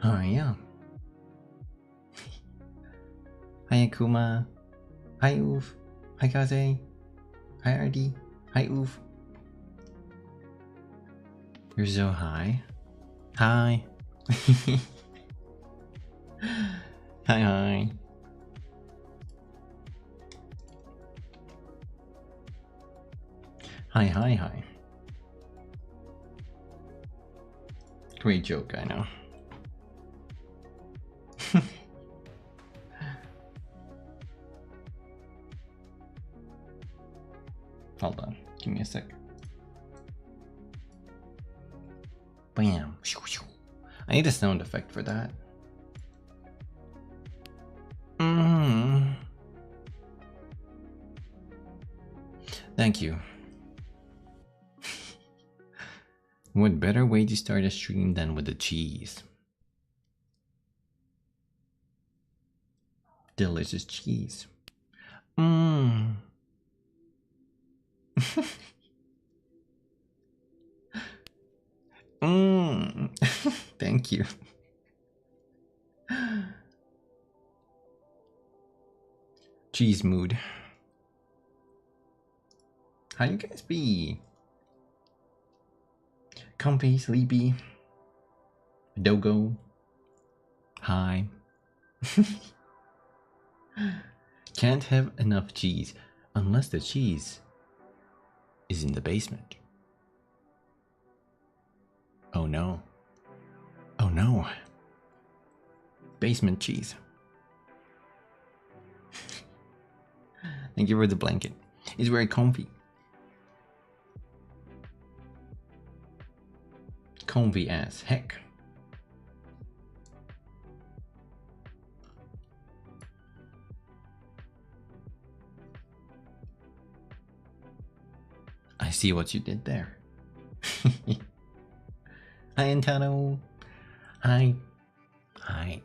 Hi, yeah. Hi, Akuma. Hi, Oof. Hi, Kaze. Hi, RD. Hi, Oof. You're so high. Hi. Hi, hi. Hi, hi, hi. Great joke, I know. Hold on, give me a sec. Bam. I need a sound effect for that. Thank you. What better way to start a stream than with the cheese? Delicious cheese. Thank you. Cheese mood. How you guys be? Comfy, sleepy, dogo. Hi. Can't have enough cheese unless the cheese is in the basement. Oh no. Oh no. Basement cheese. Thank you for the blanket. It's very comfy. Comfy as heck. I see what you did there. Hi, Antano. Hi. Hi.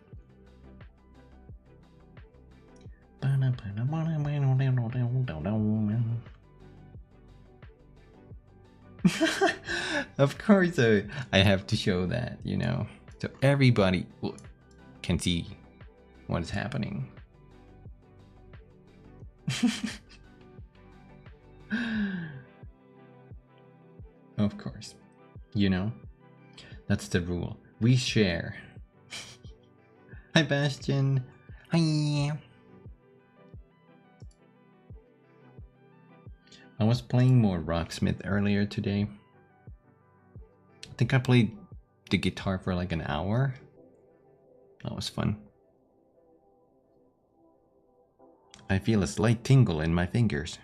Of course, I have to show that, you know, so everybody can see what is happening. Of course, you know, that's the rule. We share. Hi, Bastion. Hi. I was playing more Rocksmith earlier today. I think I played the guitar for like an hour. That was fun. I feel a slight tingle in my fingers.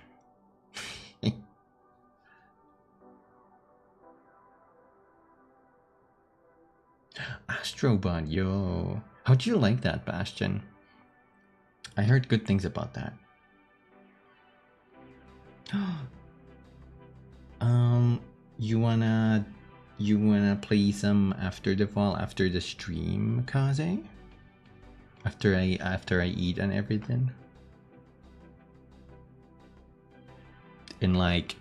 Astrobot, yo. How'd you like that, Bastion? I heard good things about that. You wanna play some after the fall, after the stream, Kaze? After I eat and everything? In like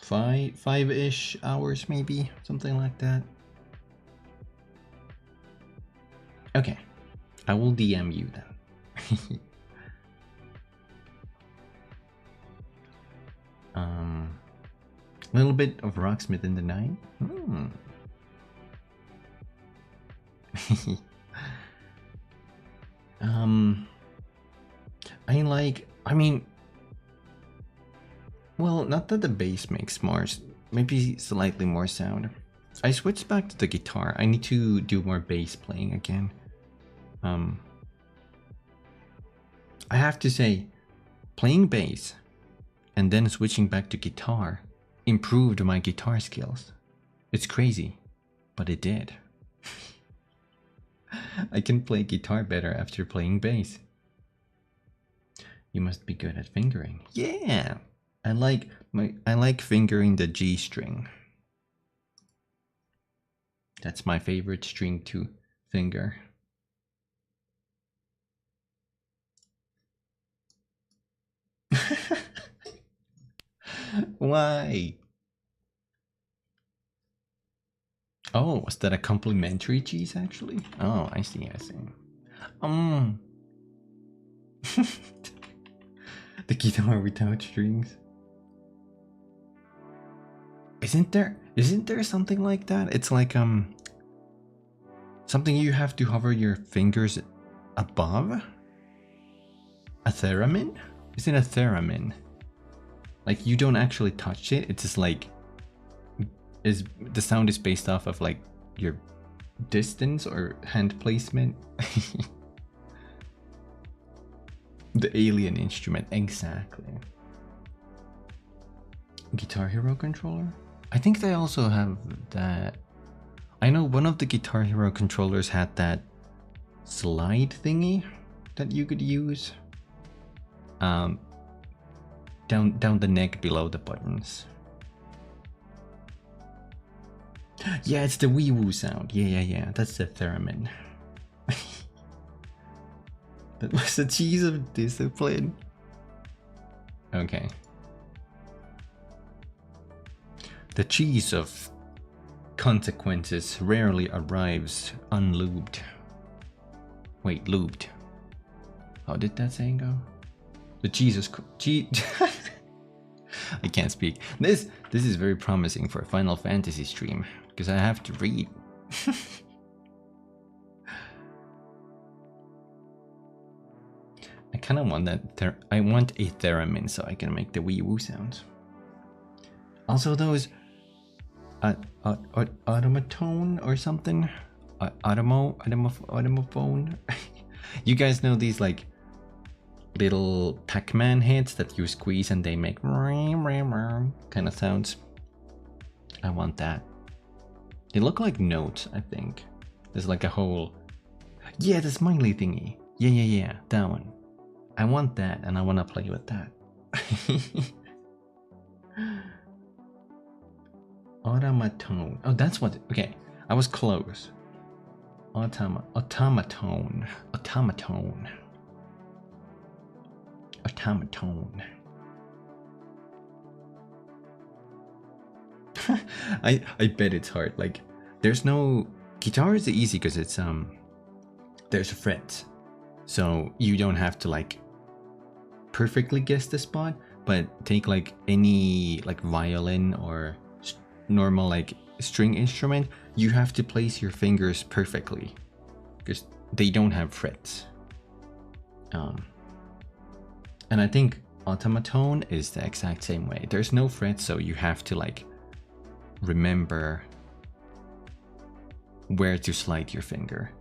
five-ish hours, maybe, something like that. Okay, I will DM you then. A little bit of Rocksmith in the night. I mean, well, not that the bass makes more, maybe slightly more sound. I switched back to the guitar. I need to do more bass playing again. I have to say, playing bass and then switching back to guitar improved my guitar skills. It's crazy, but it did. I can play guitar better after playing bass. You must be good at fingering. Yeah, I like fingering the G string. That's my favorite string to finger. Why? Oh, was that a complimentary cheese actually? Oh, I see, I see. Um, the guitar without strings. Isn't there something like that? It's like something you have to hover your fingers above? A theremin? Isn't a theremin? Like you don't actually touch it, it's just like the sound is based off of like your distance or hand placement. The alien instrument, exactly. Guitar Hero controller? I think they also have that. I know one of the Guitar Hero controllers had that slide thingy that you could use. Down the neck below the buttons. Yeah, it's the wee woo sound. Yeah. That's the theremin. That was the cheese of discipline. Okay. The cheese of consequences rarely arrives unlubed. Wait, lubed. How did that saying go? The cheese. I can't speak. This is very promising for a Final Fantasy stream because I have to read. I kind of want that. I want a theremin so I can make the wee woo sounds. Also, those automatone or something, automophone. You guys know these like little Pac-Man hits that you squeeze and they make kind of sounds. I want that. They look like notes, I think. There's like a whole... Yeah, the smiley thingy. Yeah, that one. I want that and I want to play with that. Automatone. Oh, that's what... Okay, I was close. Automatone. I bet it's hard. Like, there's no... Guitar is easy because it's there's frets, so you don't have to like perfectly guess the spot. But take like any like violin or normal like string instrument, you have to place your fingers perfectly because they don't have frets. And I think automaton is the exact same way. There's no frets, so you have to like remember where to slide your finger,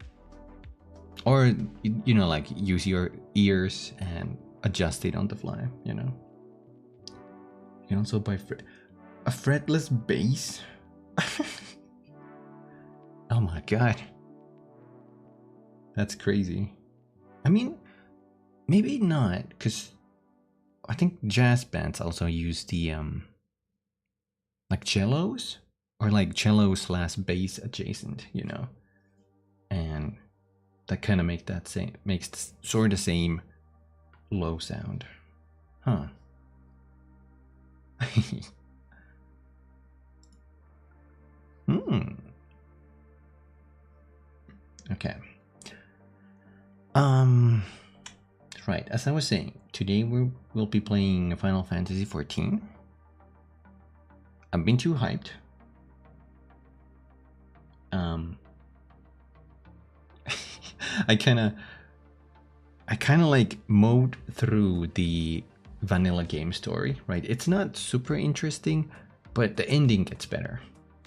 or you know, like use your ears and adjust it on the fly. You know, you can also buy a fretless bass. Oh my god, that's crazy. I mean, maybe not, because I think jazz bands also use the like cellos, or like cello / bass adjacent, you know, and that kind of makes sort of same low sound, huh? Okay. Right, as I was saying, today we'll be playing Final Fantasy XIV. I've been too hyped. I kind of like mowed through the vanilla game story, right? It's not super interesting, but the ending gets better,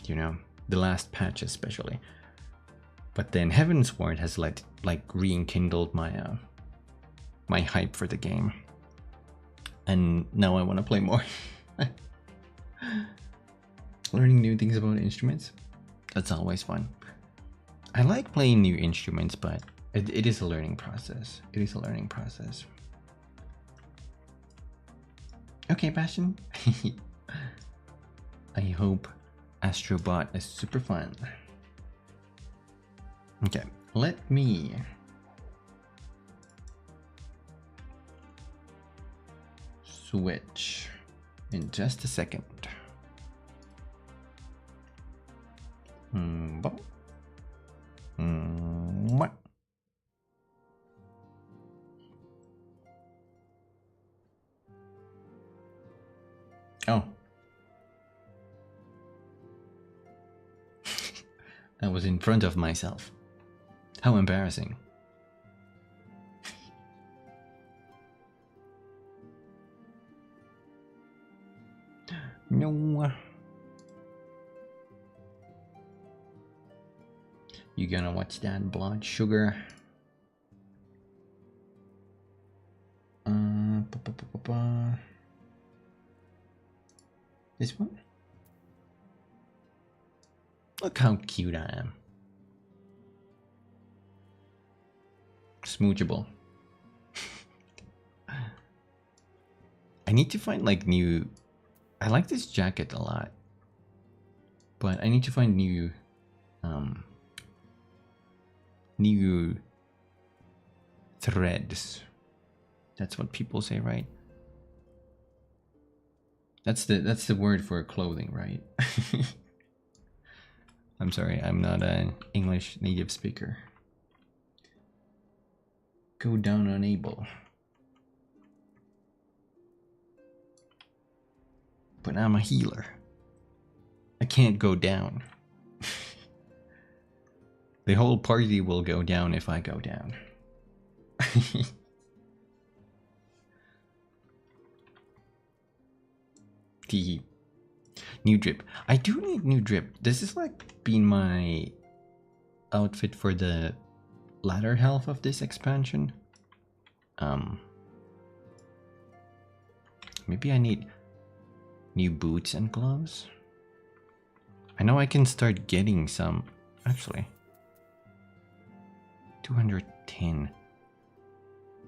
you know, the last patch especially. But then Heavensward has like rekindled my my hype for the game, and now I want to play more. Learning new things about instruments, that's always fun. I like playing new instruments, but it is a learning process. It is a learning process. Okay, Bastion. I hope Astrobot is super fun. Okay, let me switch in just a second. What? Oh. I was in front of myself. How embarrassing. No. You gonna watch that blood sugar? This one? Look how cute I am. Smoochable. I need to find like new... I like this jacket a lot. But I need to find new... new threads. That's what people say, right? That's the word for clothing, right? I'm sorry, I'm not an English native speaker. Go down unable. But I'm a healer. I can't go down. The whole party will go down if I go down. The new drip. I do need new drip. This is like been my outfit for the latter half of this expansion. Maybe I need new boots and gloves. I know I can start getting some. Actually, 210.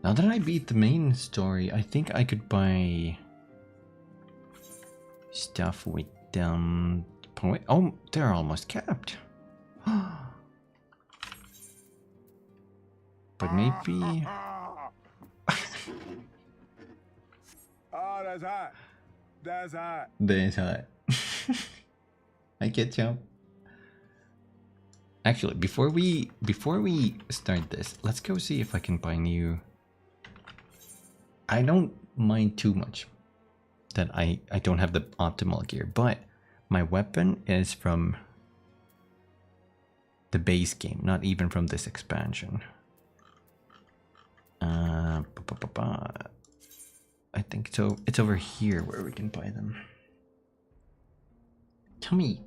Now that I beat the main story, I think I could buy stuff with point. Oh, they're almost capped. But maybe. Oh, that's hot. That's hot. That's hot. I get you. Actually, before we start this, let's go see if I can buy new. I don't mind too much that I don't have the optimal gear, but my weapon is from the base game, not even from this expansion. I think so. It's over here where we can buy them. Tummy.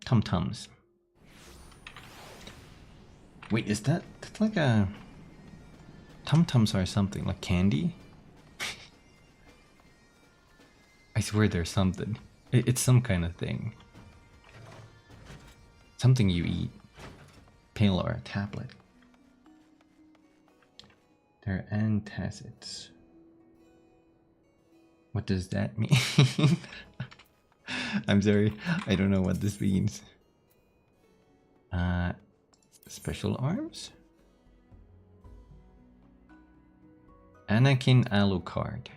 Tum-tums. Wait, is that's like a... Tum-tums are something, like candy? I swear there's something. It's some kind of thing. Something you eat. Pill or a tablet. They're antacids. What does that mean? I'm sorry, I don't know what this means. Special arms? Anakin Alucard.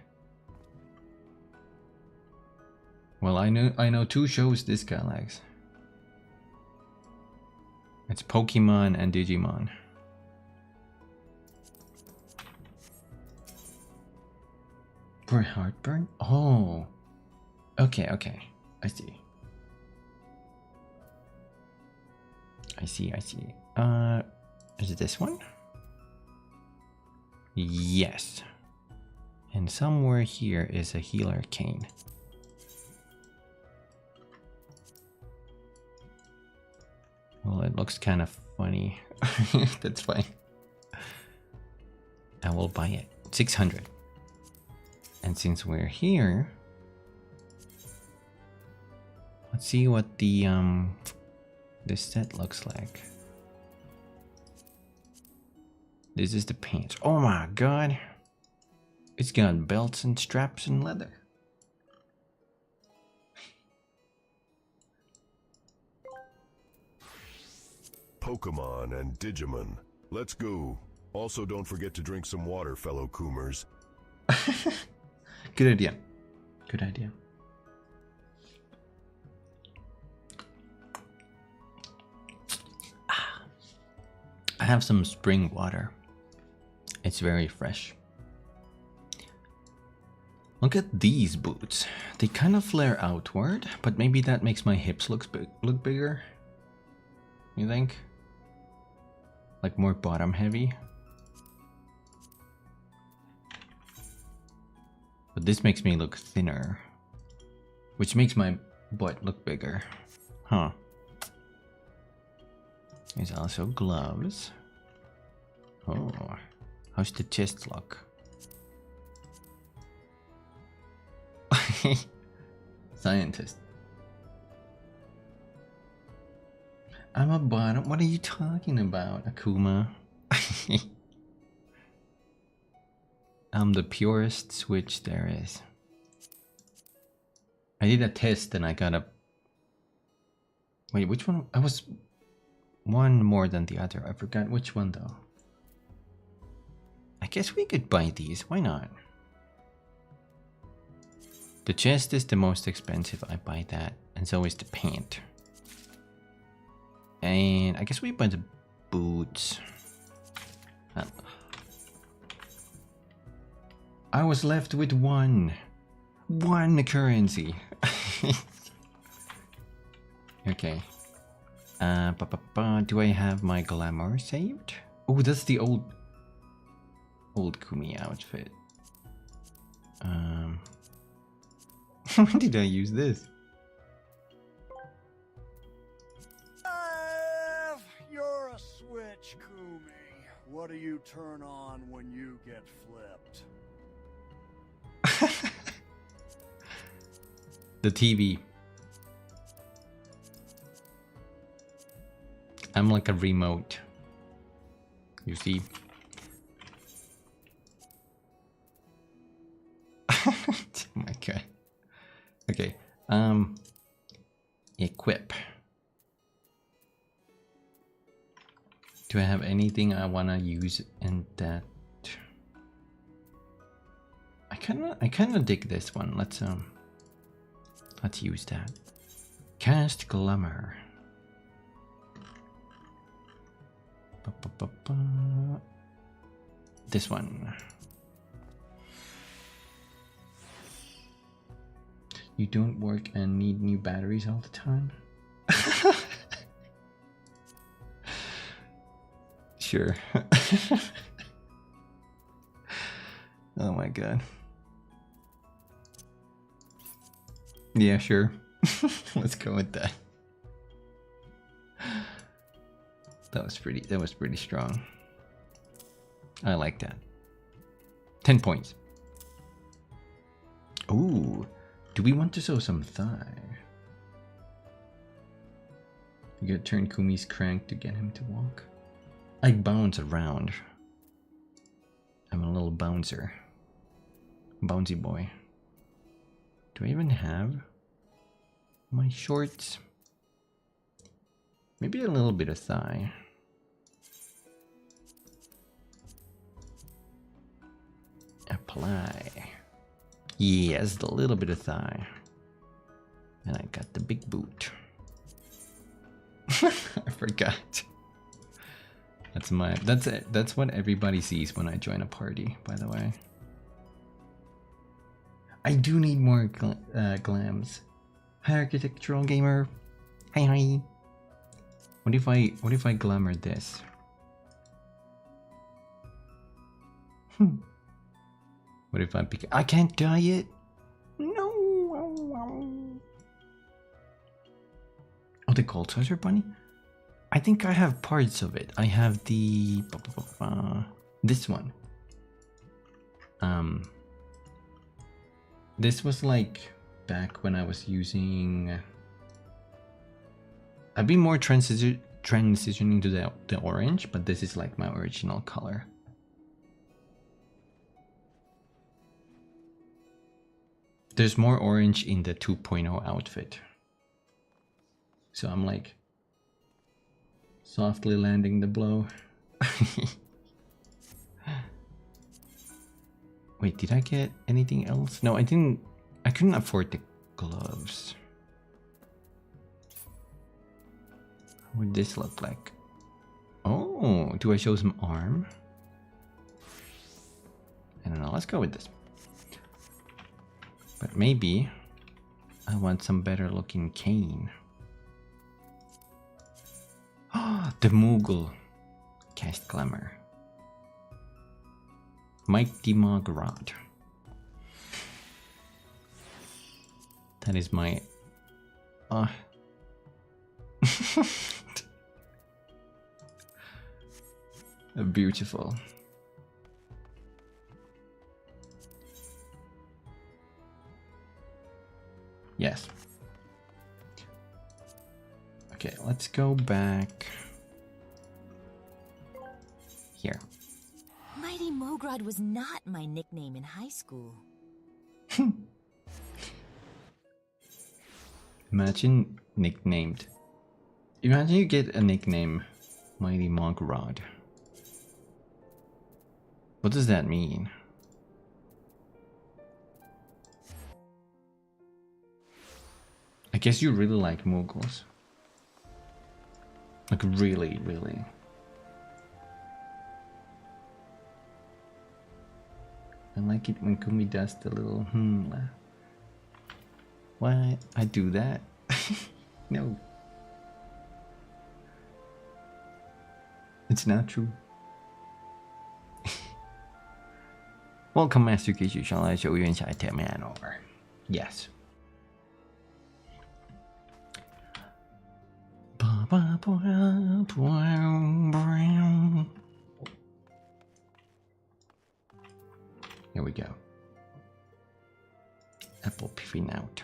Well, I know two shows this guy likes. It's Pokemon and Digimon. For heartburn? Oh. Okay. I see. Is it this one? Yes. And somewhere here is a healer cane. Well, it looks kind of funny. That's fine. I will buy it. 600. And since we're here, let's see what the this set looks like. This is the pants. Oh my god. It's got belts and straps and leather. Pokemon and Digimon. Let's go. Also, don't forget to drink some water, fellow Coomers. Good idea. Good idea. have some spring water. It's very fresh. Look at these boots. They kind of flare outward, but maybe that makes my hips look bigger. You think? Like more bottom heavy. But this makes me look thinner, which makes my butt look bigger. Huh. There's also gloves. Oh, how's the chest look? Scientist. I'm a bottom. What are you talking about, Akuma? I'm the purest switch there is. I did a test and I got a... Wait, which one? I was one more than the other. I forgot which one though. I guess we could buy these. Why not? The chest is the most expensive. I buy that. And so is the pant. And I guess we buy the boots. I was left with one currency. Okay. Do I have my glamour saved? Oh, that's the old Kumi outfit. When did I use this? You're a switch, Kumi. What do you turn on when you get flipped? The TV. I'm like a remote. You see? Oh my god. Okay. Equip. Do I have anything I wanna use in that? I kinda dig this one. Let's use that. Cast glamour. This one. You don't work and need new batteries all the time? Sure. Oh my god. Yeah, sure. Let's go with that. That was pretty strong. I like that. 10 points. Ooh, do we want to sew some thigh? You gotta turn Kumi's crank to get him to walk. I bounce around. I'm a little bouncer. Bouncy boy. Do I even have my shorts? Maybe a little bit of thigh. Apply. Yes, a little bit of thigh. And I got the big boot. I forgot. That's it. That's what everybody sees when I join a party, by the way. I do need more glams. Hi, architectural gamer. Hi. What if I glamour this? What if I pick? I can't dye it. No. Oh, the Gold Saucer Bunny. I think I have parts of it. I have the this one. This was like back when I was using. I've been more transitioning to the orange, but this is like my original color. There's more orange in the 2.0 outfit. So I'm like softly landing the blow. Wait, did I get anything else? No, I didn't. I couldn't afford the gloves. What would this look like? Oh. Oh, do I show some arm? I don't know, let's go with this. But maybe I want some better looking cane. Ah, the Moogle. Cast Glamour. Mighty Mog Rod. That is my... Beautiful. Yes. Okay, let's go back here. Mighty Mogrod was not my nickname in high school. Imagine nicknamed. Imagine you get a nickname, Mighty Mogrod. What does that mean? I guess you really like Moogles. Like really, really. I like it when Kumi does the little laugh. Why I do that? No. It's not true. Welcome, Master Kishu. Shall I show you inside the man over? Yes. Here we go. Apple piffing out.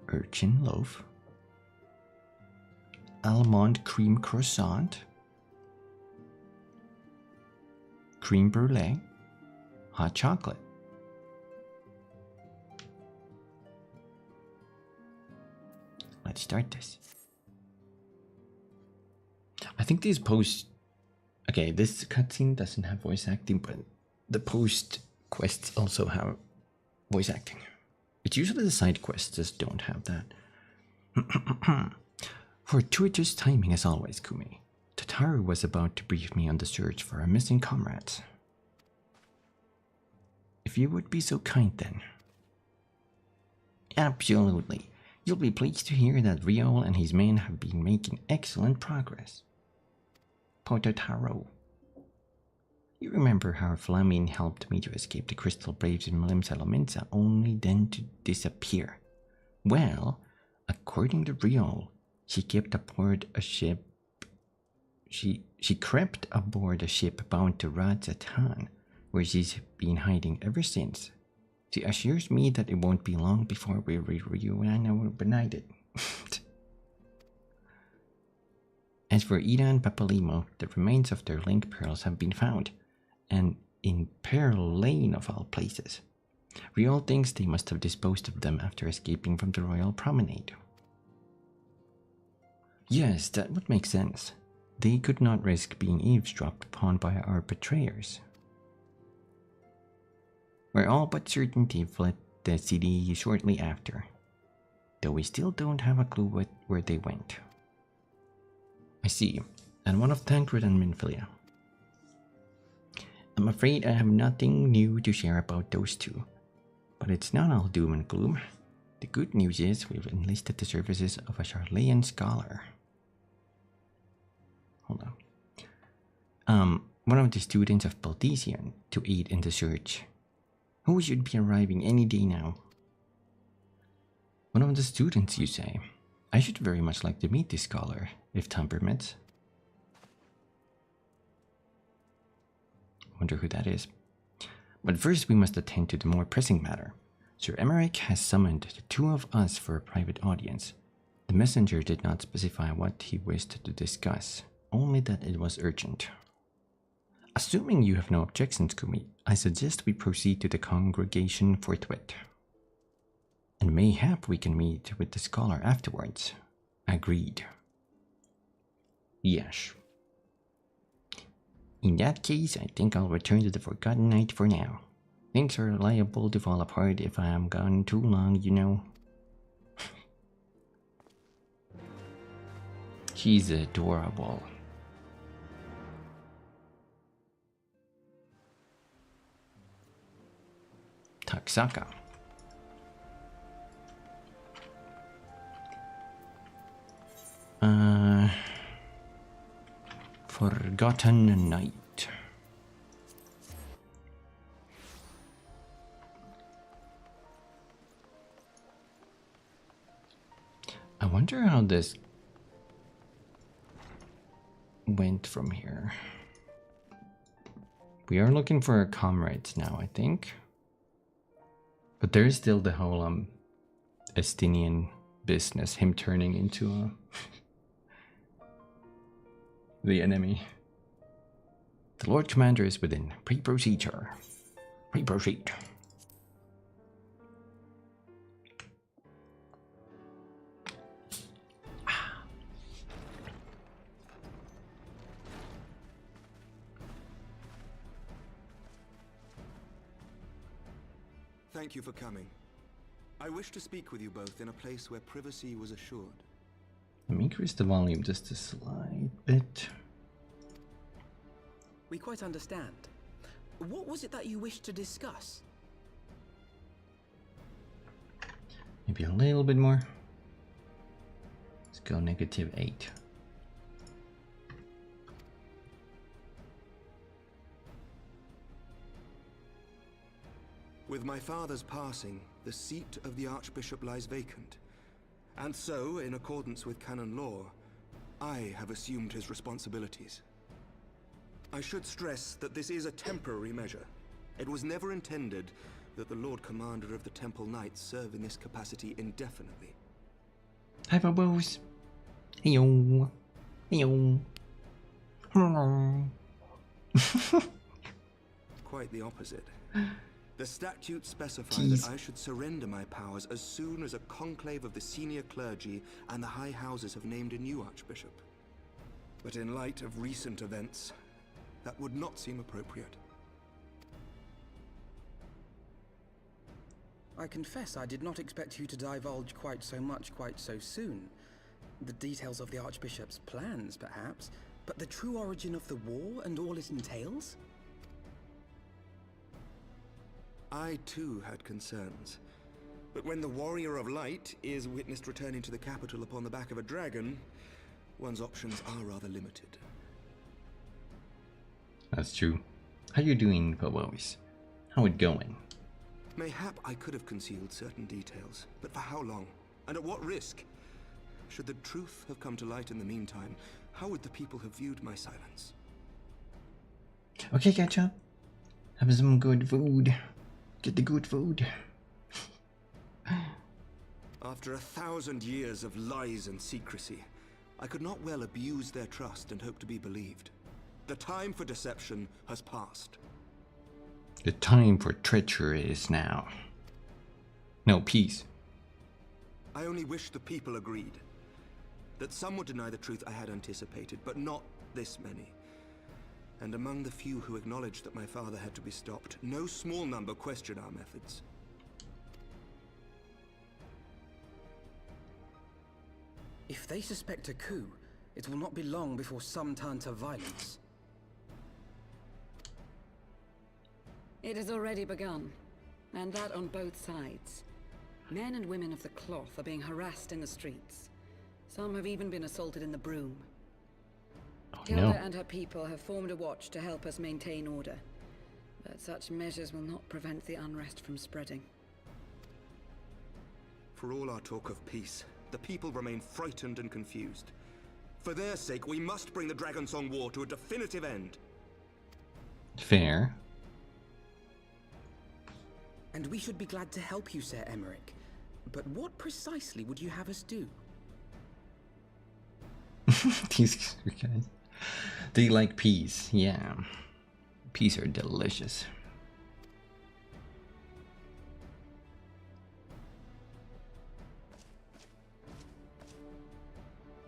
Urchin loaf. Almond cream croissant. Cream brulee. Hot chocolate. Let's start this. I think these posts... Okay, this cutscene doesn't have voice acting, but the post quests also have voice acting. It's usually the side quests just don't have that. Fortuitous timing as always, Kumi. Tataru was about to brief me on the search for our missing comrades. If you would be so kind then. Absolutely. You'll be pleased to hear that Riol and his men have been making excellent progress. Pototaro. You remember how Flamin helped me to escape the crystal braves in Malimsa only then to disappear? Well, according to Riol, she kept aboard a ship. She crept aboard a ship bound to Radzatan, where she's been hiding ever since. She assures me that it won't be long before we're reunited. As for Ida and Papalimo, the remains of their link pearls have been found, and in Pearl Lane of all places. Riol thinks they must have disposed of them after escaping from the Royal Promenade. Yes, that would make sense. They could not risk being eavesdropped upon by our betrayers. We're all but certain they fled the city shortly after, though we still don't have a clue where they went. I see, and one of Tancred and Minfilia. I'm afraid I have nothing new to share about those two, but it's not all doom and gloom. The good news is we've enlisted the services of a Charlean scholar. Hold on. One of the students of Baltesian to aid in the search. Who should be arriving any day now? One of the students, you say? I should very much like to meet this scholar, if time permits. Wonder who that is. But first we must attend to the more pressing matter. Sir Emmerich has summoned the two of us for a private audience. The messenger did not specify what he wished to discuss, only that it was urgent. Assuming you have no objections, Kumi, I suggest we proceed to the congregation forthwith. And mayhap we can meet with the scholar afterwards. Agreed. Yes. In that case, I think I'll return to the Forgotten Knight for now. Things are liable to fall apart if I am gone too long, you know. She's adorable. Taksaka. Forgotten Night. I wonder how this went from here. We are looking for comrades now, I think. But there is still the whole Estinian business, him turning into the enemy. The Lord Commander is within. Pre-procedure. Pre-proceed. Thank you for coming. I wish to speak with you both in a place where privacy was assured. Let me increase the volume just a slight bit. We quite understand. What was it that you wished to discuss? Maybe a little bit more. Let's go -8. With my father's passing, the seat of the Archbishop lies vacant. And so, in accordance with canon law, I have assumed his responsibilities. I should stress that this is a temporary measure. It was never intended that the Lord Commander of the Temple Knights serve in this capacity indefinitely. Hi, Bubbles. Heyo. Heyo. Hello. Quite the opposite. The statutes specify that I should surrender my powers as soon as a conclave of the senior clergy and the high houses have named a new archbishop. But in light of recent events, that would not seem appropriate. I confess I did not expect you to divulge quite so much quite so soon. The details of the Archbishop's plans, perhaps, but the true origin of the war and all it entails? I too had concerns. But when the Warrior of Light is witnessed returning to the capital upon the back of a dragon, one's options are rather limited. That's true. How you doing, Bubbles? How it going? Mayhap I could have concealed certain details, but for how long? And at what risk? Should the truth have come to light in the meantime, how would the people have viewed my silence? Okay, Ketchup. Have some good food. Get the good food. After 1,000 years of lies and secrecy, I could not well abuse their trust and hope to be believed. The time for deception has passed. The time for treachery is now. No, peace. I only wish the people agreed. That some would deny the truth I had anticipated, but not this many. And among the few who acknowledged that my father had to be stopped, no small number question our methods. If they suspect a coup, it will not be long before some turn to violence. It has already begun, and that on both sides. Men and women of the cloth are being harassed in the streets. Some have even been assaulted in the broom. Oh, Hilda no. and her people have formed a watch to help us maintain order. But such measures will not prevent the unrest from spreading. For all our talk of peace, the people remain frightened and confused. For their sake, we must bring the Dragonsong War to a definitive end. Fair. And we should be glad to help you, Sir Emmerich. But what precisely would you have us do? These guys. They like peas, yeah. Peas are delicious.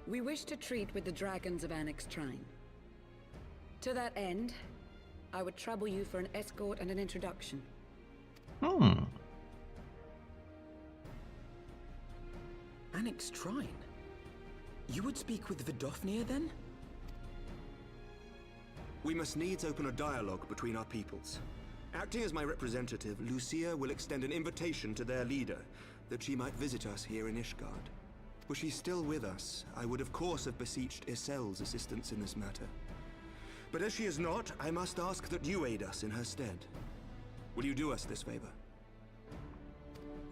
We wish to treat with the dragons of Annex Trine. To that end, I would trouble you for an escort and an introduction. Annex Trine? You would speak with Vidofnir then? We must needs open a dialogue between our peoples. Acting as my representative, Lucia will extend an invitation to their leader, that she might visit us here in Ishgard. Were she still with us, I would of course have beseeched Isel's assistance in this matter. But as she is not, I must ask that you aid us in her stead. Will you do us this favor?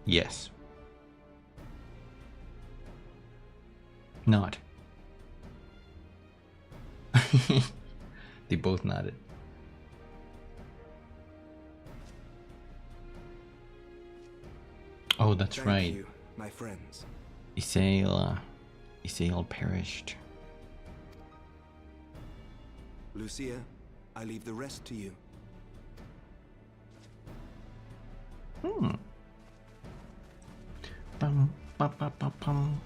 Yes. Nod. They both nodded. Oh, that's Thank right. you, my friends. Azys Lla perished. Lucia, I leave the rest to you. Bum, ba, ba, ba, bum.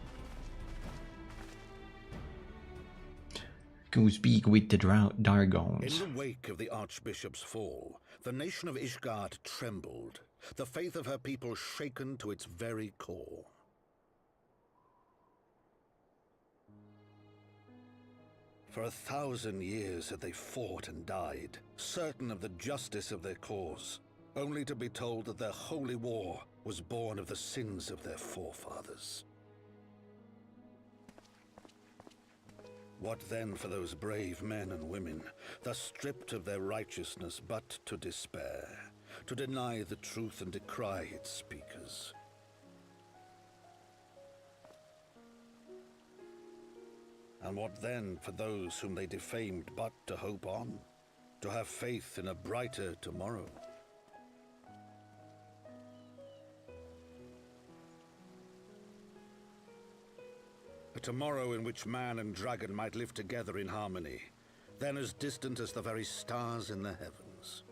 Go speak with the Dargons. In the wake of the Archbishop's fall, the nation of Ishgard trembled, the faith of her people shaken to its very core. For 1,000 years had they fought and died, certain of the justice of their cause, only to be told that their holy war was born of the sins of their forefathers. What then for those brave men and women, thus stripped of their righteousness but to despair, to deny the truth and decry its speakers? And what then for those whom they defamed but to hope on, to have faith in a brighter tomorrow? A tomorrow in which man and dragon might live together in harmony, then as distant as the very stars in the heavens.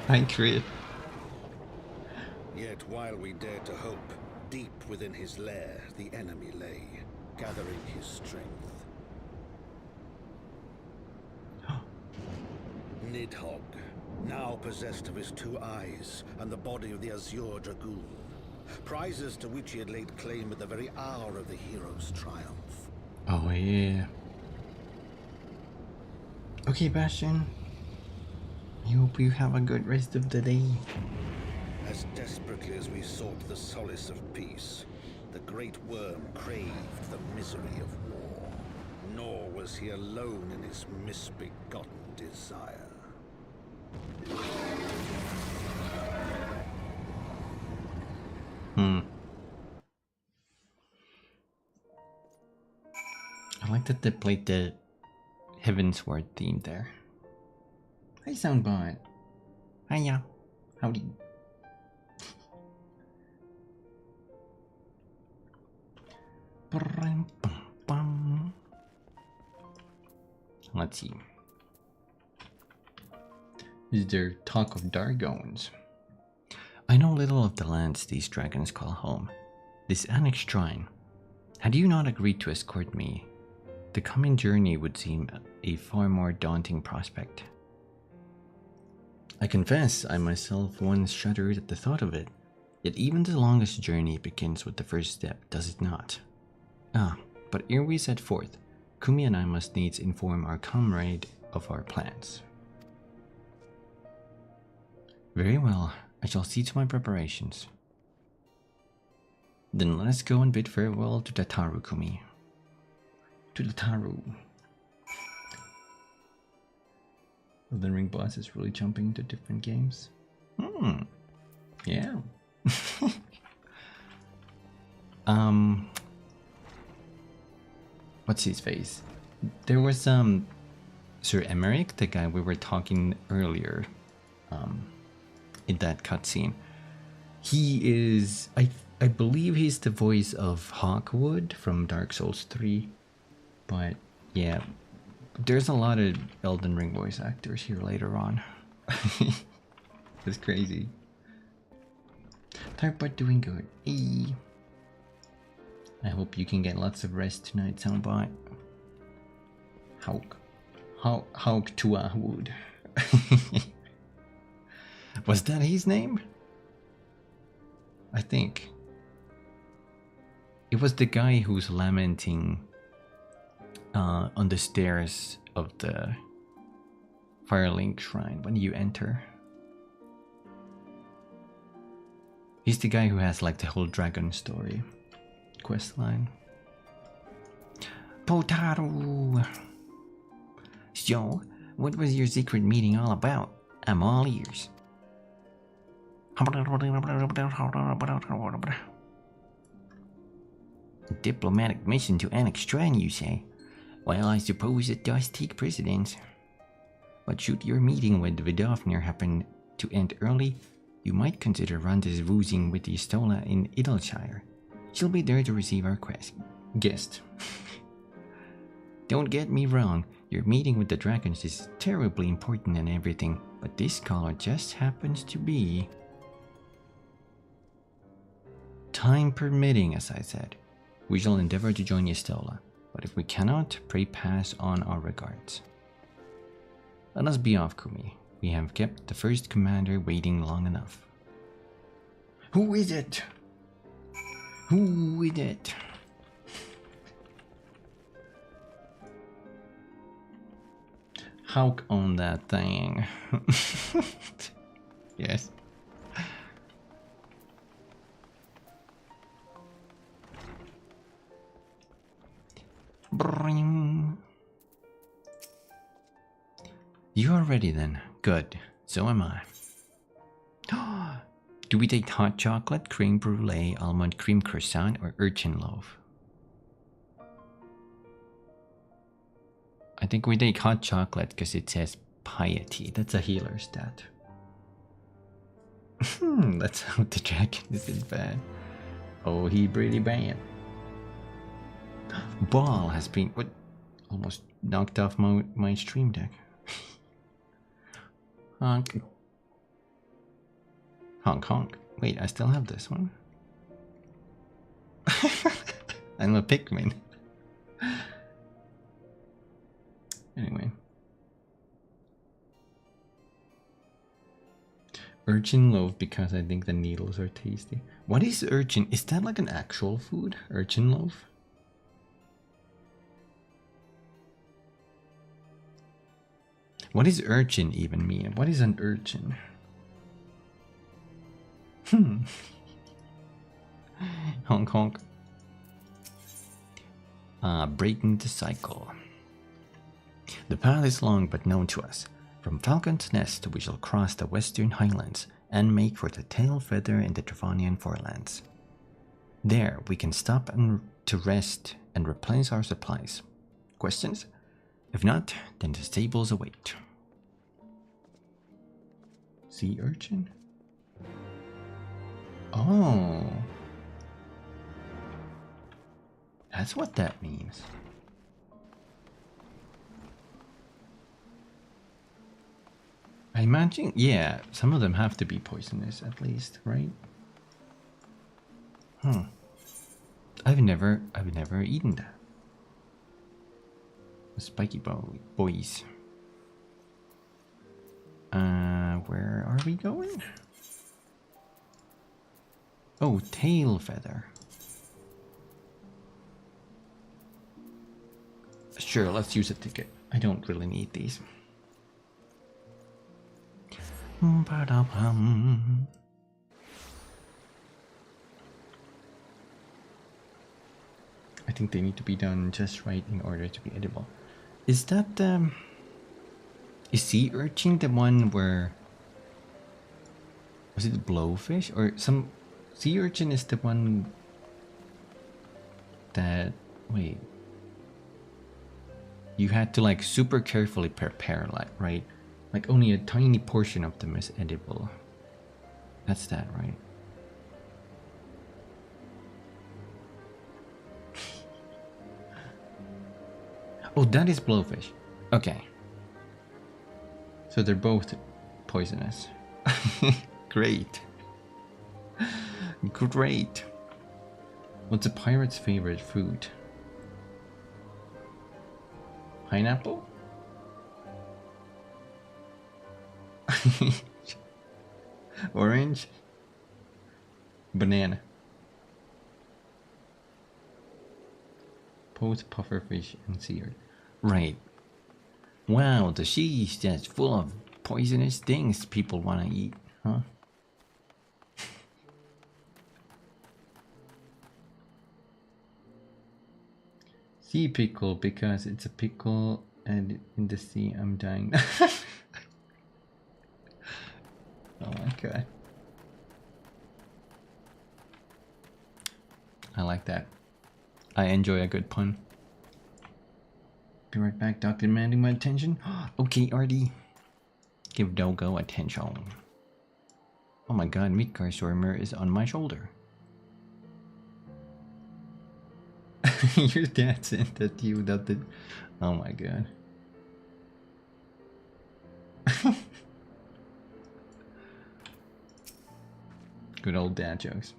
I agree. Yet while we dared to hope, deep within his lair the enemy lay, gathering his strength. Nidhogg, now possessed of his 2 eyes and the body of the Azure Dragoon, prizes to which he had laid claim at the very hour of the hero's triumph. Oh yeah. Okay, Bastion. I hope you have a good rest of the day. As desperately as we sought the solace of peace, the great worm craved the misery of war. Nor was he alone in his misbegotten desire. I like that they played the Heavensward theme there. Hi, Soundbot. Hiya. Howdy. Let's see. Is there talk of Dargons? I know little of the lands these dragons call home. This annexed shrine. Had you not agreed to escort me, the coming journey would seem a far more daunting prospect. I confess I myself once shuddered at the thought of it, yet even the longest journey begins with the first step, does it not? Ah, but ere we set forth, Kumi and I must needs inform our comrade of our plans. Very well, I shall see to my preparations. Then let us go and bid farewell to the Taru, Kumi. To the Taru. The Ring boss is really jumping into different games. Yeah. What's his face? There was Sir Emmerich, the guy we were talking earlier, in that cutscene. He is, I believe he's the voice of Hawkwood from Dark Souls 3. But yeah, there's a lot of Elden Ring voice actors here later on. It's crazy. Tarpot doing good. Hey. I hope you can get lots of rest tonight, Soundbot. Hawk Tuahood. Was that his name? I think. It was the guy who's lamenting on the stairs of the Firelink Shrine when you enter. He's the guy who has like the whole dragon story quest line. Potaro! So, what was your secret meeting all about? I'm all ears. Diplomatic mission to annex Shrine, you say? Well, I suppose it does take precedence. But should your meeting with Vidofnir happen to end early, you might consider rendezvousing with the Stola in Idleshire. She'll be there to receive our guest. Don't get me wrong, your meeting with the dragons is terribly important and everything, but this scholar just happens to be... Time permitting, as I said. We shall endeavor to join Yestola, but if we cannot, pray pass on our regards. Let us be off, Kumi. We have kept the first commander waiting long enough. Who is it? Who is it? Hawk on that thing. Yes. Bring. You are ready then. Good. So am I. Do we take hot chocolate, creme brulee, almond cream croissant, or urchin loaf? I think we take hot chocolate because it says piety. That's a healer stat. That's how the dragon isn't bad. Oh, he pretty bad. Ball has been what? Almost knocked off my stream deck. Honk. Honk honk. Wait, I still have this one. I'm a Pikmin. Anyway. Urchin loaf because I think the needles are tasty. What is urchin? Is that like an actual food? Urchin loaf? What does urchin even mean? What is an urchin? Honk honk. Breaking the cycle. The path is long but known to us. From Falcon's Nest we shall cross the western highlands and make for the Tail Feather in the Dravonian forelands. There we can stop to rest and replenish our supplies. Questions? If not, then the stables await. Sea urchin? Oh. That's what that means. I imagine, yeah, some of them have to be poisonous at least, right? I've never eaten that. Spiky boys. Where are we going? Oh, tail feather. Sure, let's use a ticket. I don't really need these. I think they need to be done just right in order to be edible. Is that is sea urchin the one where, was it blowfish or some? Sea urchin is the one that, wait, you had to like super carefully prepare, like, right? Like only a tiny portion of them is edible. That's that, right? Oh, that is blowfish. Okay. So they're both poisonous. Great. Great. What's a pirate's favorite food? Pineapple? Orange? Banana. Poached pufferfish and seared. Right. Wow, the sea's just full of poisonous things people want to eat, huh? Sea pickle, because it's a pickle and in the sea I'm dying. Oh my god. I like that. I enjoy a good pun. Be right back, Doc demanding my attention. Okay, Artie. Give Dogo attention. Oh my god, Midgard's armor is on my shoulder. Your dad sent that to you without the... Oh my god. Good old dad jokes.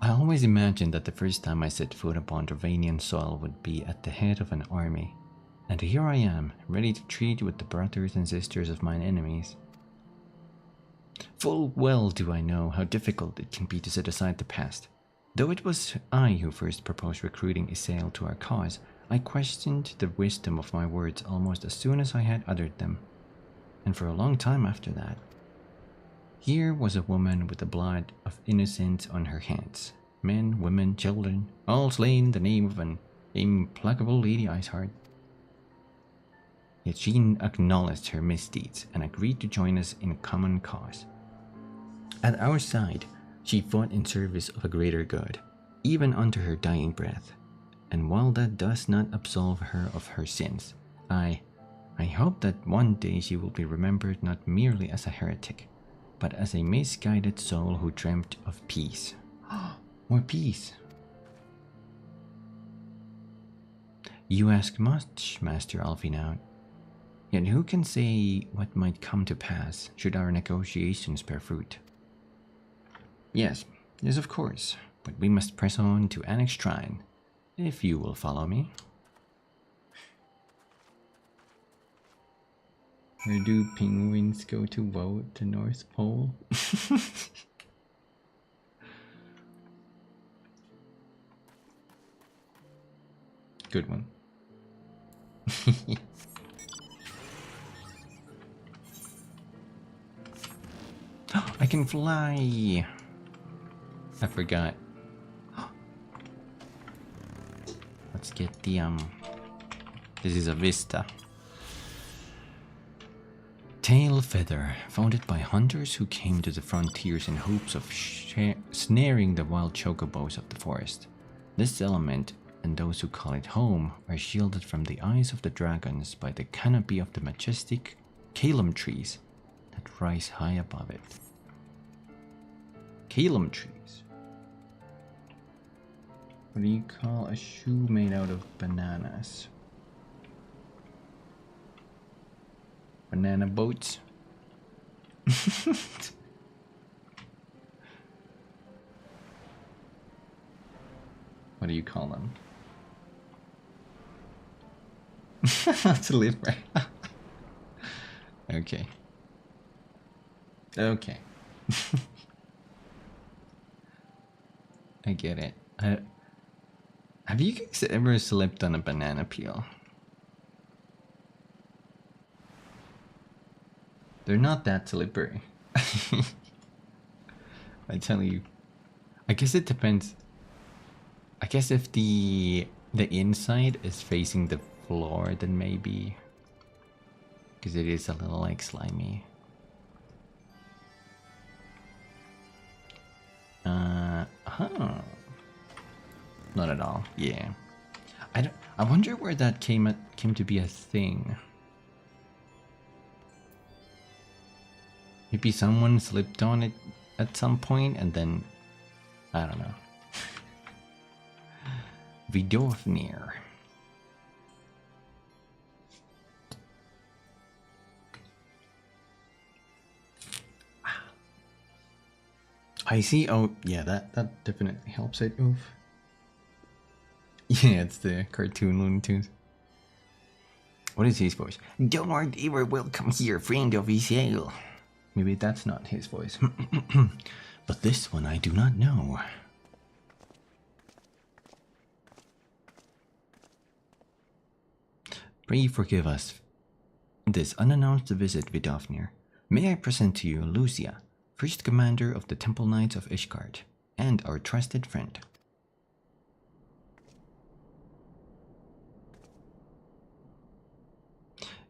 I always imagined that the first time I set foot upon Dravanian soil would be at the head of an army. And here I am, ready to treat with the brothers and sisters of mine enemies. Full well do I know how difficult it can be to set aside the past. Though it was I who first proposed recruiting Isael to our cause, I questioned the wisdom of my words almost as soon as I had uttered them. And for a long time after that. Here was a woman with the blood of innocence on her hands. Men, women, children, all slain in the name of an implacable Lady Iceheart. Yet she acknowledged her misdeeds and agreed to join us in a common cause. At our side, she fought in service of a greater good, even unto her dying breath. And while that does not absolve her of her sins, I hope that one day she will be remembered not merely as a heretic, but as a misguided soul who dreamt of peace. More peace. You ask much, Master Alvinaut. Yet who can say what might come to pass should our negotiations bear fruit? Yes, of course, but we must press on to Annex Shrine, if you will follow me. Where do penguins go to vote? The North Pole? Good one. I can fly! I forgot. Let's get the, this is a vista. Tail feather, founded by hunters who came to the frontiers in hopes of snaring the wild chocobos of the forest. This element, and those who call it home, are shielded from the eyes of the dragons by the canopy of the majestic calum trees that rise high above it. Calum trees. What do you call a shoe made out of bananas? Banana boats? What do you call them? To live right. Okay. Okay. I get it. Have you guys ever slipped on a banana peel? They're not that slippery. I tell you. I guess it depends. I guess if the inside is facing the floor, then maybe. Because it is a little like slimy. Huh. Not at all. Yeah. I wonder where that came to be a thing. Maybe someone slipped on it at some point and then I don't know. Vidofnir. I see. Oh, yeah, that definitely helps it. Oof. Yeah, it's the cartoon Looney Tunes. What is his voice? Don't ever welcome here, friend of Isael. Maybe that's not his voice. But this one I do not know. Pray forgive us this unannounced visit, Vidofnir. May I present to you Lucia, first commander of the Temple Knights of Ishgard, and our trusted friend.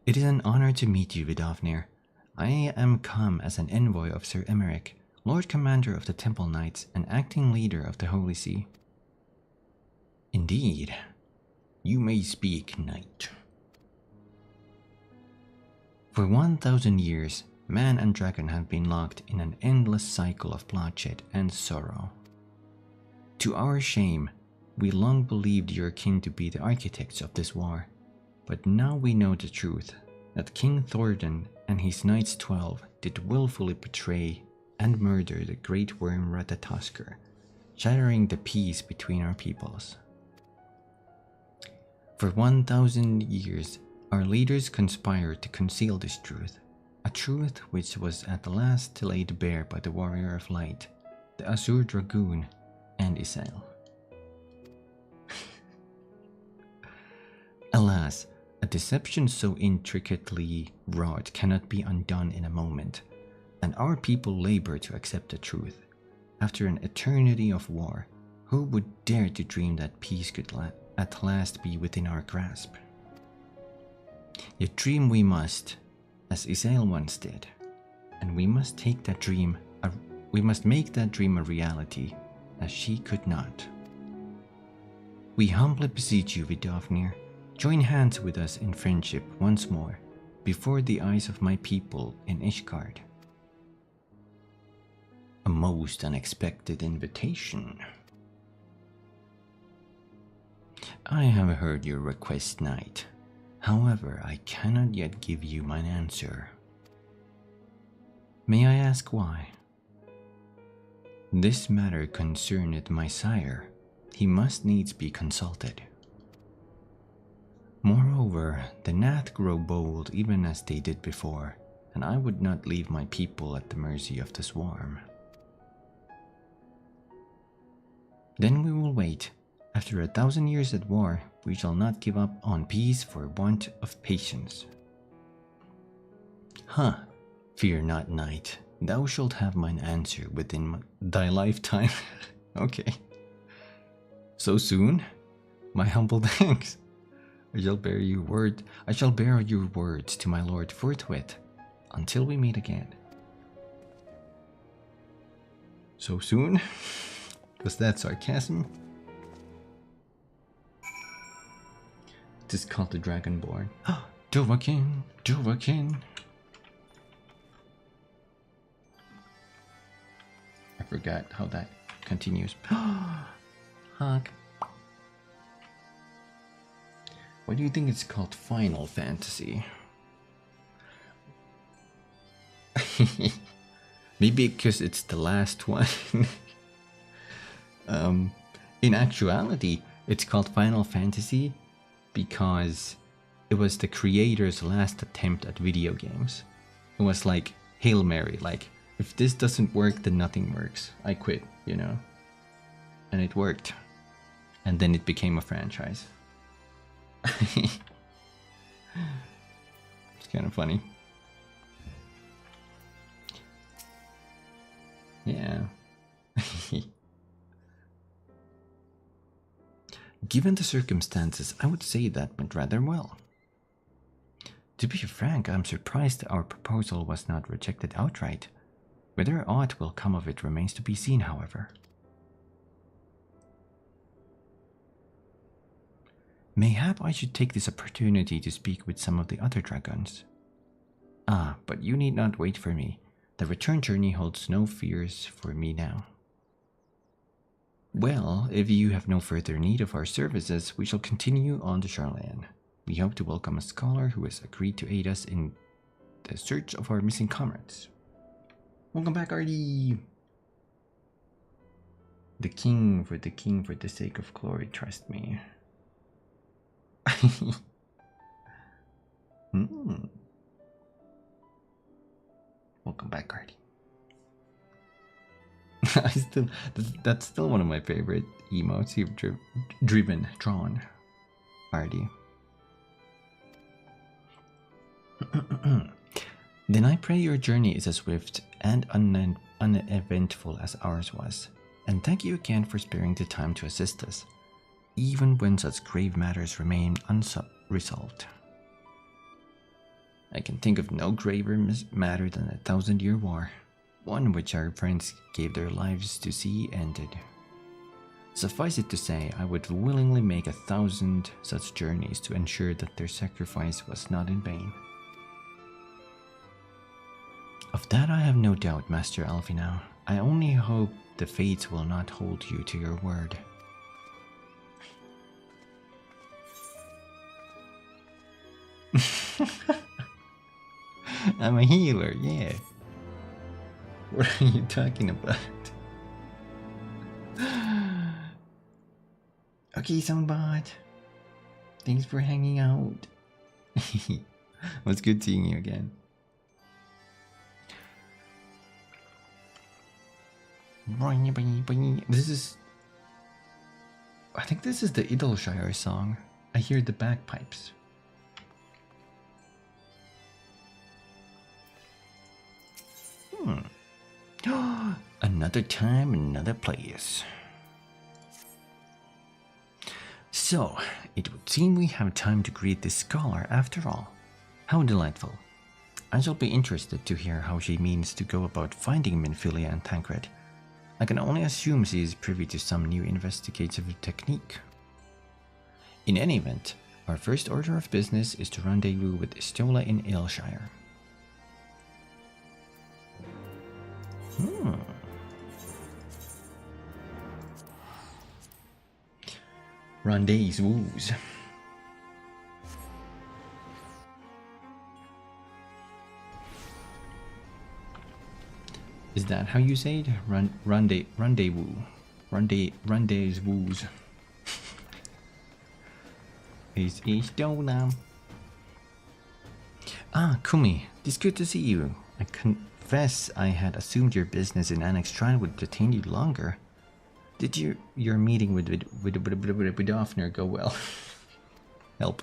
It is an honor to meet you, Vidofnir. I am come as an envoy of Sir Emeric, Lord Commander of the Temple Knights and acting leader of the Holy See. Indeed. You may speak, knight. For 1,000 years, man and dragon have been locked in an endless cycle of bloodshed and sorrow. To our shame, we long believed your kin to be the architects of this war, but now we know the truth, that King Thordan and his Knights 12 did willfully betray and murder the great worm Ratatoskr, shattering the peace between our peoples. For 1,000 years, our leaders conspired to conceal this truth, a truth which was at last laid bare by the Warrior of Light, the Azure Dragoon, and Isael. Alas, a deception so intricately wrought cannot be undone in a moment, and our people labor to accept the truth. After an eternity of war, who would dare to dream that peace could at last be within our grasp? Yet dream we must, as Isael once did, and we must make that dream a reality, as she could not. We humbly beseech you, Vidofnir, join hands with us in friendship once more, before the eyes of my people in Ishgard. A most unexpected invitation. I have heard your request, knight. However, I cannot yet give you mine answer. May I ask why? This matter concerneth my sire. He must needs be consulted. Moreover, the Nath grow bold even as they did before, and I would not leave my people at the mercy of the swarm. Then we will wait. After 1,000 years at war, we shall not give up on peace for want of patience. Huh, fear not, knight. Thou shalt have mine answer within thy lifetime. Okay. So soon? My humble thanks. I shall bear your words to my lord forthwith, until we meet again. So soon? Was that sarcasm? It is called the Dragonborn. Dovahkiin, Dovahkiin. I forgot how that continues. Honk. Why do you think it's called Final Fantasy? Maybe because it's the last one. In actuality, it's called Final Fantasy because it was the creator's last attempt at video games. It was like Hail Mary, like, if this doesn't work, then nothing works. I quit, you know? And it worked. And then it became a franchise. It's kind of funny. Yeah. Given the circumstances, I would say that went rather well. To be frank, I'm surprised our proposal was not rejected outright. Whether aught will come of it remains to be seen, however. Mayhap I should take this opportunity to speak with some of the other dragons. Ah, but you need not wait for me. The return journey holds no fears for me now. Well, if you have no further need of our services, we shall continue on to Charlayan. We hope to welcome a scholar who has agreed to aid us in the search of our missing comrades. Welcome back, Artie! The king, for the sake of glory, trust me. Welcome back, Artie. That's still one of my favorite emotes. You've drawn, Artie. Then I pray your journey is as swift and uneventful as ours was, and thank you again for sparing the time to assist us, even when such grave matters remain unresolved. I can think of no graver matter than the 1,000-year war, one which our friends gave their lives to see ended. Suffice it to say, I would willingly make 1,000 such journeys to ensure that their sacrifice was not in vain. Of that I have no doubt, Master Alphinaud. I only hope the fates will not hold you to your word. I'm a healer, yeah. What are you talking about? Okay, Soundbot. Thanks for hanging out. It was good seeing you again. I think this is the Idleshire song. I hear the bagpipes. Another time, another place. So, it would seem we have time to greet this scholar after all. How delightful. I shall be interested to hear how she means to go about finding Minfilia and Tancred. I can only assume she is privy to some new investigative technique. In any event, our first order of business is to rendezvous with Azys Lla in Aylshire. Rendezvous. Is that how you say it? Rendezvous. Rendezvous. Is Azys Lla. Ah, Kumi, it's good to see you. I confess I had assumed your business in Annex Shrine would detain you longer. Did your meeting with Offner go well? Help.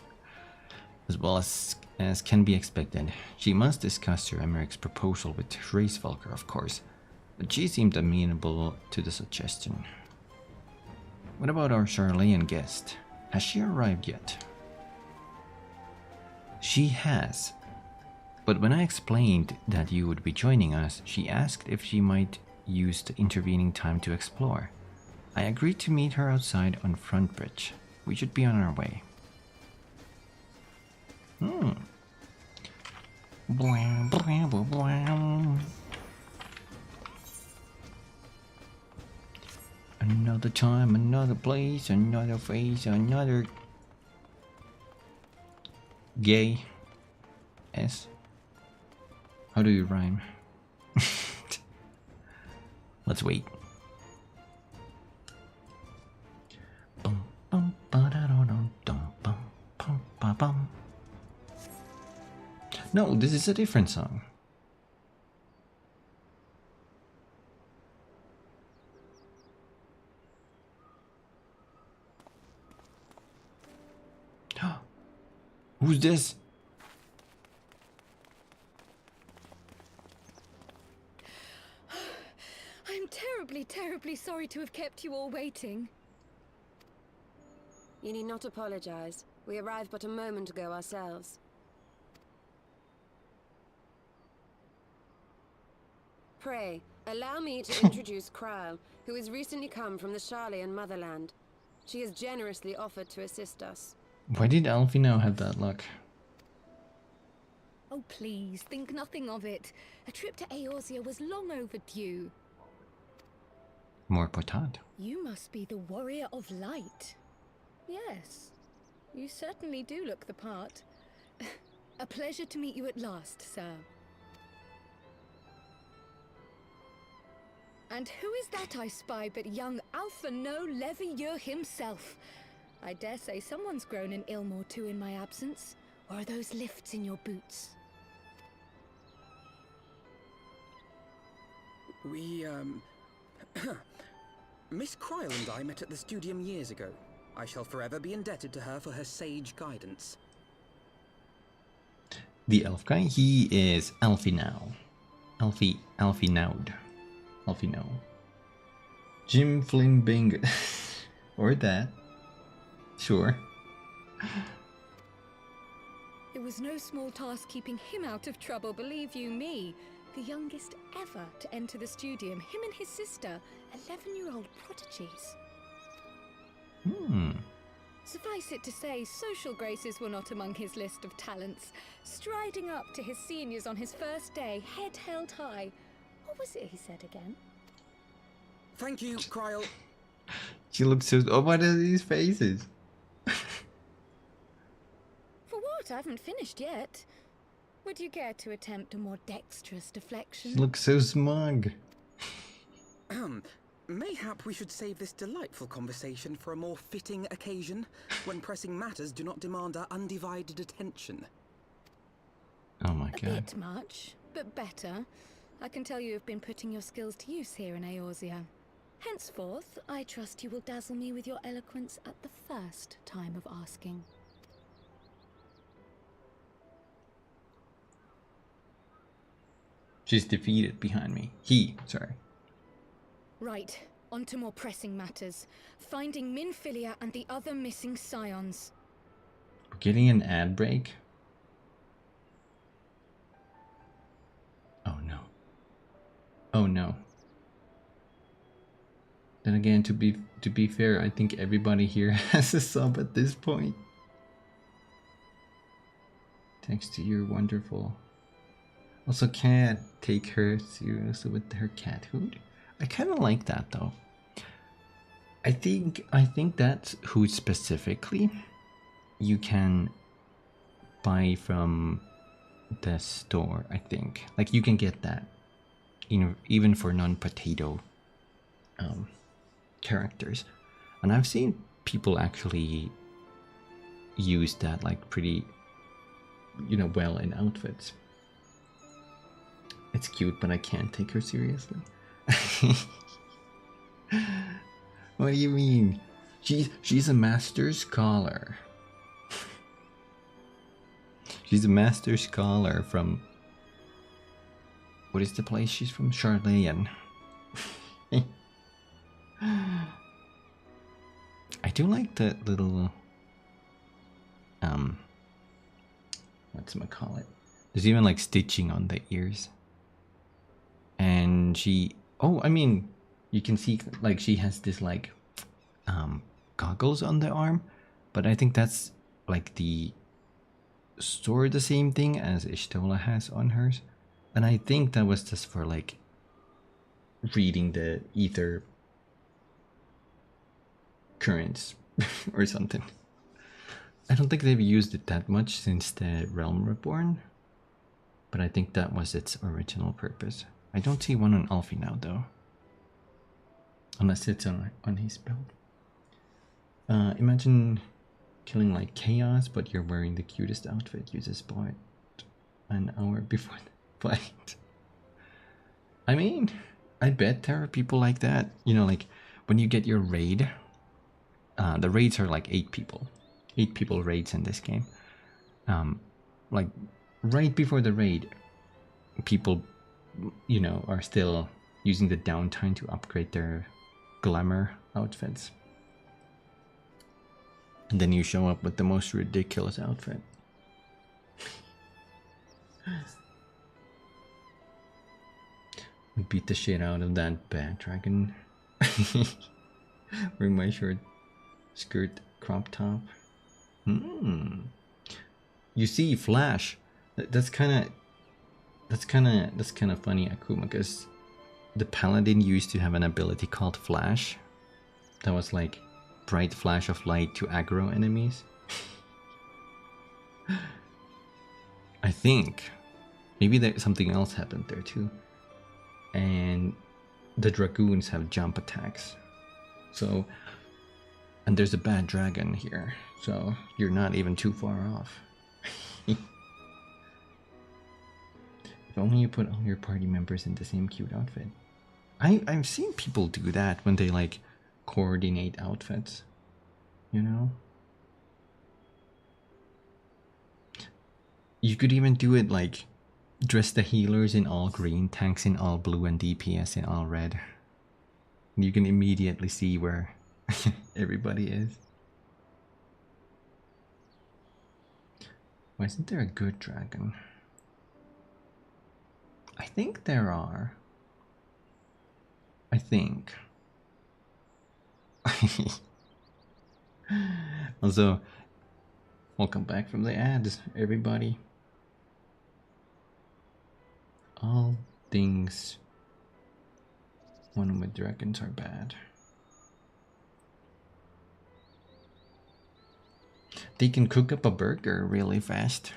As well as can be expected. She must discuss Sir Emeric's proposal with Hraesvelgr, of course, but she seemed amenable to the suggestion. What about our Charlayan guest? Has she arrived yet? She has. But when I explained that you would be joining us, she asked if she might use the intervening time to explore. I agreed to meet her outside on Front Bridge. We should be on our way. Blam, blam, blam, blam. Another time, another place, another face, another gay S. How do you rhyme? Let's wait. No, this is a different song. Who's this? I'm terribly sorry to have kept you all waiting. You need not apologize. We arrived but a moment ago ourselves. Pray, allow me to introduce Krile, who has recently come from the Charlayan motherland. She has generously offered to assist us. Why did Alphinaud have that luck? Oh, please, think nothing of it. A trip to Eorzea was long overdue. More potent. You must be the Warrior of Light. Yes, you certainly do look the part. A pleasure to meet you at last, sir. And who is that I spy but young Alphinaud Levieux himself? I dare say someone's grown in Ilmore too in my absence. Or are those lifts in your boots? Miss Cryle and I met at the studium years ago. I shall forever be indebted to her for her sage guidance. The elf guy, he is Alfie now. Alfie Naud. Alfie now. Jim Flynn Bing. Or that. Sure. It was no small task keeping him out of trouble, believe you me. The youngest ever to enter the studium, him and his sister, 11-year-old prodigies. Suffice it to say, social graces were not among his list of talents. Striding up to his seniors on his first day, head held high. What was it he said again? Thank you, Cryle. She looks so... Oh, what are these faces? For what? I haven't finished yet. Would you care to attempt a more dexterous deflection? She looks so smug. Mayhap we should save this delightful conversation for a more fitting occasion, when pressing matters do not demand our undivided attention. Oh my god. A bit much, but better. I can tell you have been putting your skills to use here in Eorzea. Henceforth, I trust you will dazzle me with your eloquence at the first time of asking. She's defeated behind me. Sorry. Right, on to more pressing matters. Finding Minfilia and the other missing scions. We're getting an ad break? Oh no. Oh no. Then again, to be fair, I think everybody here has a sub at this point. Thanks to your wonderful... Also can't take her seriously with her cathood. I kind of like that though. I think that's who specifically you can buy from the store. I think like you can get that, you know, even for non-potato characters, and I've seen people actually use that like pretty, you know, well in outfits. It's cute, but I can't take her seriously. What do you mean? She's a master scholar. She's a master scholar from... What is the place she's from? Charlayan. I do like the little... whatchamacallit? There's even like stitching on the ears. And she, oh, I mean, you can see like she has this like goggles on the arm, but I think that's like the sort of the same thing as Y'shtola has on hers, and I think that was just for like reading the ether currents or something. I don't think they've used it that much since the Realm Reborn, but I think that was its original purpose. I don't see one on Alfie now though. Unless it's on his build. Imagine killing like Chaos, but you're wearing the cutest outfit you just bought an hour before the fight. I mean, I bet there are people like that. You know, like when you get your raid, the raids are like 8 people. 8 people raids in this game. Like right before the raid, people, you know, are still using the downtime to upgrade their glamour outfits. And then you show up with the most ridiculous outfit. We beat the shit out of that bad dragon. Wearing my short skirt crop top. You see, Flash. That's kind of funny, Akuma, because the paladin used to have an ability called Flash that was like bright flash of light to aggro enemies. I think maybe there something else happened there too, and the dragoons have jump attacks. So, and there's a bad dragon here, so you're not even too far off. If only you put all your party members in the same cute outfit. I've seen people do that when they like coordinate outfits, you know. You could even do it like dress the healers in all green, tanks in all blue, and DPS in all red. You can immediately see where everybody is. Why isn't there a good dragon? I think there are. I think. Also, welcome back from the ads, everybody. All things one with dragons are bad. They can cook up a burger really fast.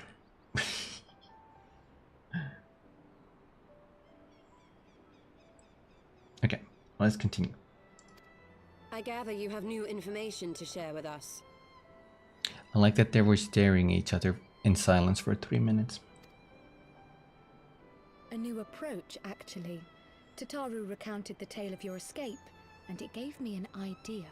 Okay, let's continue. I gather you have new information to share with us. I like that they were staring at each other in silence for 3 minutes. A new approach, actually. Tataru recounted the tale of your escape, and it gave me an idea.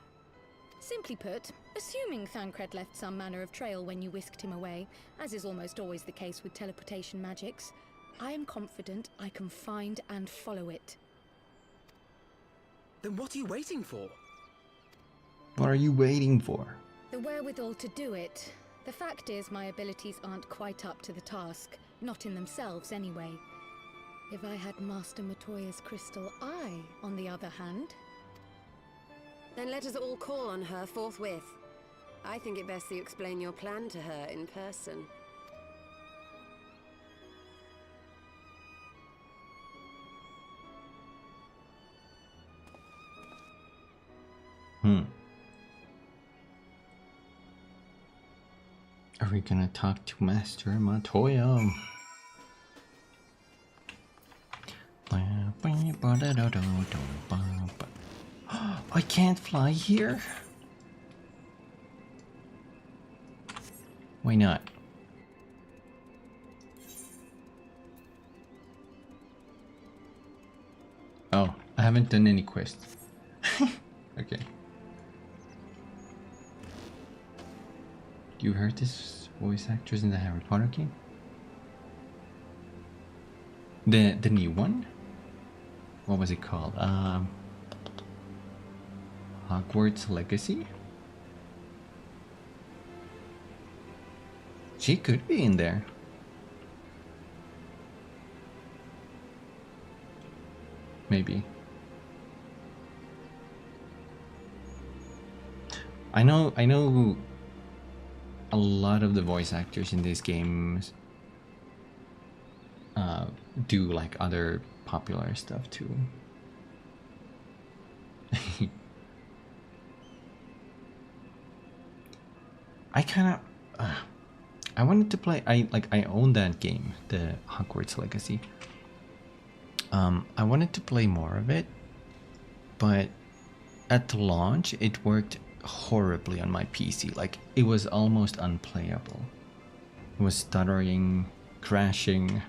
Simply put, assuming Thancred left some manner of trail when you whisked him away, as is almost always the case with teleportation magics, I am confident I can find and follow it. Then what are you waiting for? What are you waiting for? The wherewithal to do it. The fact is, my abilities aren't quite up to the task. Not in themselves, anyway. If I had Master Matoya's crystal eye, on the other hand... Then let us all call on her forthwith. I think it best that you explain your plan to her in person. Are we gonna talk to Master Matoya? I can't fly here? Why not? Oh, I haven't done any quests. Okay. You heard this voice actress in the Harry Potter game? The new one? What was it called? Hogwarts Legacy? She could be in there. Maybe. I know a lot of the voice actors in these games do like other popular stuff too. I kind of I wanted to play. I own that game, the Hogwarts Legacy. I wanted to play more of it, but at the launch it worked horribly on my PC. Like, it was almost unplayable. It was stuttering, crashing,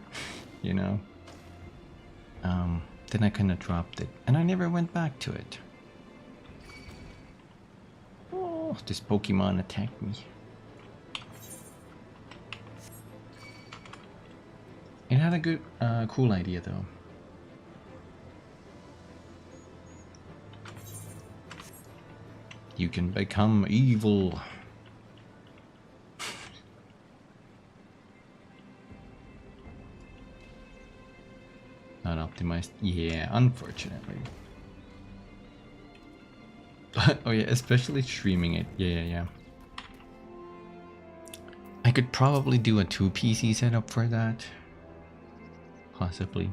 you know. Then I kind of dropped it, and I never went back to it. Oh, this Pokemon attacked me. It had a good, cool idea though. You can become evil. Not optimized. Yeah, unfortunately. Oh yeah, especially streaming it. Yeah. I could probably do a 2 PC setup for that. Possibly.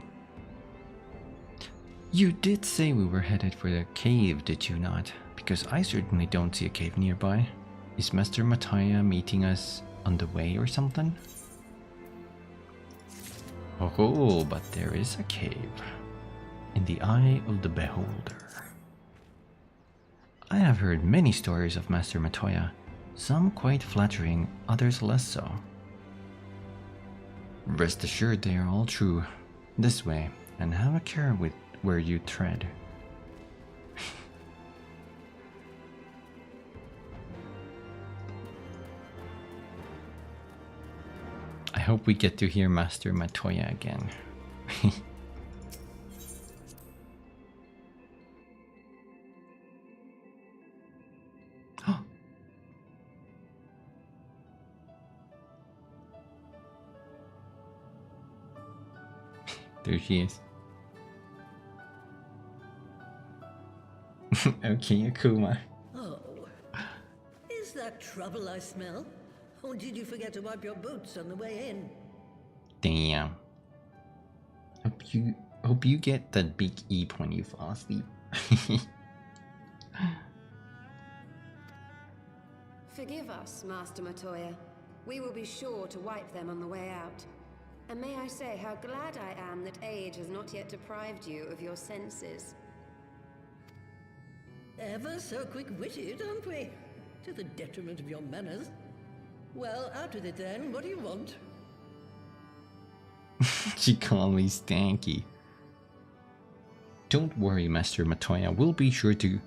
You did say we were headed for the cave, did you not? Because I certainly don't see a cave nearby. Is Master Matoya meeting us on the way or something? Oh, but there is a cave. In the eye of the beholder. I have heard many stories of Master Matoya, some quite flattering, others less so. Rest assured they are all true. This way, and have a care with where you tread. I hope we get to hear Master Matoya again. There she is. Okay, Akuma. Oh, is that trouble I smell? Or did you forget to wipe your boots on the way in? Damn. Hope you get that big eep when you fall asleep. Forgive us, Master Matoya. We will be sure to wipe them on the way out. And may I say how glad I am that age has not yet deprived you of your senses. Ever so quick-witted, aren't we? To the detriment of your manners. Well, out with it then. What do you want? She called me stanky. Don't worry, Master Matoya. We'll be sure to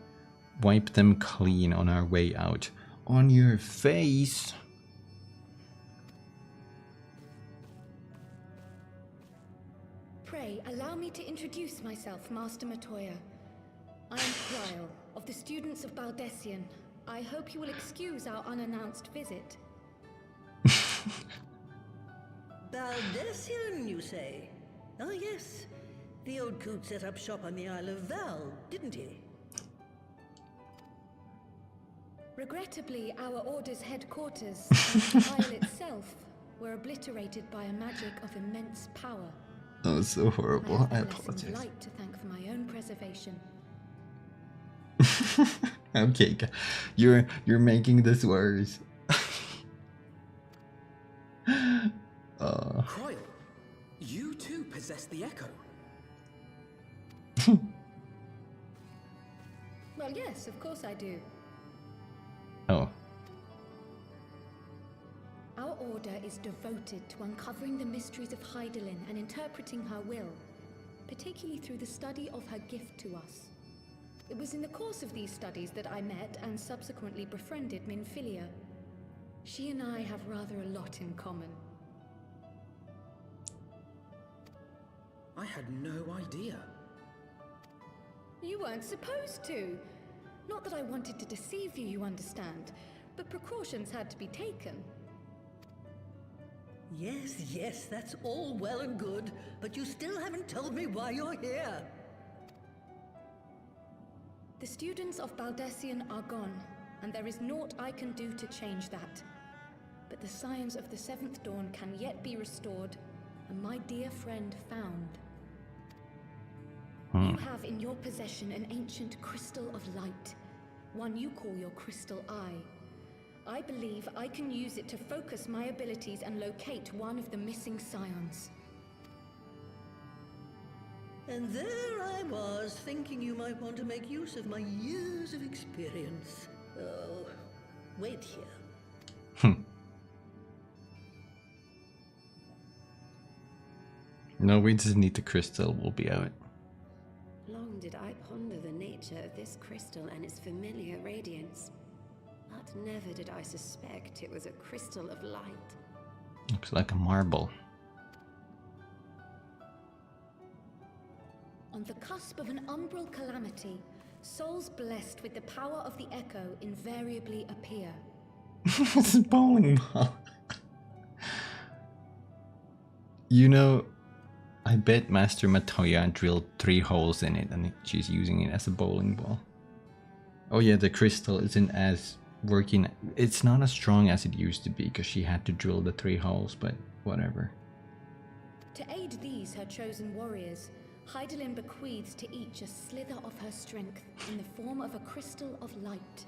wipe them clean on our way out. On your face. Pray, allow me to introduce myself, Master Matoya. I am Cryle, of the students of Baldessian. I hope you will excuse our unannounced visit. Baldessian, you say? Ah, yes. The old coot set up shop on the Isle of Val, didn't he? Regrettably, our order's headquarters and the Isle itself were obliterated by a magic of immense power. That was so horrible. I I apologize. light to thank for my own preservation. Okay, you're making this worse. Cryle, you too possess the echo. Well, yes, of course I do. Oh. Our order is devoted to uncovering the mysteries of Hydaelyn and interpreting her will, particularly through the study of her gift to us. It was in the course of these studies that I met and subsequently befriended Minfilia. She and I have rather a lot in common. I had no idea. You weren't supposed to. Not that I wanted to deceive you, you understand, but precautions had to be taken. Yes, yes, that's all well and good, but you still haven't told me why you're here. The students of Baldessian are gone, and there is naught I can do to change that. But the science of the Seventh Dawn can yet be restored, and my dear friend found. You have in your possession an ancient crystal of light, one you call your crystal eye. I believe I can use it to focus my abilities and locate one of the missing scions. And there I was, thinking you might want to make use of my years of experience. Oh, wait here. No, we just need the crystal. We'll be out. Long did I ponder the nature of this crystal and its familiar radiance, but never did I suspect it was a crystal of light. Looks like a marble. On the cusp of an umbral calamity, souls blessed with the power of the echo invariably appear. It's a bowling ball. You know, I bet Master Matoya drilled 3 holes in it and she's using it as a bowling ball. Oh yeah, the crystal isn't as working. It's not as strong as it used to be because she had to drill the 3 holes, but whatever. To aid these, her chosen warriors, Hydaelyn bequeaths to each a slither of her strength in the form of a crystal of light.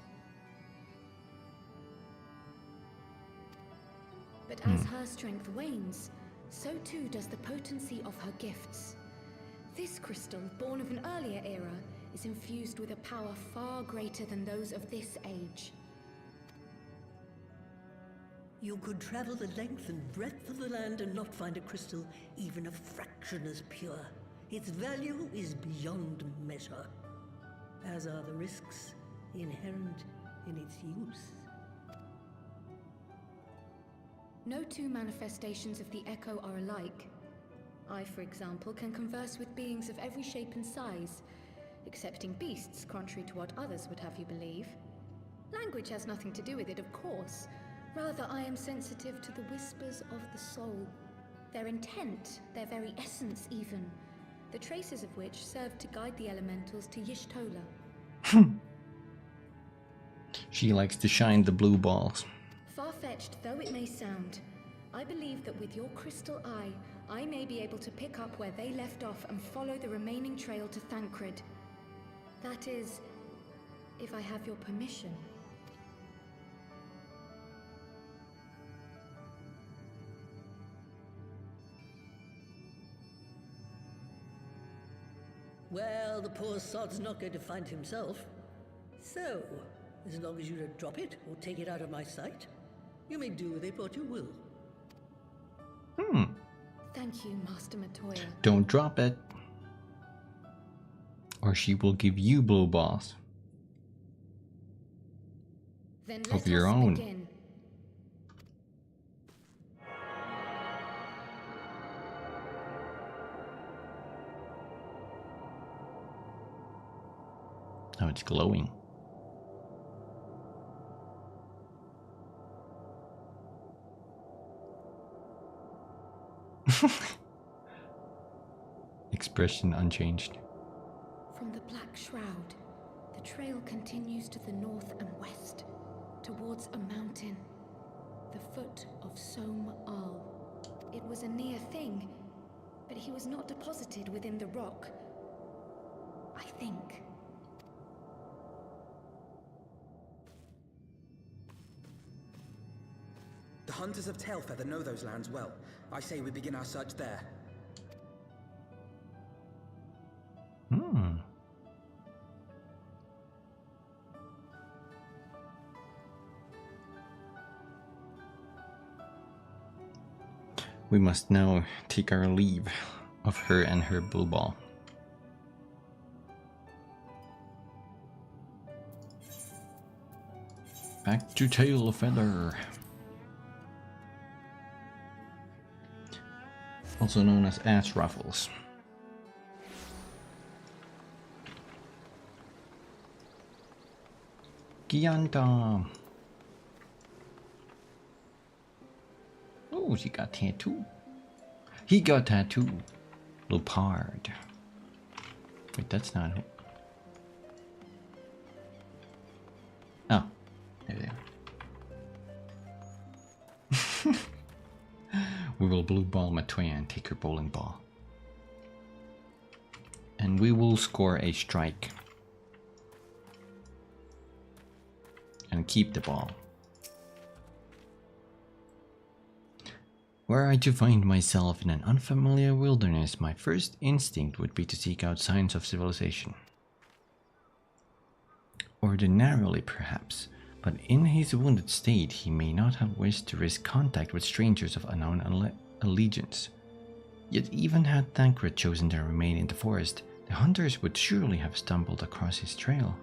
But as her strength wanes, so too does the potency of her gifts. This crystal, born of an earlier era, is infused with a power far greater than those of this age. You could travel the length and breadth of the land and not find a crystal even a fraction as pure. Its value is beyond measure, as are the risks inherent in its use. No two manifestations of the Echo are alike. I, for example, can converse with beings of every shape and size, excepting beasts, contrary to what others would have you believe. Language has nothing to do with it, of course. Rather, I am sensitive to the whispers of the soul. Their intent, their very essence even, the traces of which serve to guide the elementals to Y'shtola. She likes to shine the blue balls. Far-fetched though it may sound, I believe that with your crystal eye, I may be able to pick up where they left off and follow the remaining trail to Thancred. That is, if I have your permission. Well, the poor sod's not going to find himself. So, as long as you don't drop it or take it out of my sight, you may do with it what you will. Thank you, Master Matoya. Don't drop it, or she will give you blue balls. Then of your own. Begin. Oh, it's glowing. Expression unchanged. From the Black Shroud, the trail continues to the north and west, towards a mountain, the foot of Som Al. It was a near thing, but he was not deposited within the rock. I think. The hunters of Tailfeather know those lands well. I say we begin our search there. We must now take our leave of her and her blue ball. Back to Tailfeather. Also known as Ass Ruffles. Gianta. Oh, she got tattoo. He got tattoo. Leopard. Wait, that's not it. Oh, there they are. We will blue ball Matoya and take her bowling ball. And we will score a strike. And keep the ball. Were I to find myself in an unfamiliar wilderness, my first instinct would be to seek out signs of civilization. Ordinarily, perhaps, but in his wounded state, he may not have wished to risk contact with strangers of unknown allegiance. Yet even had Thancred chosen to remain in the forest, the hunters would surely have stumbled across his trail.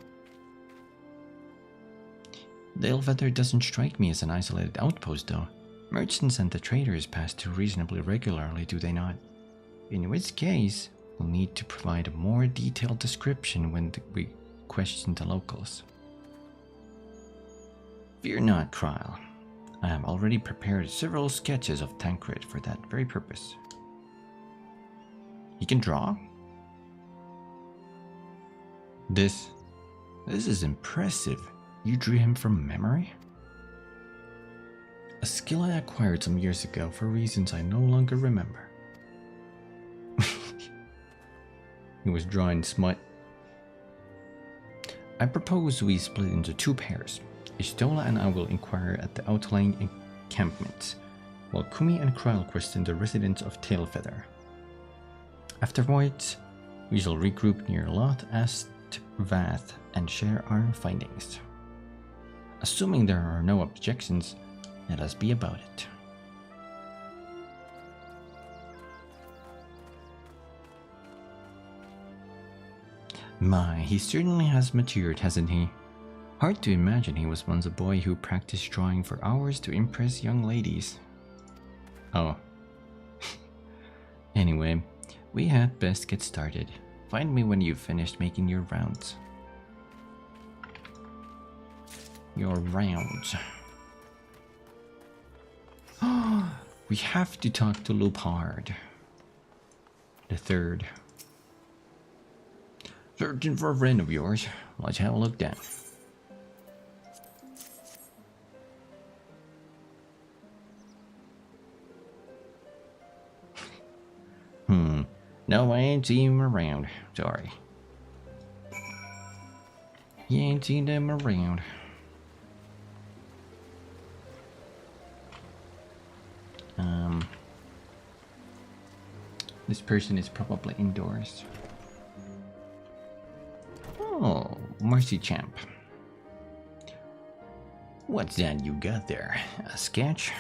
Tailfeather doesn't strike me as an isolated outpost, though. Merchants and the traders pass through reasonably regularly, do they not? In which case, we'll need to provide a more detailed description when we question the locals. Fear not, Krile. I have already prepared several sketches of Thancred for that very purpose. He can draw? This is impressive. You drew him from memory? A skill I acquired some years ago for reasons I no longer remember. He was drawing smut. I propose we split into two pairs. Y'shtola and I will inquire at the outlying encampments, while Kumi and Krile question the residents of Tailfeather. Afterwards, we shall regroup near Lot Vath and share our findings. Assuming there are no objections, let us be about it. My, he certainly has matured, hasn't he? Hard to imagine he was once a boy who practiced drawing for hours to impress young ladies. Oh. Anyway, we had best get started. Find me when you've finished making your rounds. Your rounds. We have to talk to Lupard. The third. Searching for a friend of yours. Let's have a look then. No, I ain't seen him around. Sorry. You ain't seen them around. This person is probably indoors. Oh, Mercy Champ. What's that you got there? A sketch?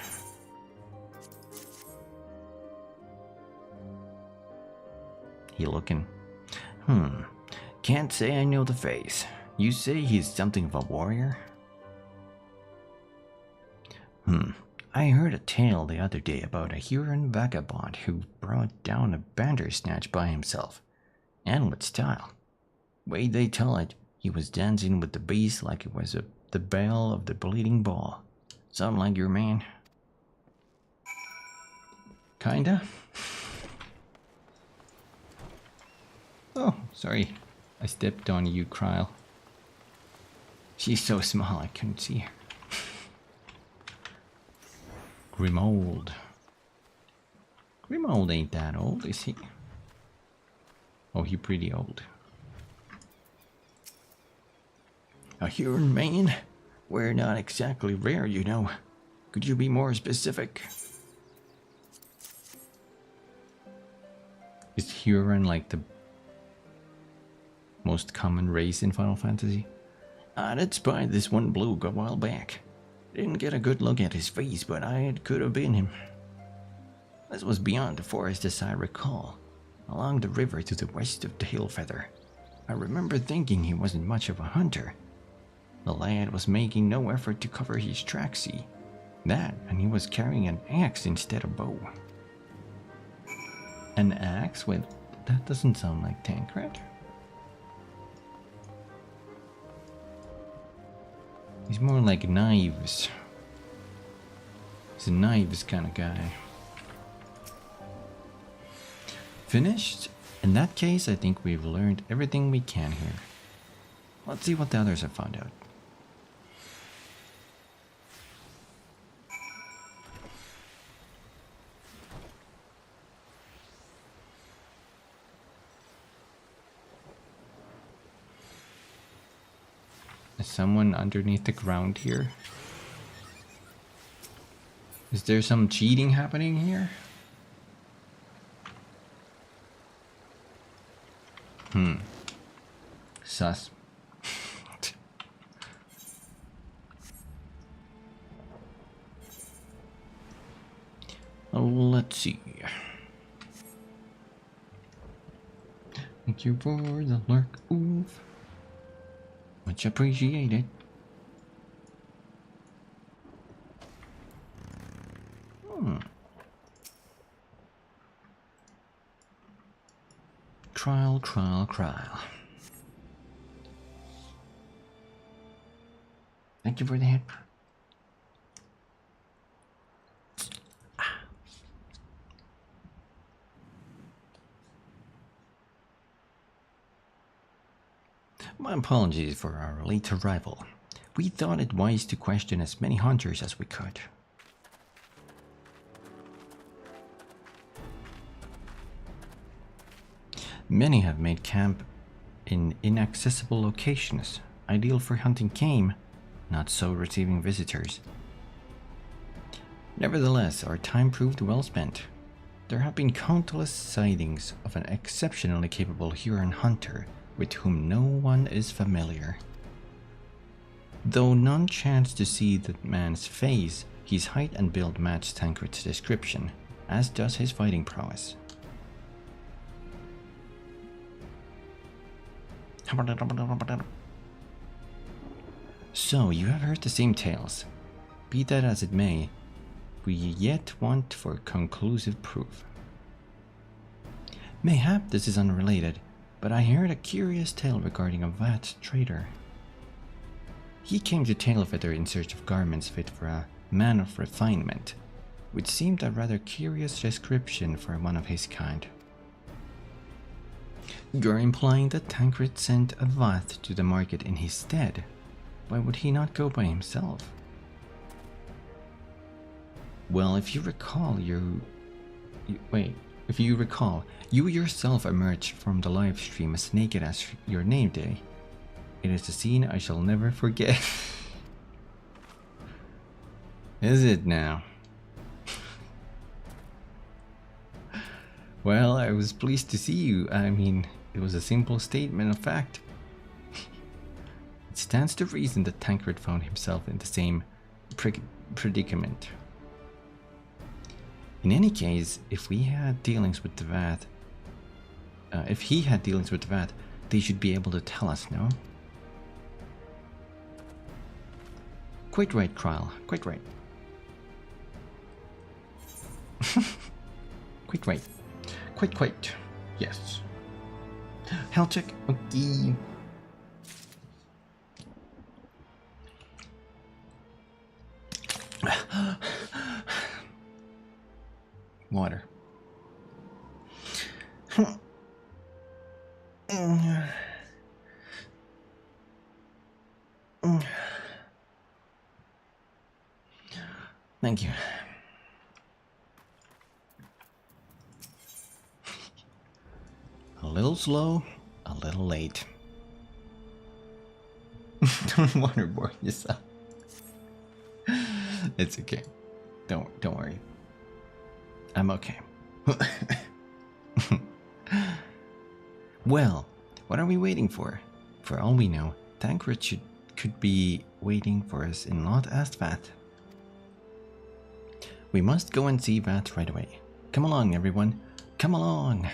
He looking. Can't say I know the face. You say he's something of a warrior? I heard a tale the other day about a Huron vagabond who brought down a bandersnatch by himself. And with style. Way they tell it, he was dancing with the beast like it was the bell of the bleeding ball. Something like your man. Kinda? Oh, sorry. I stepped on you, Kryle. She's so small I couldn't see her. Grimold. Grimold ain't that old, is he? Oh, he pretty old. A Huron man? We're not exactly rare, you know. Could you be more specific? Is Huron like the most common race in Final Fantasy? I did spy this one bloke a while back. Didn't get a good look at his face, but it could have been him. This was beyond the forest as I recall, along the river to the west of the Hillfeather. I remember thinking he wasn't much of a hunter. The lad was making no effort to cover his tracks, see. That, and he was carrying an axe instead of bow. An axe? Wait, that doesn't sound like Tancred. He's more like knives. He's a knives kind of guy. Finished? In that case, I think we've learned everything we can here. Let's see what the others have found out. Is someone underneath the ground here? Is there some cheating happening here? Sus. Oh, let's see. Thank you for the lurk. Oof. Much appreciated. Trial. Thank you for that. My apologies for our late arrival. We thought it wise to question as many hunters as we could. Many have made camp in inaccessible locations, ideal for hunting game, not so receiving visitors. Nevertheless, our time proved well spent. There have been countless sightings of an exceptionally capable Huron hunter with whom no one is familiar. Though none chanced to see the man's face, his height and build matched Tancred's description, as does his fighting prowess. So, you have heard the same tales. Be that as it may, we yet want for conclusive proof. Mayhap this is unrelated, but I heard a curious tale regarding a Vat trader. He came to Tailfeather in search of garments fit for a man of refinement, which seemed a rather curious description for one of his kind. You're implying that Tancred sent a Vath to the market in his stead. Why would he not go by himself? Well, if you recall, you yourself emerged from the live stream as naked as your name day. It is a scene I shall never forget. Is it now? Well, I was pleased to see you. I mean, it was a simple statement of fact. It stands to reason that Tancred found himself in the same predicament. In any case, if he had dealings with the Vat, they should be able to tell us, no? Quite right, Kryle. Quite right. Quite right. Quite. Yes. Health check. Okay. Water. Thank you. A little slow, a little late. Don't waterboard yourself. It's okay. Don't worry. I'm okay. Well, what are we waiting for? For all we know, Tancred could be waiting for us in Lot Astvath. We must go and see Vat right away. Come along, everyone. Come along.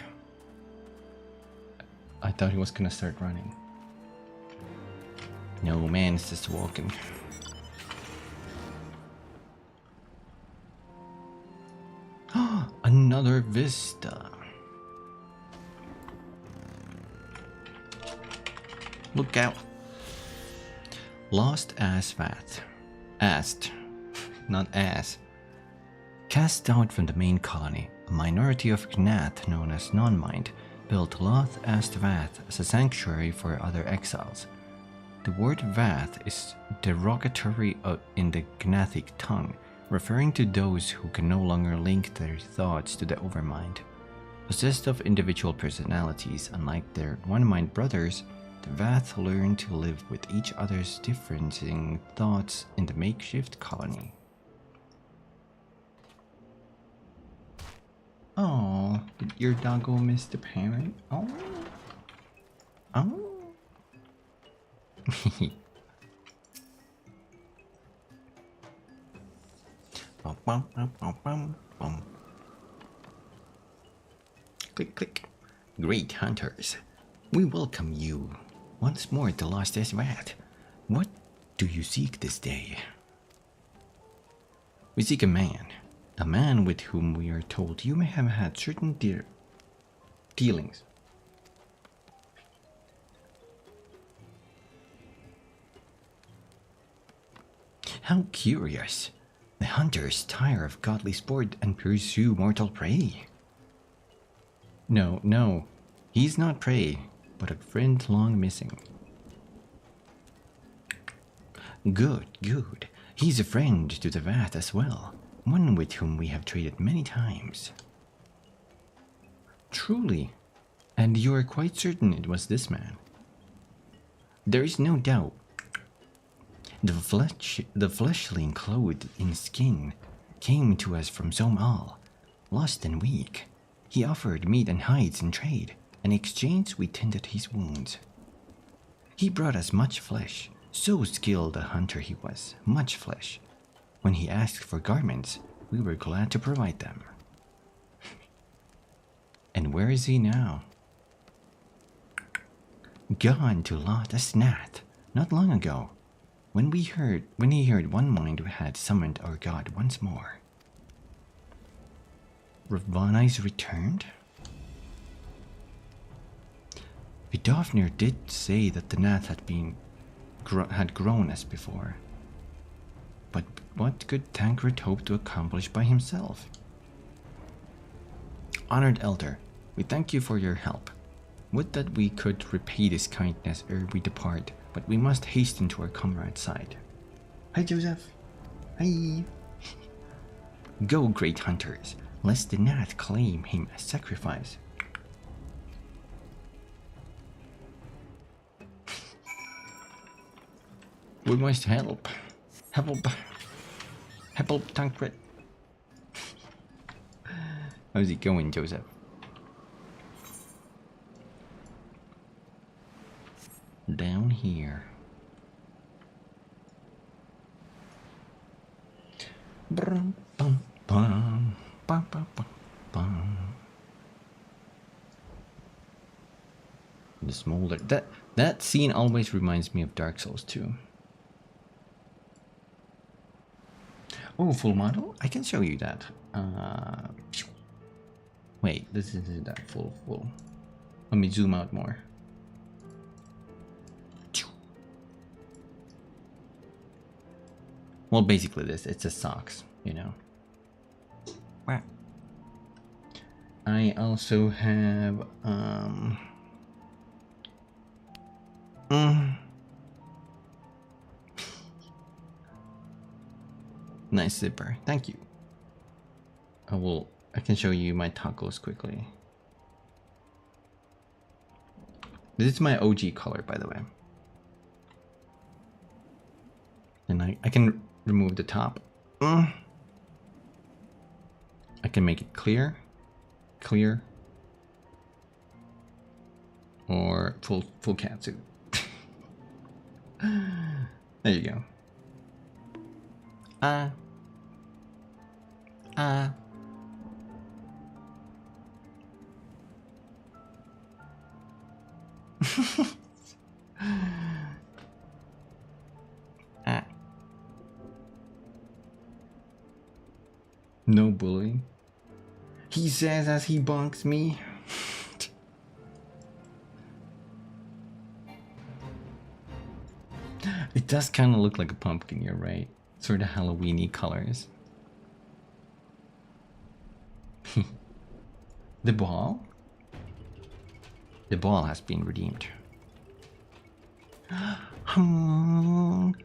I thought he was gonna start running. No, man, it's just walking. Another vista. Look out. Lost Astvath. Ast. Not ass. Cast out from the main colony, a minority of Gnath known as Non-Mind built Loth Astvath as a sanctuary for other exiles. The word Vath is derogatory in the Gnathic tongue, referring to those who can no longer link their thoughts to the Overmind. Possessed of individual personalities, unlike their One-Mind brothers, the Vath learn to live with each other's differing thoughts in the makeshift colony. Oh, did your doggo miss the parent? Oh. Click, click. Great hunters. We welcome you once more to Lost Astvath. What do you seek this day? We seek a man with whom we are told you may have had certain dealings. How curious. The hunters tire of godly sport and pursue mortal prey. No, he's not prey, but a friend long missing. Good. He's a friend to the Vath as well, one with whom we have traded many times. Truly, and you are quite certain it was this man? There is no doubt. The fleshling clothed in skin came to us from Zomal, lost and weak. He offered meat and hides in trade, and in exchange we tended his wounds. He brought us much flesh, so skilled a hunter he was, much flesh. When he asked for garments, we were glad to provide them. And where is he now? gone to Lotus Nat not long ago, when he heard one mind had summoned our god once more. Ravana's returned? Vidofnir did say that the Nat had grown as before. But what could Tancred hope to accomplish by himself? Honored Elder, we thank you for your help. Would that we could repay this kindness ere we depart, but we must hasten to our comrade's side. Hi, Joseph. Hi. Go, great hunters, lest the Nat claim him as sacrifice. We must help. Help, Tancred. How's it going, Joseph? Down here. Brum, bum, bum, bum, bum, bum, bum. The smolder. That scene always reminds me of Dark Souls 2. Oh, full model? I can show you that. Wait, this isn't that full. Let me zoom out more. Well, basically it's a socks, you know. Wow. I also have nice zipper, thank you. I can show you my toggles quickly. This is my OG color, by the way. And I can remove the top. I can make it clear, or full catsuit. There you go. No bullying, he says as he bonks me. It does kind of look like a pumpkin, you're right. Sort of Halloween-y colors. The ball? The ball has been redeemed. Honk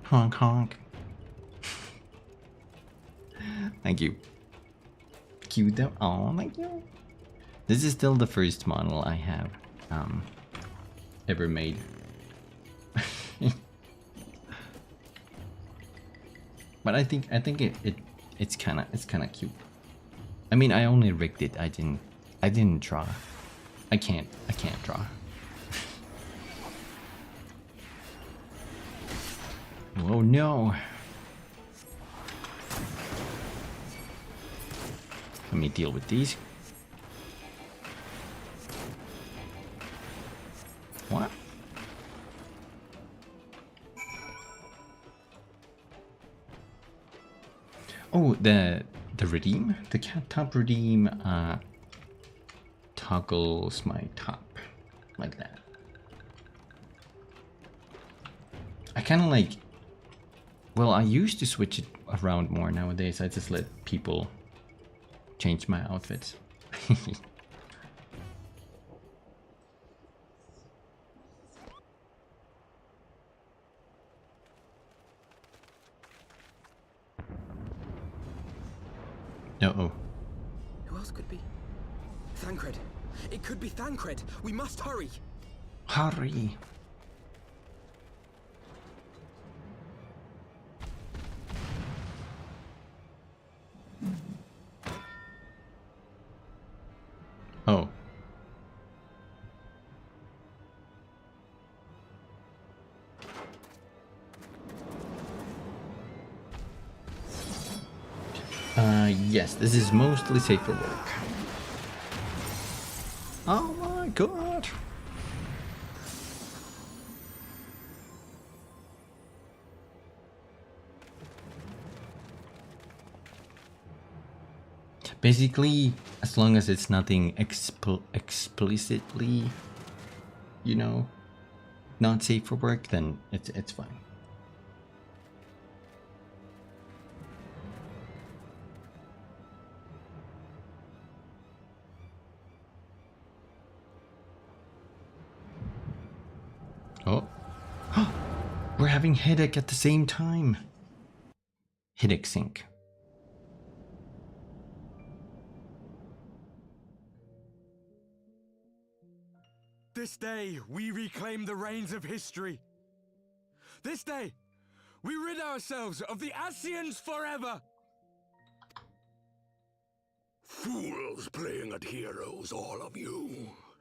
honk. Thank you. Cute though. Oh, thank you. This is still the first model I have ever made. But I think it's kind of cute. I mean, I only rigged it. I didn't draw. I can't draw. Oh no. Let me deal with these. What? Oh, the redeem? The cat top redeem toggles my top like that. I kind of like, well, I used to switch it around more. Nowadays I just let people change my outfits. Uh-oh. Who else could be? Thancred. It could be Thancred. We must hurry. Hurry. Oh. Yes, this is mostly safe for work. Oh my my god! Basically, as long as it's nothing explicitly, you know, not safe for work, then it's fine. Oh, we're having headache at the same time. Headache sync. This day, we reclaim the reins of history. This day, we rid ourselves of the Asians forever. Fools playing at heroes, all of you.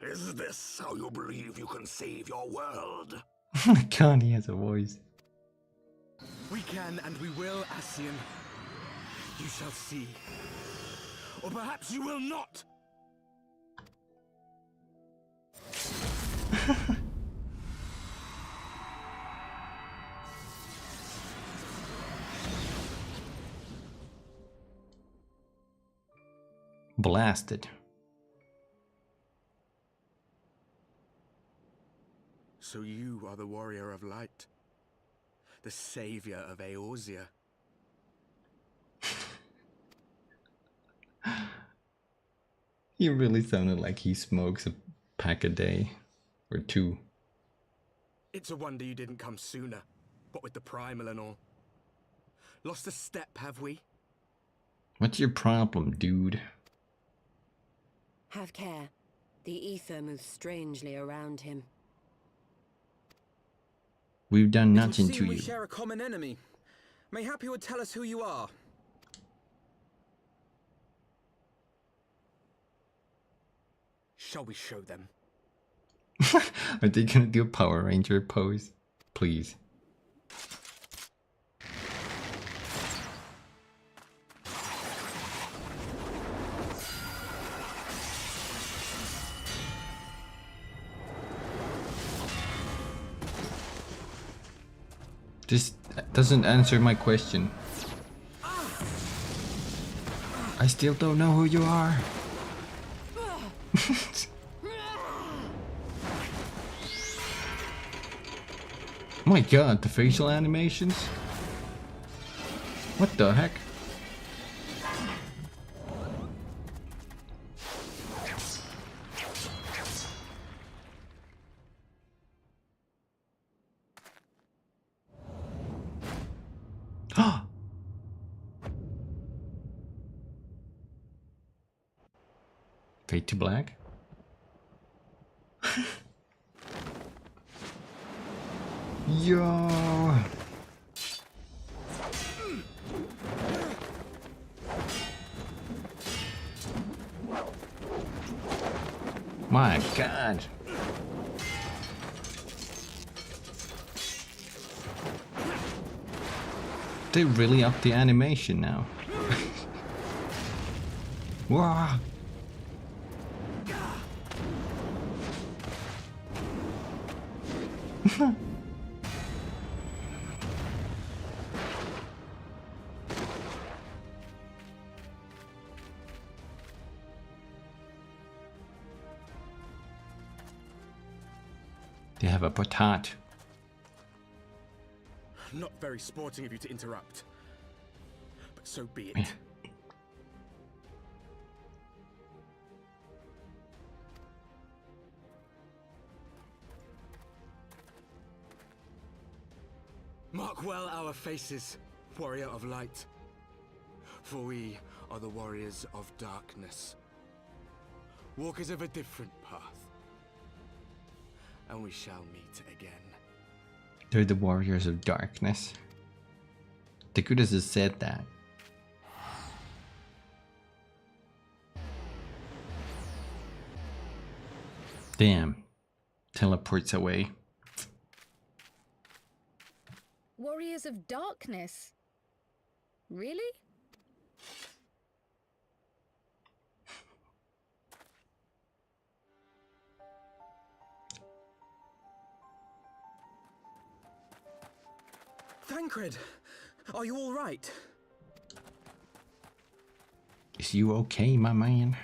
Is this how you believe you can save your world? Oh my god, he has a voice. We can and we will, Asian. You shall see. Or perhaps you will not. Blasted. So you are the warrior of light, the savior of Eorzea. He really sounded like he smokes a pack a day or two. It's a wonder you didn't come sooner, what with the primal and all. Lost a step, have we? What's your problem, dude? Have care. The ether moves strangely around him. We've done It nothing would to seem we you. share a common enemy. Mayhap you would tell us who you are. Shall we show them? Are they gonna do a Power Ranger pose? Please. This doesn't answer my question. I still don't know who you are. My god, the facial animations? What the heck? Fade to black? Yo! My god! They really upped the animation now. Wow! They have a patat. Not very sporting of you to interrupt. But so be it. Mark well our faces, warrior of light. For we are the warriors of darkness. Walkers of a different path. And we shall meet again. They're the warriors of darkness. Takutas has said that. Damn. Teleports away. Warriors of Darkness? Really? Thancred, are you all right? Is you okay, my man?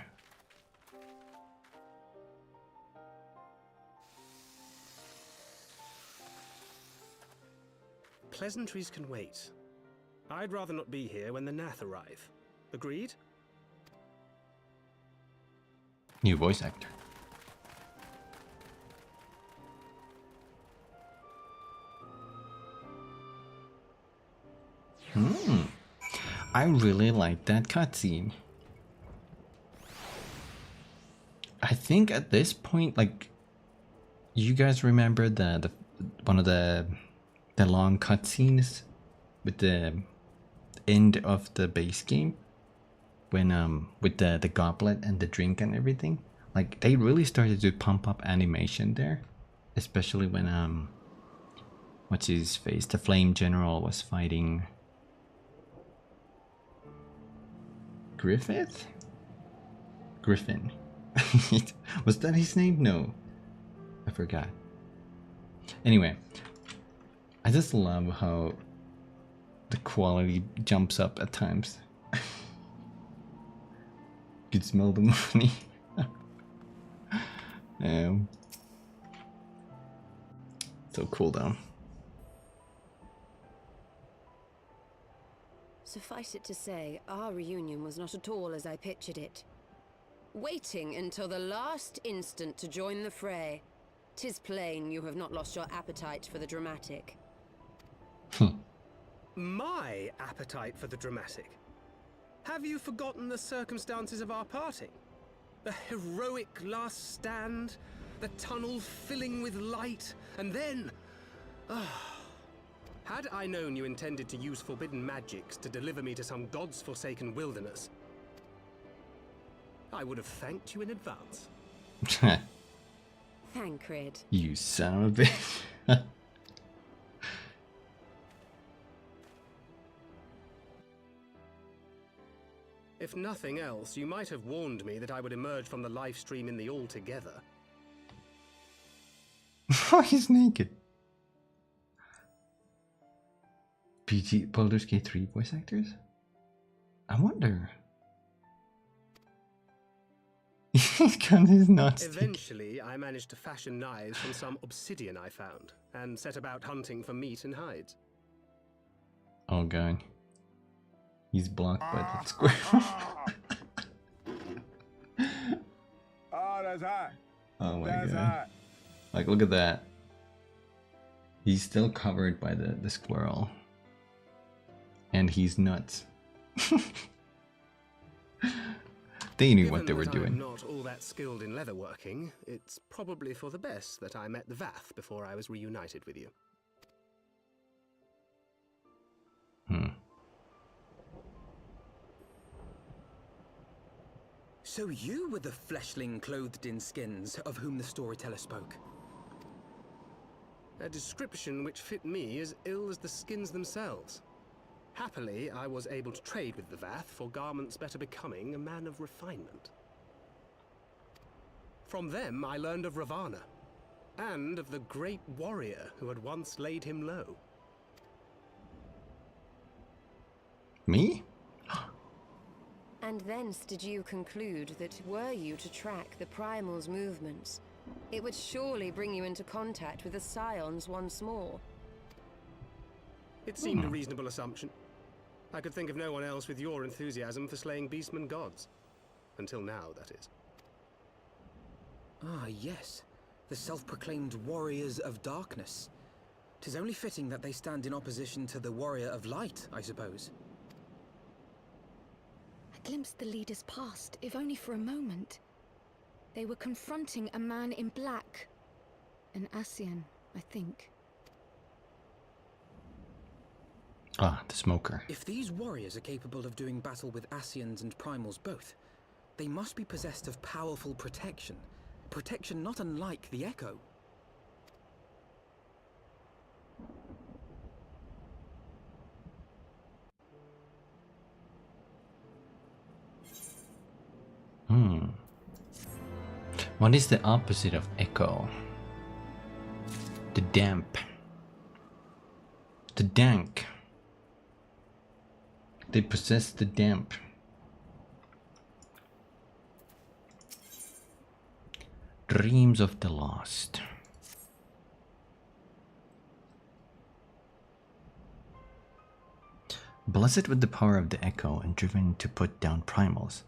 Pleasantries can wait. I'd rather not be here when the Nath arrive. Agreed? New voice actor. I really like that cutscene. I think at this point, like, you guys remember the one of the long cutscenes with the end of the base game when with the goblet and the drink and everything. Like, they really started to pump up animation there, especially when what's his face, the Flame General was fighting Griffin. Was that his name? No, I forgot. Anyway, I just love how the quality jumps up at times. You can smell the money. So cool though. Suffice it to say, our reunion was not at all as I pictured it. Waiting until the last instant to join the fray. 'Tis plain you have not lost your appetite for the dramatic. My appetite for the dramatic? Have you forgotten the circumstances of our parting? The heroic last stand, the tunnel filling with light, and then... Had I known you intended to use forbidden magics to deliver me to some god's forsaken wilderness, I would have thanked you in advance. Thancred. You son of a bitch. If nothing else, you might have warned me that I would emerge from the live stream in the all-together. Oh, he's naked. PG Baldur's Gate 3 voice actors? I wonder. He's got his nuts. Eventually, I managed to fashion knives from some obsidian I found, and set about hunting for meat and hides. Oh god. He's blocked by that square. Oh, that's hot. Oh my That's god. hot. Like, look at that. He's still covered by the squirrel. And he's nuts. They knew what they were doing. I'm not all that skilled in leatherworking, it's probably for the best that I met the Vath before I was reunited with you. So you were the fleshling clothed in skins of whom the storyteller spoke? A description which fit me as ill as the skins themselves. Happily, I was able to trade with the Vath for garments better becoming a man of refinement. From them, I learned of Ravana, and of the great warrior who had once laid him low. Me? And thence did you conclude that were you to track the Primal's movements, it would surely bring you into contact with the Scions once more. It seemed a reasonable assumption. I could think of no one else with your enthusiasm for slaying beastmen gods. Until now, that is. Ah, yes. The self-proclaimed warriors of darkness. 'Tis only fitting that they stand in opposition to the warrior of light, I suppose. I glimpsed the leaders past, if only for a moment. They were confronting a man in black. An Ascian, I think. Ah, the smoker. If these warriors are capable of doing battle with Ascians and Primals both, they must be possessed of powerful protection. Protection not unlike the Echo. What is the opposite of echo? The damp. The dank. They possess the damp. Dreams of the lost. Blessed with the power of the echo and driven to put down primals.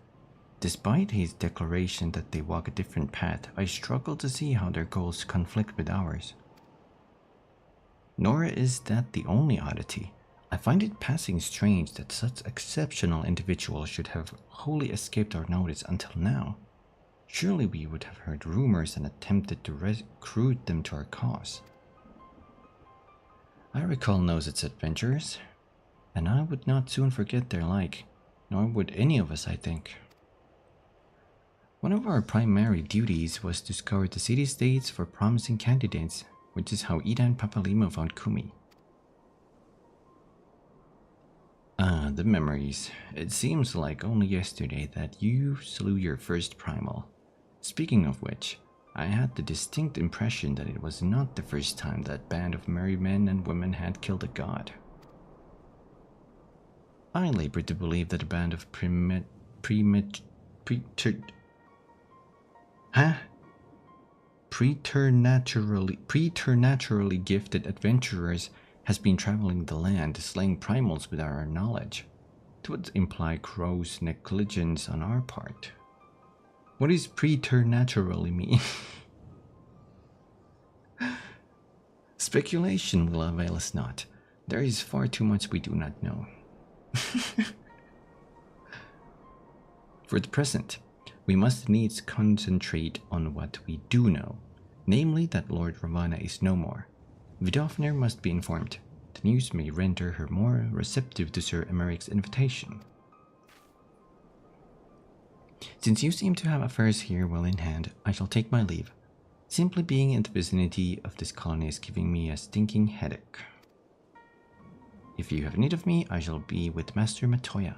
Despite his declaration that they walk a different path, I struggle to see how their goals conflict with ours. Nor is that the only oddity. I find it passing strange that such exceptional individuals should have wholly escaped our notice until now. Surely we would have heard rumors and attempted to recruit them to our cause. I recall Noset's adventures, and I would not soon forget their like, nor would any of us, I think. One of our primary duties was to scour the city-states for promising candidates, which is how Ida and Papalimo found Kumi. Ah, the memories. It seems like only yesterday that you slew your first primal. Speaking of which, I had the distinct impression that it was not the first time that band of merry men and women had killed a god. I labor to believe that a band of preternaturally gifted adventurers has been traveling the land, slaying primals without our knowledge. It would imply gross negligence on our part. What does preternaturally mean? Speculation will avail us not. There is far too much we do not know. For the present, we must needs concentrate on what we do know, namely that Lord Ravana is no more. Vidofnir must be informed. The news may render her more receptive to Sir Emeric's invitation. Since you seem to have affairs here well in hand, I shall take my leave. Simply being in the vicinity of this colony is giving me a stinking headache. If you have need of me, I shall be with Master Matoya.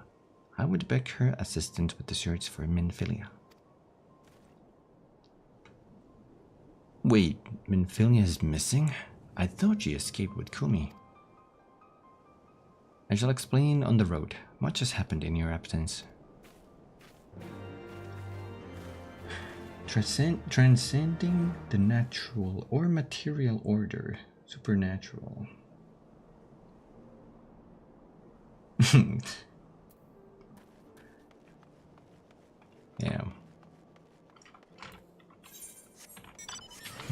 I would beg her assistance with the search for Minfilia. Wait, Minfilia is missing? I thought she escaped with Kumi. I shall explain on the road. Much has happened in your absence. Transcending the natural or material order. Supernatural. Yeah.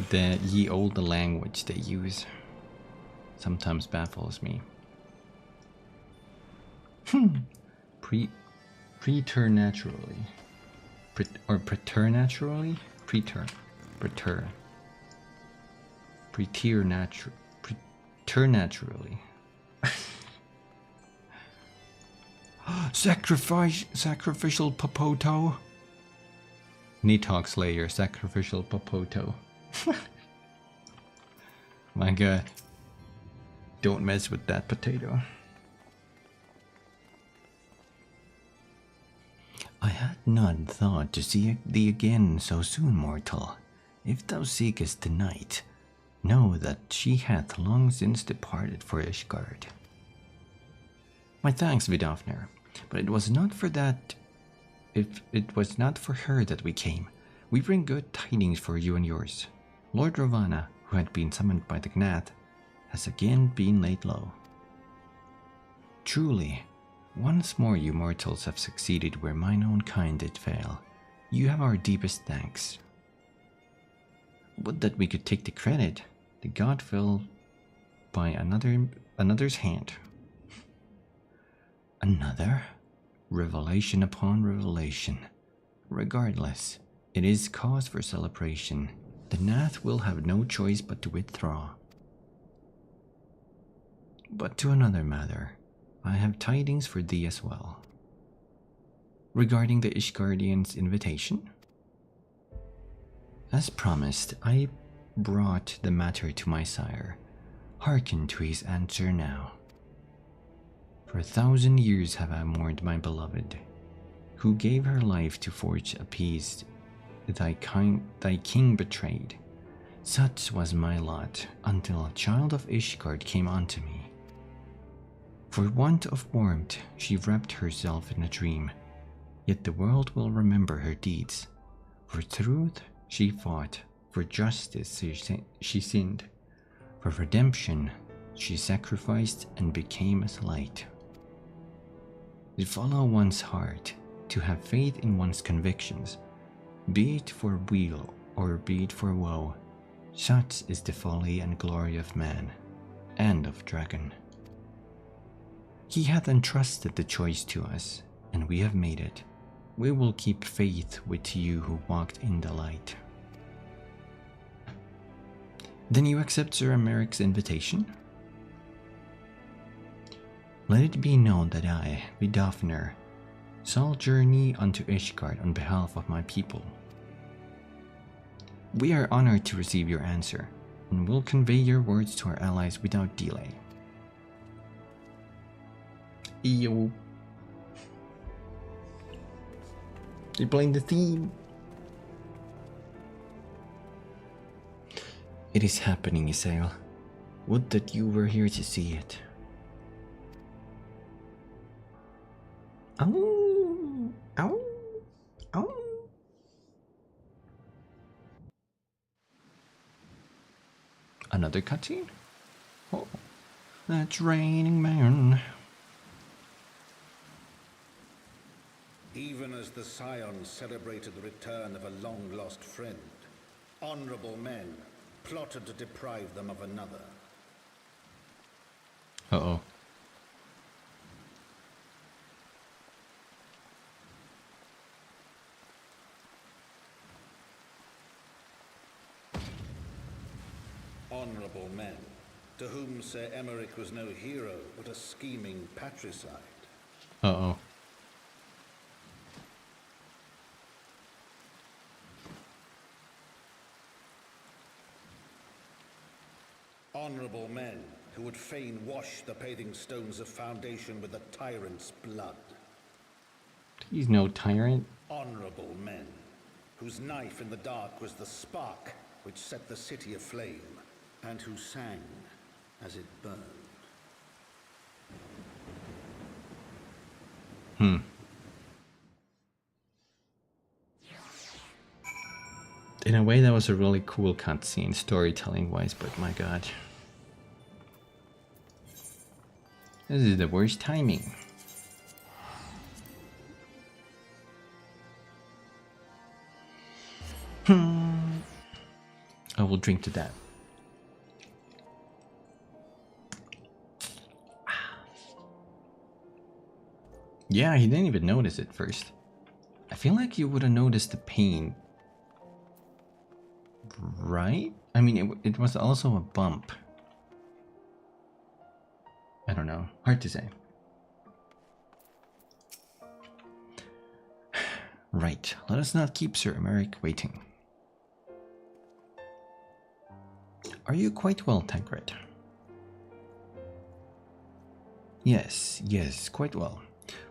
The ye olde language they use sometimes baffles me. Preternaturally. Or preternaturally? Preternaturally. Sacrificial Popoto. Nitox Slayer, Sacrificial Popoto. My god. Don't mess with that potato. I had not thought to see thee again so soon, mortal. If thou seekest the night, know that she hath long since departed for Ishgard. My thanks, Vidofnir, but it was not for that. If it was not for her that we came, we bring good tidings for you and yours. Lord Ravana, who had been summoned by the Gnath, has again been laid low. Truly, once more you mortals have succeeded where mine own kind did fail. You have our deepest thanks. Would that we could take the credit. The god fell by another's hand. Another? Revelation upon revelation. Regardless, it is cause for celebration. The Gnath will have no choice but to withdraw. But to another matter, I have tidings for thee as well. Regarding the Ishgardian's invitation? As promised, I brought the matter to my sire. Hearken to his answer now. For 1,000 years have I mourned my beloved, who gave her life to forge a peace thy king betrayed. Such was my lot until a child of Ishgard came unto me. For want of warmth, she wrapped herself in a dream. Yet the world will remember her deeds. For truth, she fought. For justice, she sinned. For redemption, she sacrificed and became as light. To follow one's heart, to have faith in one's convictions, be it for weal or be it for woe, such is the folly and glory of man, and of dragon. He hath entrusted the choice to us, and we have made it. We will keep faith with you who walked in the light. Then you accept Sir Emeric's invitation? Let it be known that I, Vidofnir, shall journey unto Ishgard on behalf of my people. We are honored to receive your answer, and will convey your words to our allies without delay. Ew. They're playing the theme. It is happening, Azys Lla. Would that you were here to see it. Ow! Ow! Ow! Another cutscene? Oh, that's raining man. Even as the Scions celebrated the return of a long-lost friend, honorable men plotted to deprive them of another. Uh-oh. Honorable men, to whom Sir Emeric was no hero, but a scheming patricide. Uh-oh. Honorable men who would fain wash the paving stones of foundation with the tyrant's blood. He's no tyrant. Honorable men whose knife in the dark was the spark which set the city aflame, and who sang as it burned. In a way, that was a really cool cutscene, storytelling-wise, but my god. This is the worst timing. I will drink to that. Yeah, he didn't even notice it first. I feel like you would have noticed the pain. Right? I mean, it was also a bump. I don't know. Hard to say. Right. Let us not keep Sir Emeric waiting. Are you quite well, Tancred? Yes, quite well.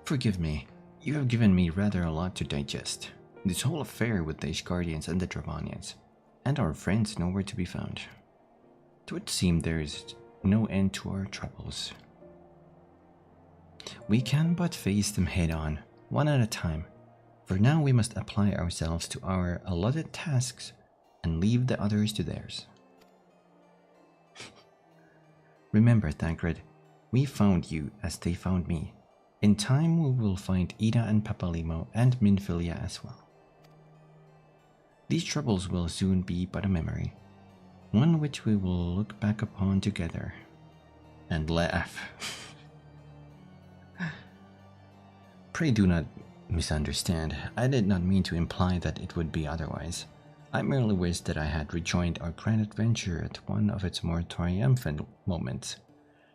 Forgive me. You have given me rather a lot to digest. This whole affair with the Ishgardians and the Dravanians. And our friends nowhere to be found. It would seem there is no end to our troubles. We can but face them head on, one at a time. For now we must apply ourselves to our allotted tasks and leave the others to theirs. Remember, Tancred, we found you as they found me. In time we will find Ida and Papalimo and Minfilia as well. These troubles will soon be but a memory, one which we will look back upon together and laugh. Pray do not misunderstand. I did not mean to imply that it would be otherwise. I merely wish that I had rejoined our grand adventure at one of its more triumphant moments.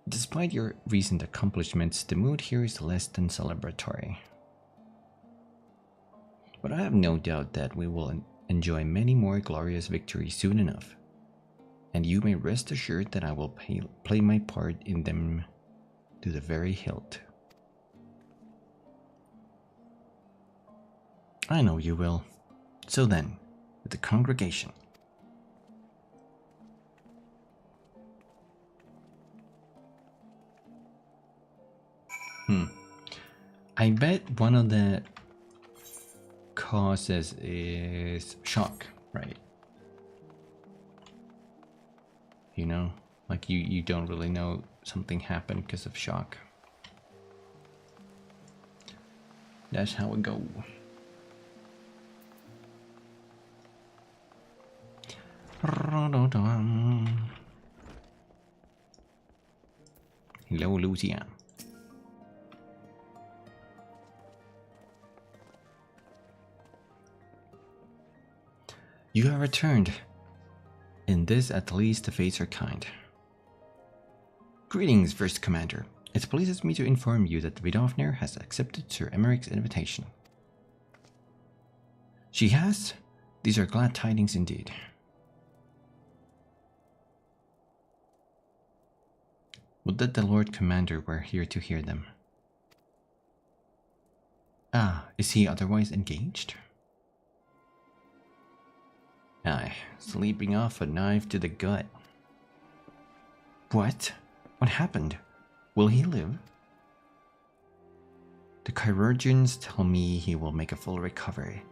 Despite your recent accomplishments, the mood here is less than celebratory. But I have no doubt that we will enjoy many more glorious victories soon enough, and you may rest assured that I will play my part in them to the very hilt. I know you will. So then, with the congregation. I bet one of the causes is shock, right? You know, like you don't really know something happened because of shock. That's how it go. Hello, Lucia. You have returned. In this, at least, the fates are kind. Greetings, First Commander. It pleases me to inform you that Vidofnir has accepted Sir Emmerich's invitation. She has? These are glad tidings indeed. Would that the Lord Commander were here to hear them. Ah, is he otherwise engaged? Aye, sleeping off a knife to the gut. What? What happened? Will he live? The chirurgeons tell me he will make a full recovery.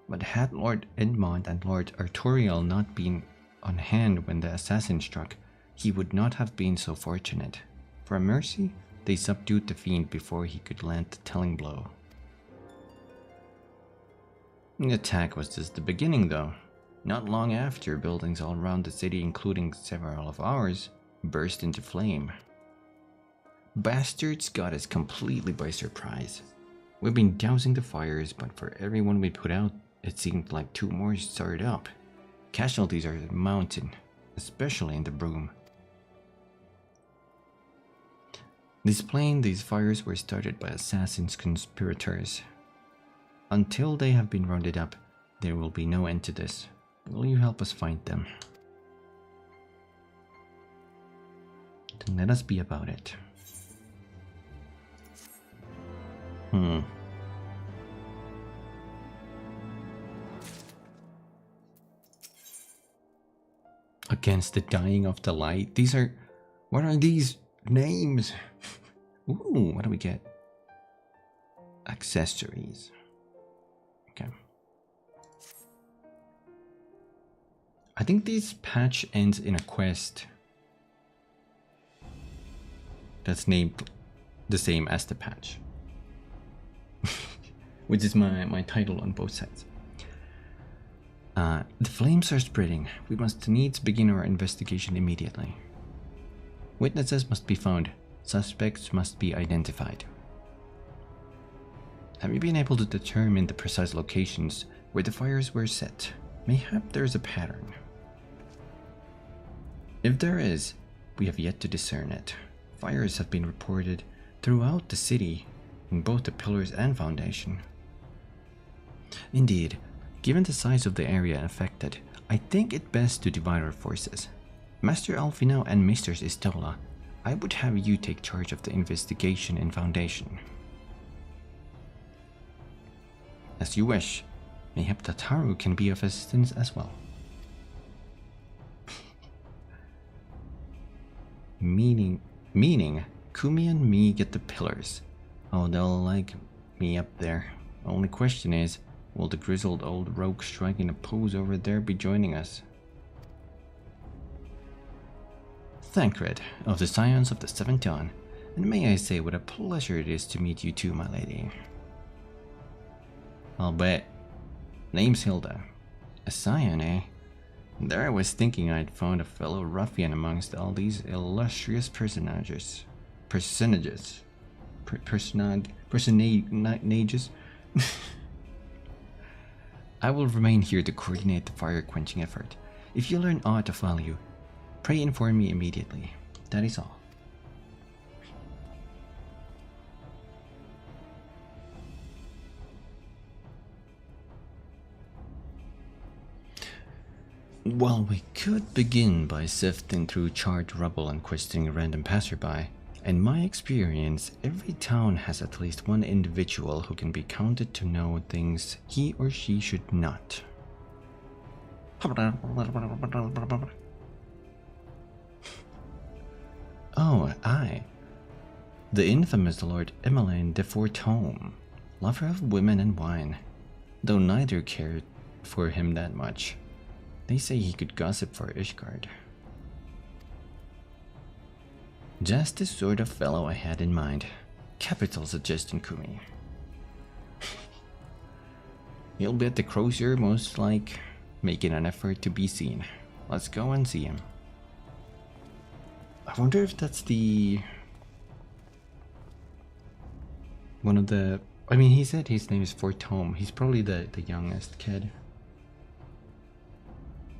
But had Lord Edmond and Lord Arturiel not been on hand when the assassin struck, he would not have been so fortunate. For a mercy, they subdued the fiend before he could land the telling blow. The attack was just the beginning, though. Not long after, buildings all around the city, including several of ours, burst into flame. Bastards got us completely by surprise. We've been dousing the fires, but for everyone we put out, it seemed like 2 more started up. Casualties are mounting, especially in the Broom. Displaying these fires were started by assassins conspirators. Until they have been rounded up, there will be no end to this. Will you help us find them? Then let us be about it. Against the dying of the light. These are... What are these names? Ooh, what do we get? Accessories. Okay. I think this patch ends in a quest that's named the same as the patch. Which is my title on both sides. The flames are spreading. We must needs begin our investigation immediately. Witnesses must be found. Suspects must be identified. Have you been able to determine the precise locations where the fires were set? Mayhap there's a pattern. If there is, we have yet to discern it. Fires have been reported throughout the city, in both the pillars and foundation. Indeed, given the size of the area affected, I think it best to divide our forces. Master Alfinau and Mistress Istola, I would have you take charge of the investigation in foundation. As you wish. Mayhap Tataru can be of assistance as well. Meaning, Kumi and me get the pillars. Oh, they'll like me up there. Only question is, will the grizzled old rogue striking a pose over there be joining us? Thancred, of the Scions of the Seventh Dawn, and may I say what a pleasure it is to meet you too, my lady. I'll bet. Name's Hilda. A Scion, eh? There I was thinking I'd found a fellow ruffian amongst all these illustrious personages. I will remain here to coordinate the fire-quenching effort. If you learn aught of value, pray inform me immediately. That is all. Well, we could begin by sifting through charred rubble and questioning a random passerby. In my experience, every town has at least one individual who can be counted to know things he or she should not. Oh, aye. The infamous Lord Emmeline de Fortome, lover of women and wine, though neither cared for him that much. They say he could gossip for Ishgard. Just the sort of fellow I had in mind. Capital suggestion, Kumi. He'll be at the Crozier, most like, making an effort to be seen. Let's go and see him. I wonder if that's the... one of the... I mean, he said his name is Fortome. He's probably the youngest kid.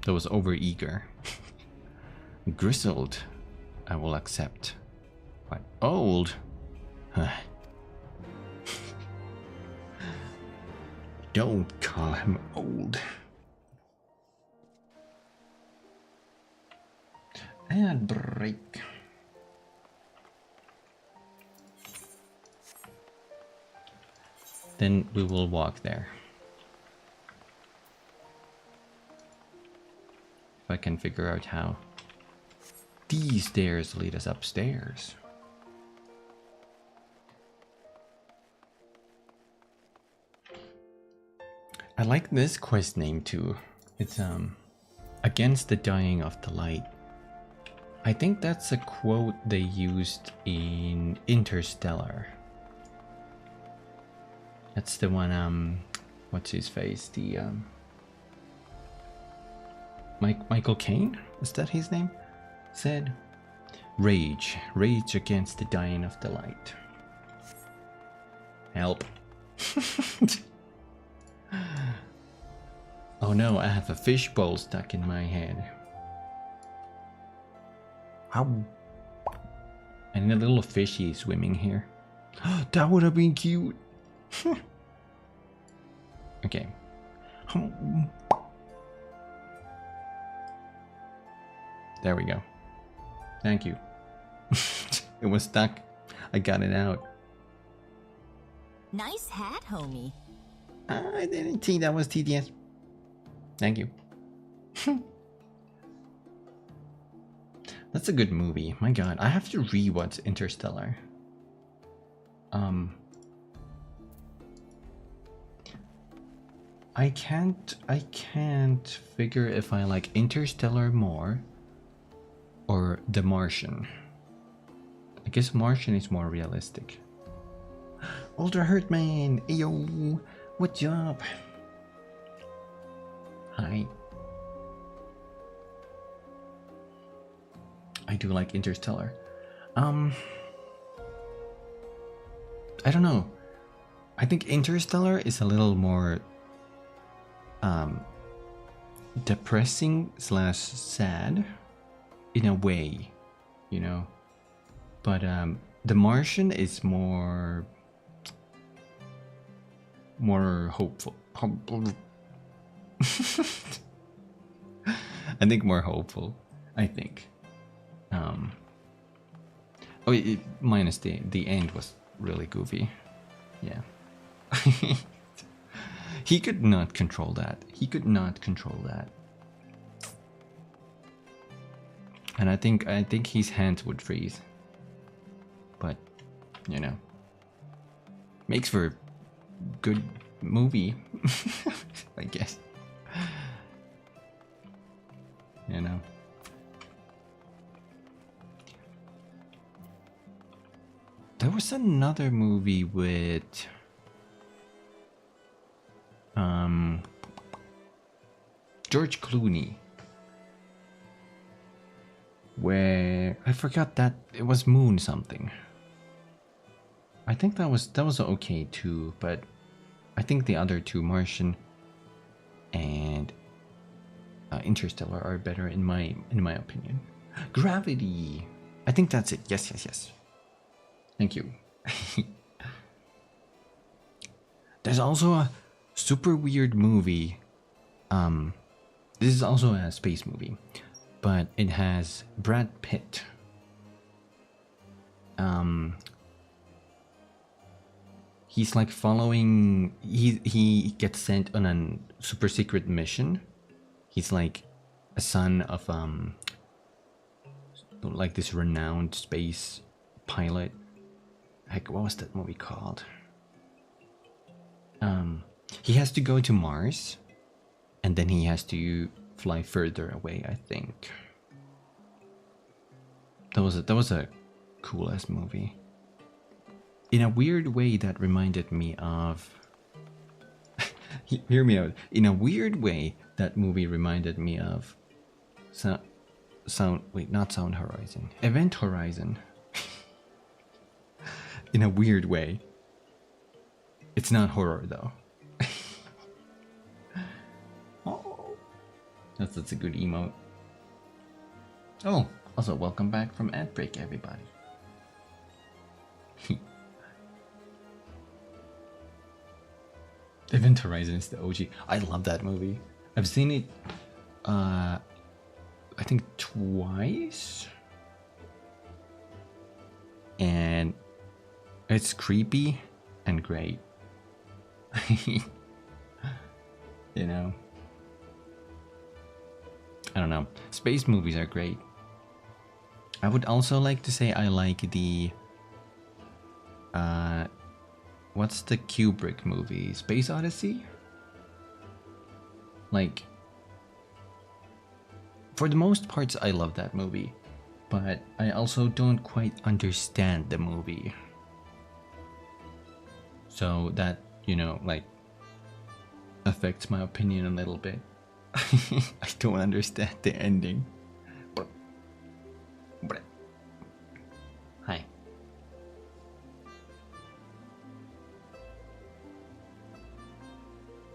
That was overeager. Grizzled, I will accept. But old? Don't call him old. And break. Then we will walk there. If I can figure out how. These stairs lead us upstairs. I like this quest name too. It's against the dying of the light. I think that's a quote they used in Interstellar. That's the one, what's his face? The Michael Caine? Is that his name? Said, rage against the dying of the light. Help. Oh no, I have a fishbowl stuck in my head. How? I need a little fishy swimming here. That would have been cute. Okay. There we go. Thank you. It was stuck. I got it out. Nice hat, homie. I didn't think that was tedious. Thank you. That's a good movie. My god, I have to rewatch Interstellar. I can't figure if I like Interstellar more or The Martian. I guess Martian is more realistic. Ultra Hurtman, ayo, what's up? Hi. I do like Interstellar. I don't know. I think Interstellar is a little more depressing / sad in a way, you know. But The Martian is more hopeful. I think more hopeful. I think. Minus the end was really goofy. Yeah. He could not control that. He could not control that. And I think his hands would freeze. But, you know, makes for a good movie, I guess. You know. There was another movie with George Clooney, where I forgot that it was Moon something. I think that was okay too, but I think the other two, Martian and Interstellar, are better in my opinion. Gravity. I think that's it. Yes. Thank you. There's also a super weird movie. This is also a space movie, but it has Brad Pitt. He's like following. He gets sent on a super secret mission. He's like a son of like this renowned space pilot. heck, what was that movie called? He has to go to Mars, and then he has to fly further away, I think. That was a cool ass movie. In a weird way, that reminded me of. Hear me out. In a weird way, that movie reminded me of. Not Sound Horizon. Event Horizon. In a weird way. It's not horror though. Oh, that's a good emote. Oh, also welcome back from ad break, everybody. Event Horizon is the OG. I love that movie. I've seen it, I think twice, and it's creepy and great. You know, I don't know. Space movies are great. I would also like to say I like the what's the Kubrick movie? Space Odyssey? Like, for the most parts I love that movie, but I also don't quite understand the movie. So that, you know, like, affects my opinion a little bit. I don't understand the ending. Hi.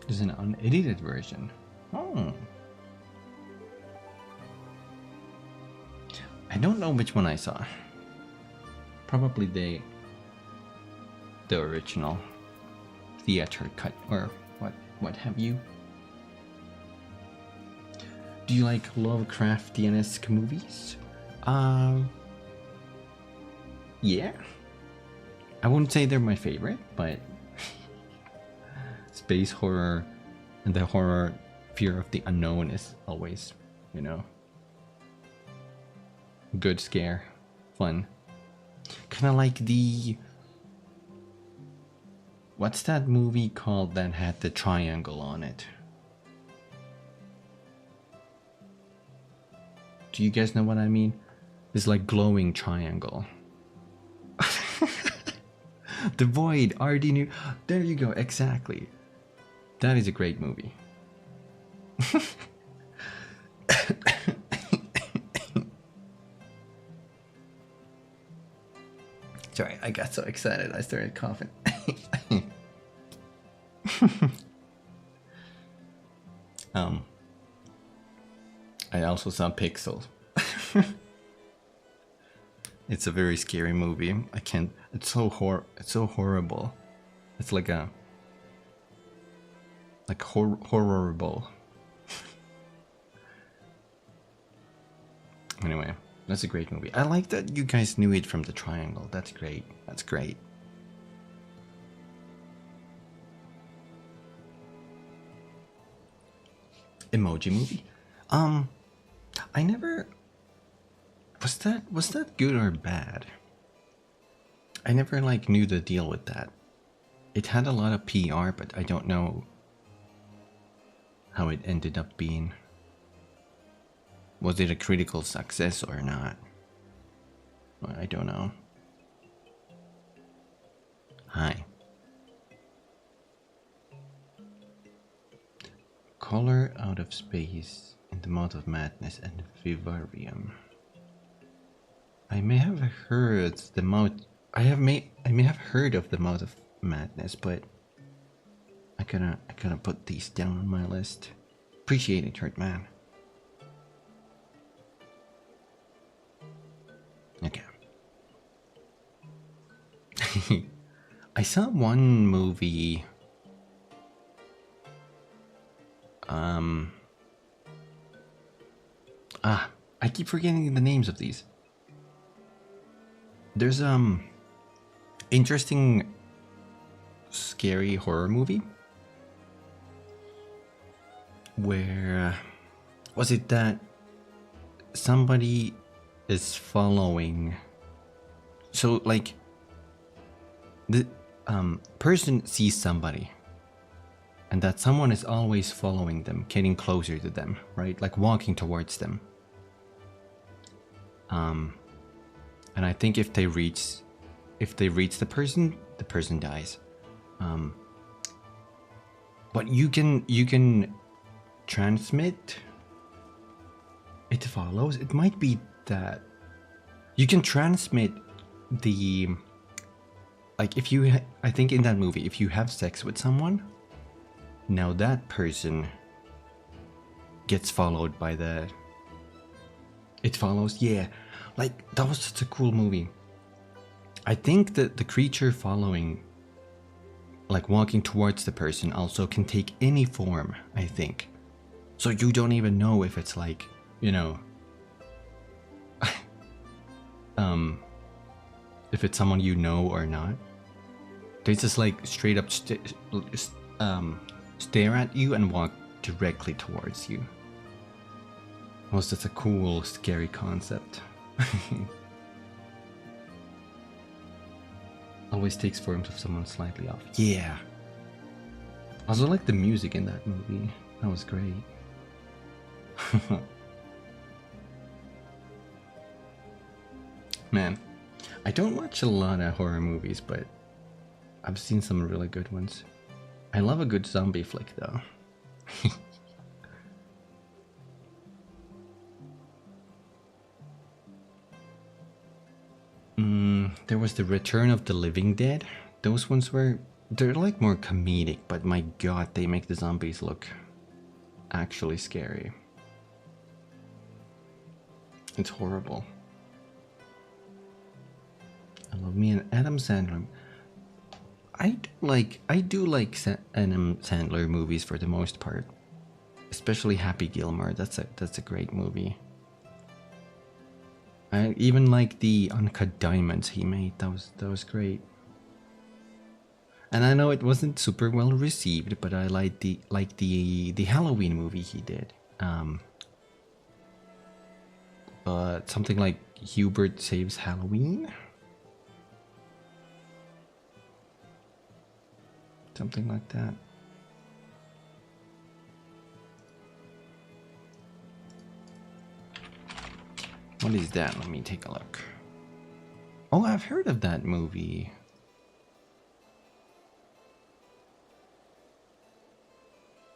There's an unedited version. Oh. I don't know which one I saw. Probably the original theater cut, or what have you. Do you like Lovecraftian-esque movies? Yeah. I wouldn't say they're my favorite, but space horror and the horror fear of the unknown is always, you know, good scare, fun. Kind of like the... What's that movie called that had the triangle on it? Do you guys know what I mean? It's like glowing triangle. The Void, already knew. There you go, exactly. That is a great movie. Sorry, I got so excited I started coughing. I also saw Pixel. It's a very scary movie. I can't. It's so horrible. It's like a horrible. Anyway, that's a great movie. I like that you guys knew it from the triangle. That's great. That's great. Emoji movie. I never. Was that good or bad? I never like knew the deal with that. It had a lot of PR, but I don't know how it ended up being. Was it a critical success or not? Well, I don't know. Hi. Color out of space in the mouth of madness and vivarium. I may have heard the mouth. I may have heard of the mouth of madness, but I gotta put these down on my list. Appreciate it, Hurt Man. Okay. I saw one movie. I keep forgetting the names of these. There's interesting scary horror movie where was it that somebody is following, so like the person sees somebody, and that someone is always following them, getting closer to them, right? Like walking towards them. And I think if they reach the person dies. But you can transmit. It follows. It might be that you can transmit the, like, if you I think in that movie, if you have sex with someone, now that person gets followed by the, it follows. Yeah, like that was such a cool movie. I think that the creature following, like walking towards the person, also can take any form, I think. So you don't even know if it's like, you know, if it's someone you know or not. They just like straight up stare at you and walk directly towards you. Well, that's a cool, scary concept. Always takes forms of someone slightly off. Yeah. I also like the music in that movie. That was great. Man, I don't watch a lot of horror movies, but I've seen some really good ones. I love a good zombie flick, though. There was the Return of the Living Dead. Those ones they're like more comedic, but my god, they make the zombies look actually scary. It's horrible. I love me an Adam Sandler. I do like Adam Sandler movies for the most part, especially Happy Gilmore. That's a great movie. I even like the Uncut Diamonds he made. That was great. And I know it wasn't super well received, but I like the Halloween movie he did. But something like Hubert Saves Halloween. Something like that. What is that? Let me take a look. Oh, I've heard of that movie.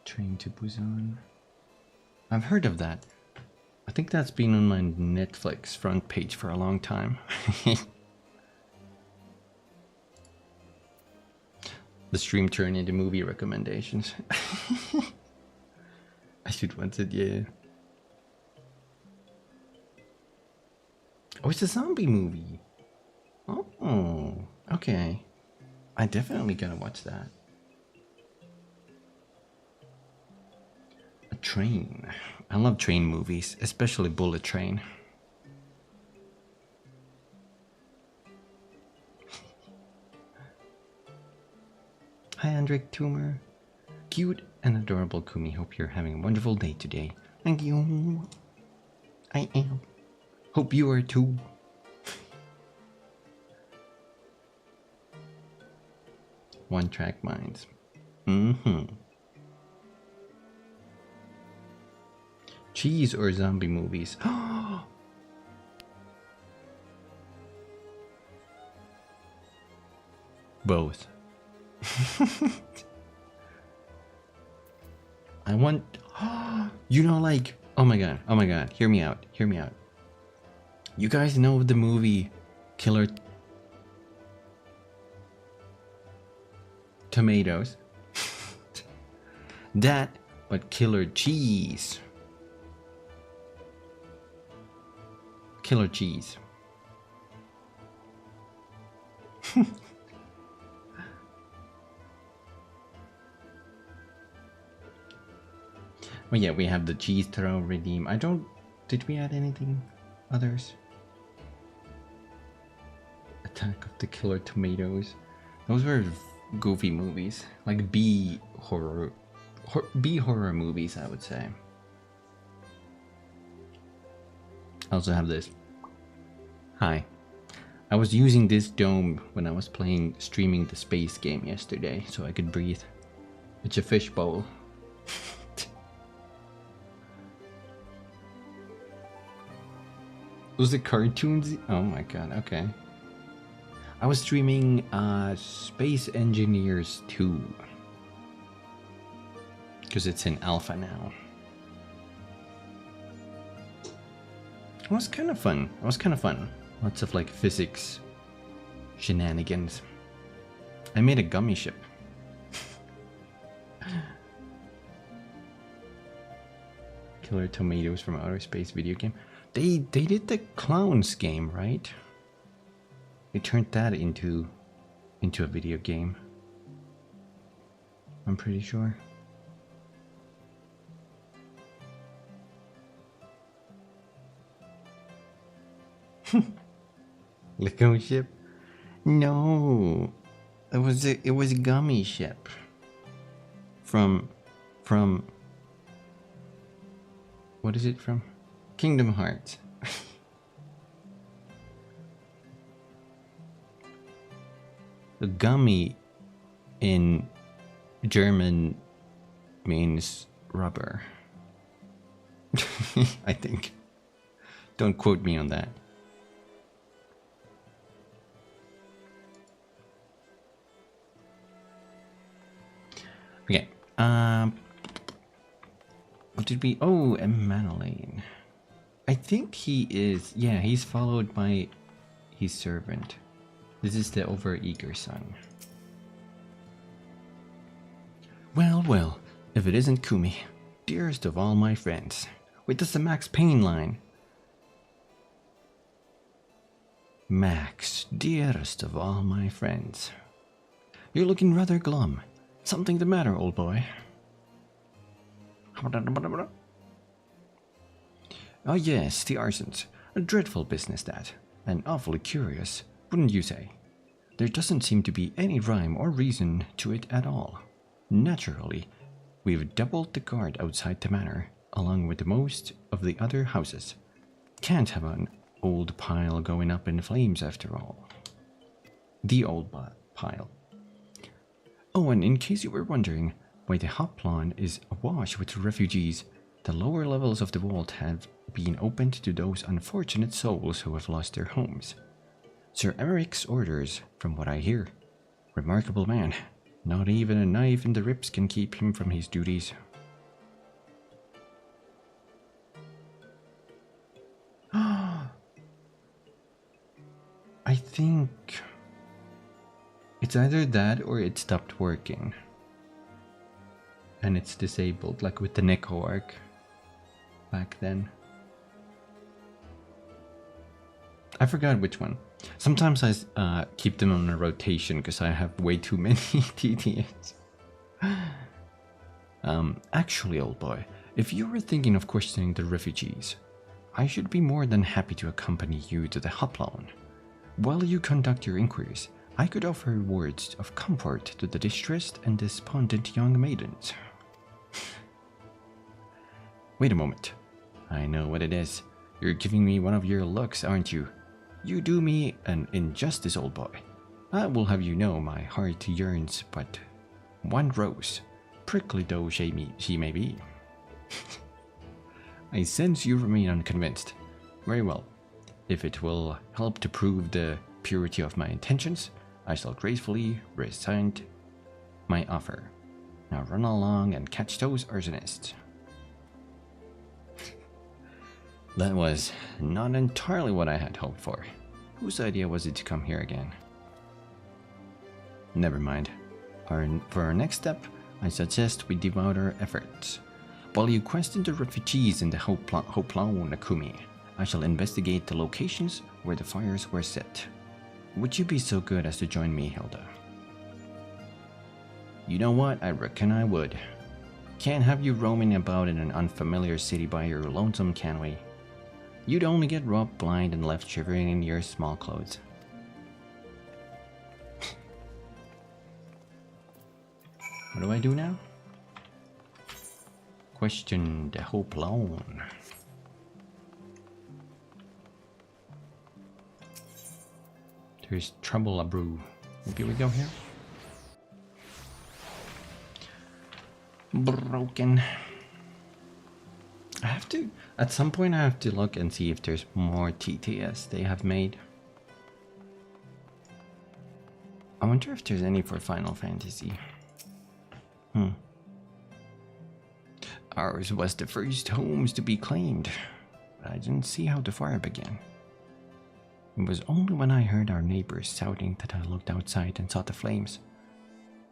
Train to Busan. I've heard of that. I think that's been on my Netflix front page for a long time. The stream turned into movie recommendations. I should want it, yeah. Oh, it's a zombie movie. Oh, okay. I definitely gotta watch that. A train. I love train movies, especially Bullet Train. Hi, Andric Tumor. Cute and adorable Kumi. Hope you're having a wonderful day today. Thank you. I am. Hope you are too. One Track Minds. Cheese or zombie movies? Both. I want, you know, like, oh my god, hear me out. You guys know the movie Killer Tomatoes? That, but Killer Cheese. Killer Cheese. Oh yeah, we have the cheese throw redeem. Did we add anything others? Attack of the Killer Tomatoes. Those were goofy movies, like B horror movies, I would say. I also have this. Hi, I was using this dome when I was streaming the space game yesterday, so I could breathe. It's a fishbowl. Was it cartoons? Oh my god, okay. I was streaming Space Engineers 2. Because it's in alpha now. It was kind of fun. Lots of like physics shenanigans. I made a gummy ship. Killer Tomatoes from Outer Space video game. They did the Clowns game, right? They turned that into a video game. I'm pretty sure. Lego ship? No, it was a gummy ship. From what is it from? Kingdom Hearts. A gummy in German means rubber. I think. Don't quote me on that. Okay. What did we? Oh, Emmanuel. I think he is. Yeah, he's followed by his servant. This is the overeager son. Well, well, if it isn't Kumi, dearest of all my friends. Wait, that's the Max Payne line. Max, dearest of all my friends. You're looking rather glum. Something the matter, old boy? Oh yes, the arsons. A dreadful business that. And awfully curious, wouldn't you say? There doesn't seem to be any rhyme or reason to it at all. Naturally, we've doubled the guard outside the manor, along with most of the other houses. Can't have an old pile going up in flames after all. The old pile. Oh, and in case you were wondering why the hoplawn is awash with refugees, the lower levels of the vault have been opened to those unfortunate souls who have lost their homes. Sir Emmerich's orders, from what I hear. Remarkable man. Not even a knife in the ribs can keep him from his duties. I think it's either that or it stopped working. And it's disabled, like with the Neko arc back then. I forgot which one. Sometimes I keep them on a rotation because I have way too many TTS. Actually, old boy, if you were thinking of questioning the refugees, I should be more than happy to accompany you to the hoplawn. While you conduct your inquiries, I could offer words of comfort to the distressed and despondent young maidens. Wait a moment. I know what it is. You're giving me one of your looks, aren't you? You do me an injustice, old boy. I will have you know my heart yearns but one rose, prickly though she may be. I sense you remain unconvinced. Very well. If it will help to prove the purity of my intentions, I shall gracefully rescind my offer. Now run along and catch those arsonists. That was not entirely what I had hoped for. Whose idea was it to come here again? Never mind. For our next step, I suggest we devote our efforts. While you question the refugees in the hoplawn Nakumi, I shall investigate the locations where the fires were set. Would you be so good as to join me, Hilda? You know what? I reckon I would. Can't have you roaming about in an unfamiliar city by your lonesome, can we? You'd only get robbed blind and left shivering in your small clothes. What do I do now? Question the hoplawn. There's trouble a brew. Maybe we go here. Broken. I have to, at some point I have to look and see if there's more TTS they have made. I wonder if there's any for Final Fantasy. Ours was the first homes to be claimed, but I didn't see how the fire began. It was only when I heard our neighbors shouting that I looked outside and saw the flames.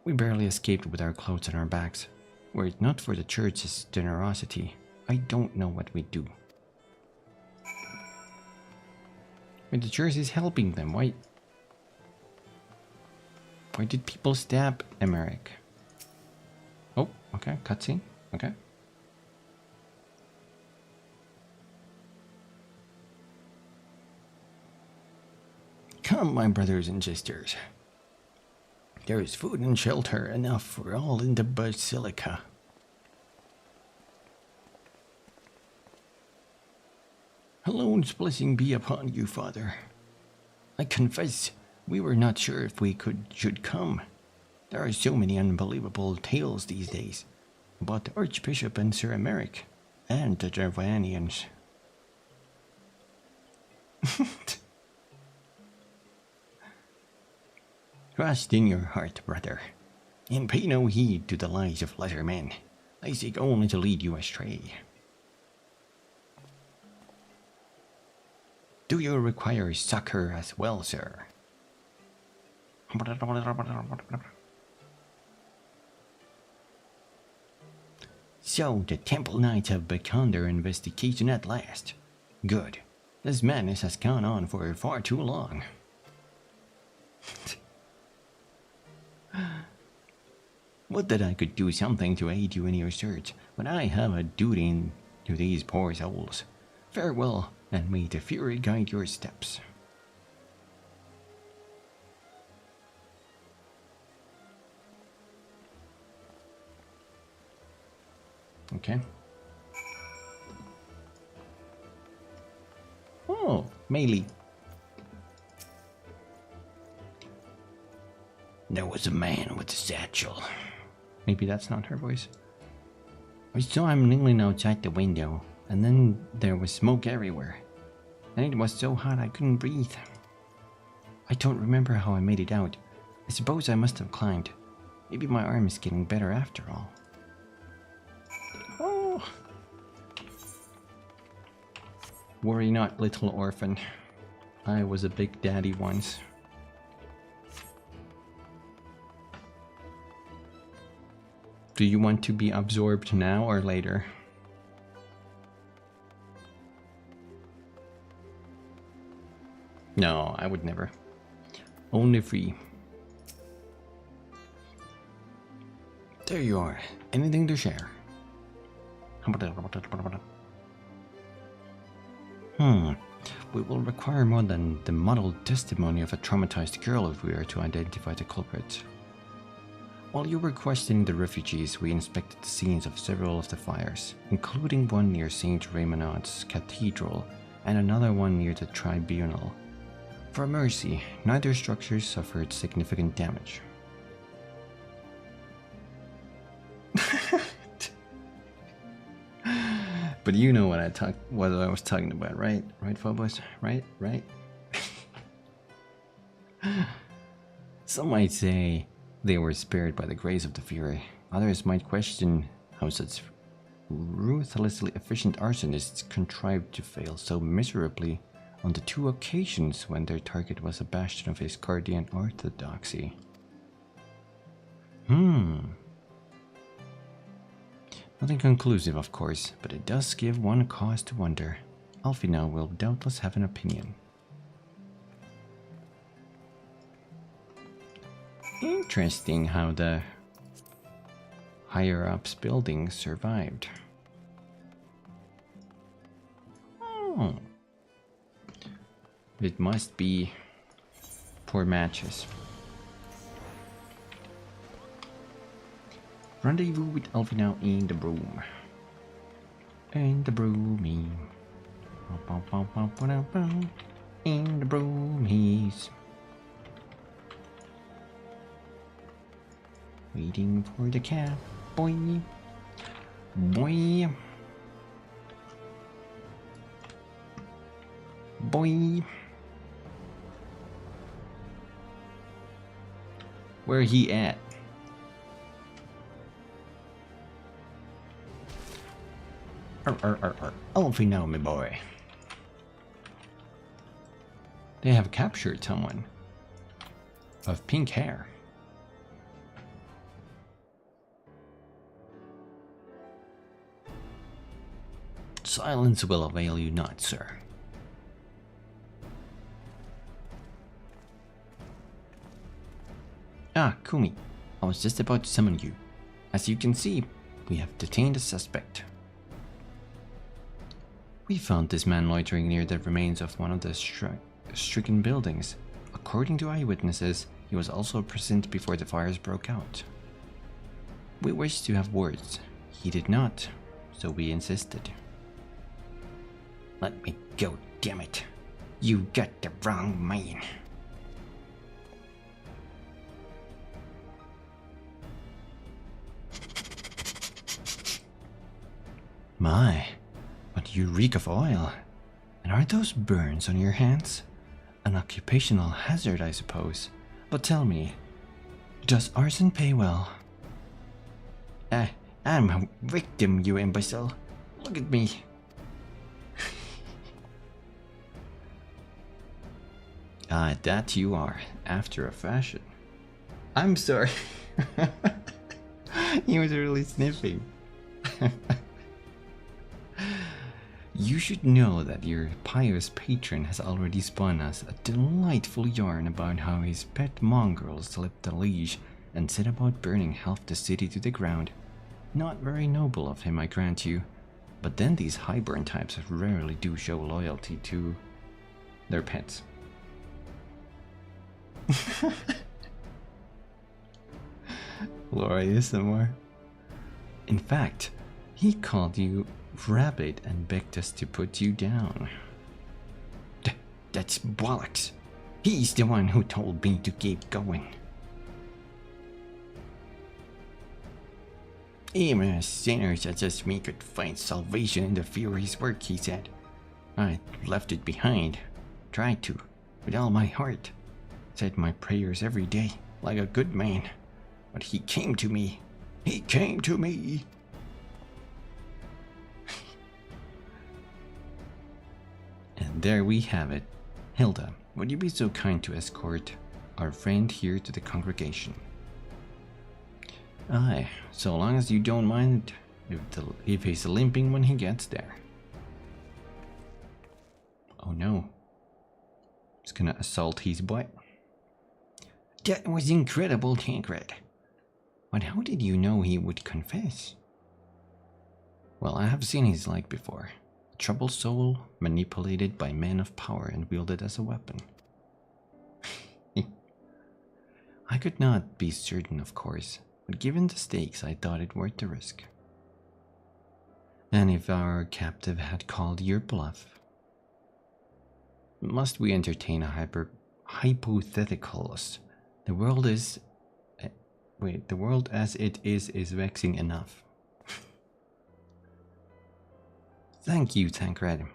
We barely escaped with our clothes on our backs. Were it not for the church's generosity, I don't know what we'd do. But the church is helping them, why did people stab Emmerich? Oh, okay, cutscene, okay. Come, my brothers and sisters. There is food and shelter enough for all in the basilica. Alon's blessing be upon you, Father. I confess, we were not sure if we should come. There are so many unbelievable tales these days about the Archbishop and Sir Emmerich, and the Gervanians. Trust in your heart, brother, and pay no heed to the lies of lesser men. They seek only to lead you astray. Do you require succor as well, sir? So, the Temple Knights have begun their investigation at last. Good. This madness has gone on for far too long. Would that I could do something to aid you in your search, but I have a duty to these poor souls. Farewell, and may the Fury guide your steps. Okay. Oh, Melee. There was a man with a satchel. Maybe that's not her voice. I saw him kneeling outside the window, and then there was smoke everywhere. And it was so hot I couldn't breathe. I don't remember how I made it out. I suppose I must have climbed. Maybe my arm is getting better after all. Oh. Worry not, little orphan. I was a big daddy once. Do you want to be absorbed now or later? No, I would never. Only free. There you are. Anything to share? We will require more than the muddled testimony of a traumatized girl if we are to identify the culprit. While you were questioning the refugees, we inspected the scenes of several of the fires, including one near St. Raymonad's Cathedral and another one near the Tribunal. For mercy, neither structure suffered significant damage. But you know what I was talking about, right? Right, Phobos? Right? Some might say they were spared by the grace of the Fury. Others might question how such ruthlessly efficient arsonists contrived to fail so miserably on the two occasions when their target was a bastion of Iscardian orthodoxy. Nothing conclusive, of course, but it does give one cause to wonder. Alfina will doubtless have an opinion. Interesting how the higher-ups buildings survived. Oh. It must be poor matches. Rendezvous with Alfina in the broom. In the broomy. In the broomies. Waiting for the cab, boy. Boy. Boy. Where he at? Off you know, me boy. They have captured someone of pink hair. Silence will avail you not, sir. Ah, Kumi. I was just about to summon you. As you can see, we have detained a suspect. We found this man loitering near the remains of one of the stricken buildings. According to eyewitnesses, he was also present before the fires broke out. We wished to have words. He did not, so we insisted. Let me go, damn it. You got the wrong man. My, but you reek of oil. And are those burns on your hands? An occupational hazard, I suppose. But tell me, does arson pay well? I'm a victim, you imbecile. Look at me. Ah, that you are, after a fashion. I'm sorry. He was really sniffing. You should know that your pious patron has already spun us a delightful yarn about how his pet mongrel slipped a leash and set about burning half the city to the ground. Not very noble of him, I grant you, but then these highborn types rarely do show loyalty to their pets. Laura ASMR. In fact, he called you rabbit and begged us to put you down. That's bollocks. He's the one who told me to keep going. Even a sinner such as me could find salvation in the Fury's work, he said. I left it behind. Tried to, with all my heart. Said my prayers every day, like a good man. But he came to me. He came to me. And there we have it. Hilda, would you be so kind to escort our friend here to the congregation? Aye, so long as you don't mind if he's limping when he gets there. Oh no. He's gonna assault his butt. That was incredible, Tancred. But how did you know he would confess? Well, I have seen his like before. A troubled soul manipulated by men of power and wielded as a weapon. I could not be certain, of course, but given the stakes, I thought it worth the risk. And if our captive had called your bluff, must we entertain a hypotheticals? The world is... the world as it is vexing enough. Thank you, Tancred.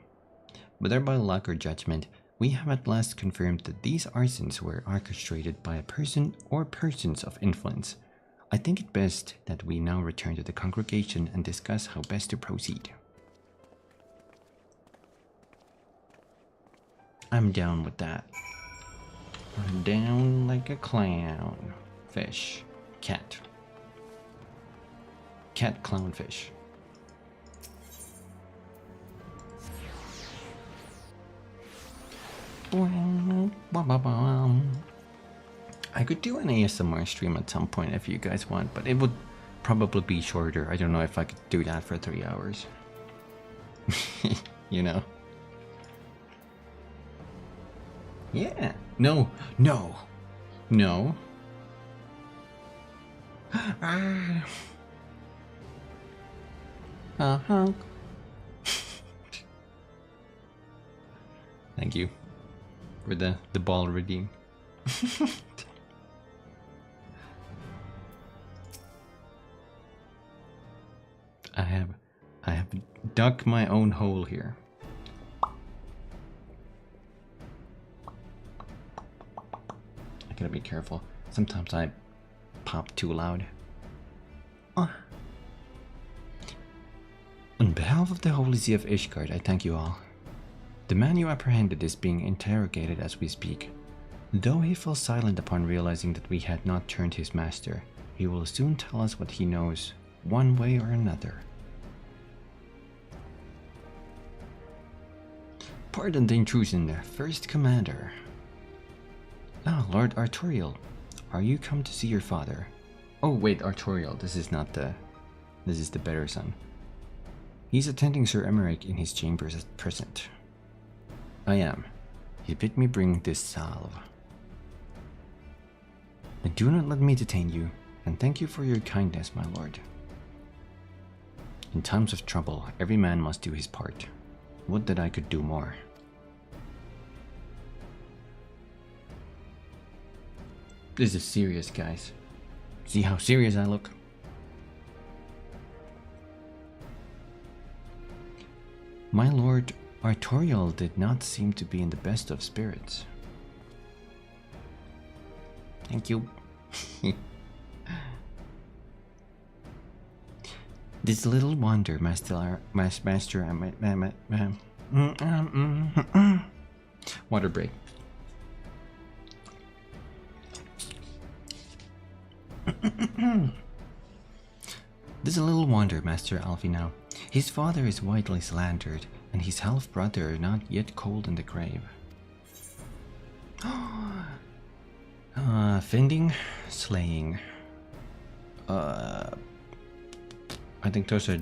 Whether by luck or judgment, we have at last confirmed that these arsons were orchestrated by a person or persons of influence. I think it best that we now return to the congregation and discuss how best to proceed. I'm down with that. I'm down like a clown. Fish. Cat. Cat clownfish. I could do an ASMR stream at some point if you guys want, but it would probably be shorter. I don't know if I could do that for 3 hours. You know? Yeah. No. No. No. Uh-huh. Thank you for the ball redeem. dug my own hole here. I gotta be careful. Sometimes I pop too loud. On behalf of the Holy See of Ishgard, I thank you all. The man you apprehended is being interrogated as we speak. Though he fell silent upon realizing that we had not turned his master, he will soon tell us what he knows, one way or another. Pardon the intrusion, First Commander. Ah, Lord Artorial, are you come to see your father? Oh wait, Artorial, this is not the... This is the better son. He's attending Sir Emmerich in his chambers at present. I am. He bid me bring this salve. And do not let me detain you, and thank you for your kindness, my lord. In times of trouble, every man must do his part. Would that I could do more. This is serious, guys. See how serious I look? My lord Artorial did not seem to be in the best of spirits. Thank you. This little wonder, water break. This little wonder, Master Alfino. His father is widely slandered, and his half-brother not yet cold in the grave. Fending, slaying. I think those are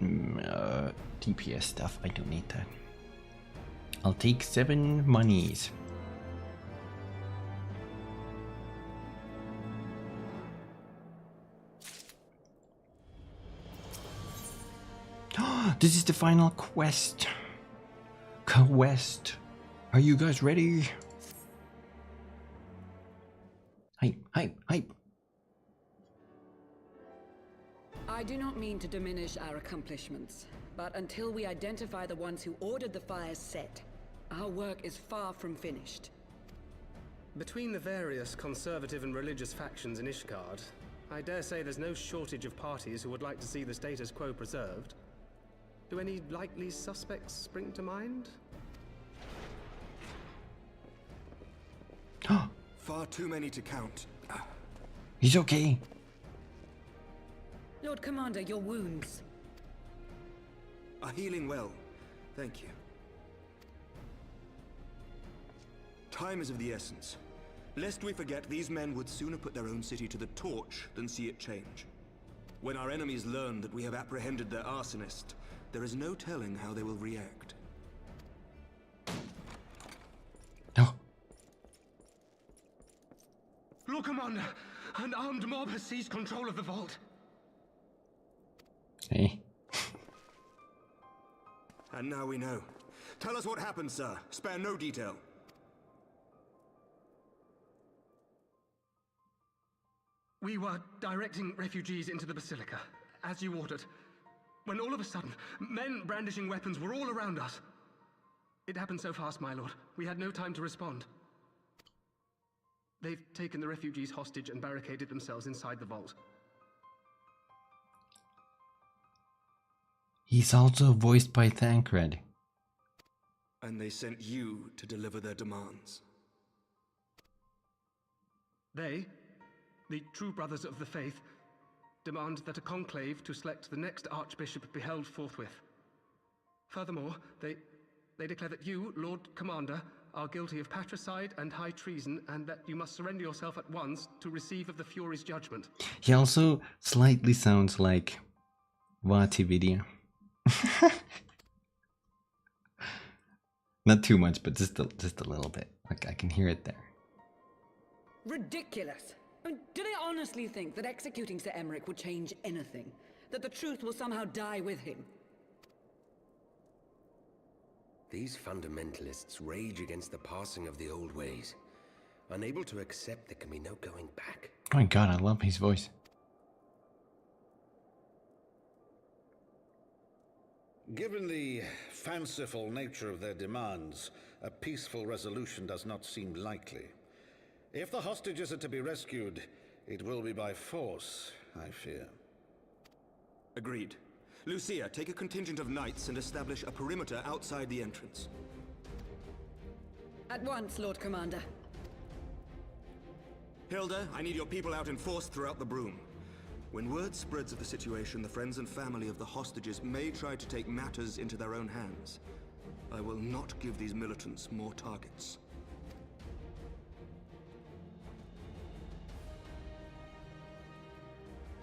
DPS stuff. I don't need that. I'll take 7 monies. This is the final quest. Quest. Are you guys ready? Hype, hype, hype. I do not mean to diminish our accomplishments, but until we identify the ones who ordered the fires set, our work is far from finished. Between the various conservative and religious factions in Ishgard, I dare say there's no shortage of parties who would like to see the status quo preserved. Do any likely suspects spring to mind? Far too many to count. He's okay. Lord Commander, your wounds. Are healing well. Thank you. Time is of the essence. Lest we forget, these men would sooner put their own city to the torch than see it change. When our enemies learn that we have apprehended their arsonist, there is no telling how they will react. No. Lord Commander, an armed mob has seized control of the vault. Hey. And now we know. Tell us what happened, sir. Spare no detail. We were directing refugees into the Basilica, as you ordered, when all of a sudden, men brandishing weapons were all around us. It happened so fast, my lord. We had no time to respond. They've taken the refugees hostage and barricaded themselves inside the vault. He's also voiced by Thancred. And they sent you to deliver their demands. They, the true brothers of the faith, demand that a conclave to select the next archbishop be held forthwith. Furthermore, they declare that you, Lord Commander, are guilty of patricide and high treason, and that you must surrender yourself at once to receive of the Fury's judgment. He also slightly sounds like Vtuber. Not too much, but just a little bit. Like I can hear it there. Ridiculous! I mean, do they honestly think that executing Sir Emmerich would change anything? That the truth will somehow die with him? These fundamentalists rage against the passing of the old ways, unable to accept there can be no going back. Oh my god, I love his voice. Given the fanciful nature of their demands, a peaceful resolution does not seem likely. If the hostages are to be rescued, it will be by force, I fear. Agreed. Lucia, take a contingent of knights and establish a perimeter outside the entrance. At once, Lord Commander. Hilda, I need your people out in force throughout the Broom. When word spreads of the situation, the friends and family of the hostages may try to take matters into their own hands. I will not give these militants more targets.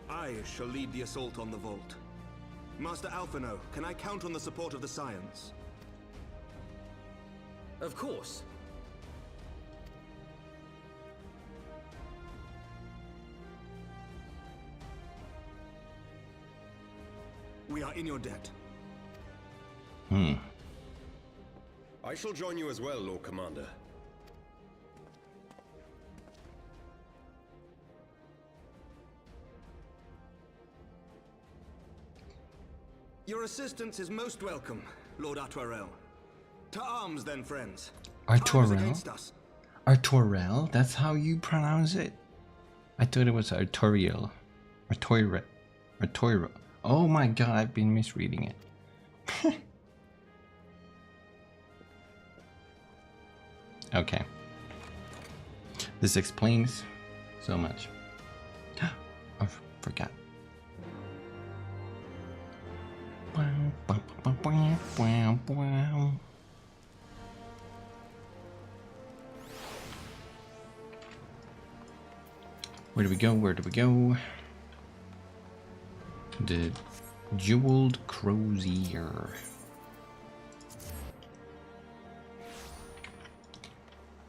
I shall lead the assault on the vault. Master Alphino, can I count on the support of the Scions? Of course. We are in your debt. I shall join you as well, Lord Commander. Your assistance is most welcome, Lord Artoirel. To arms then, friends. Artoirel? Artoirel? That's how you pronounce it? I thought it was Artorial. Artoirel. Oh my god, I've been misreading it. Okay. This explains so much. I forgot. Where do we go? Where do we go? The Jeweled Crozier.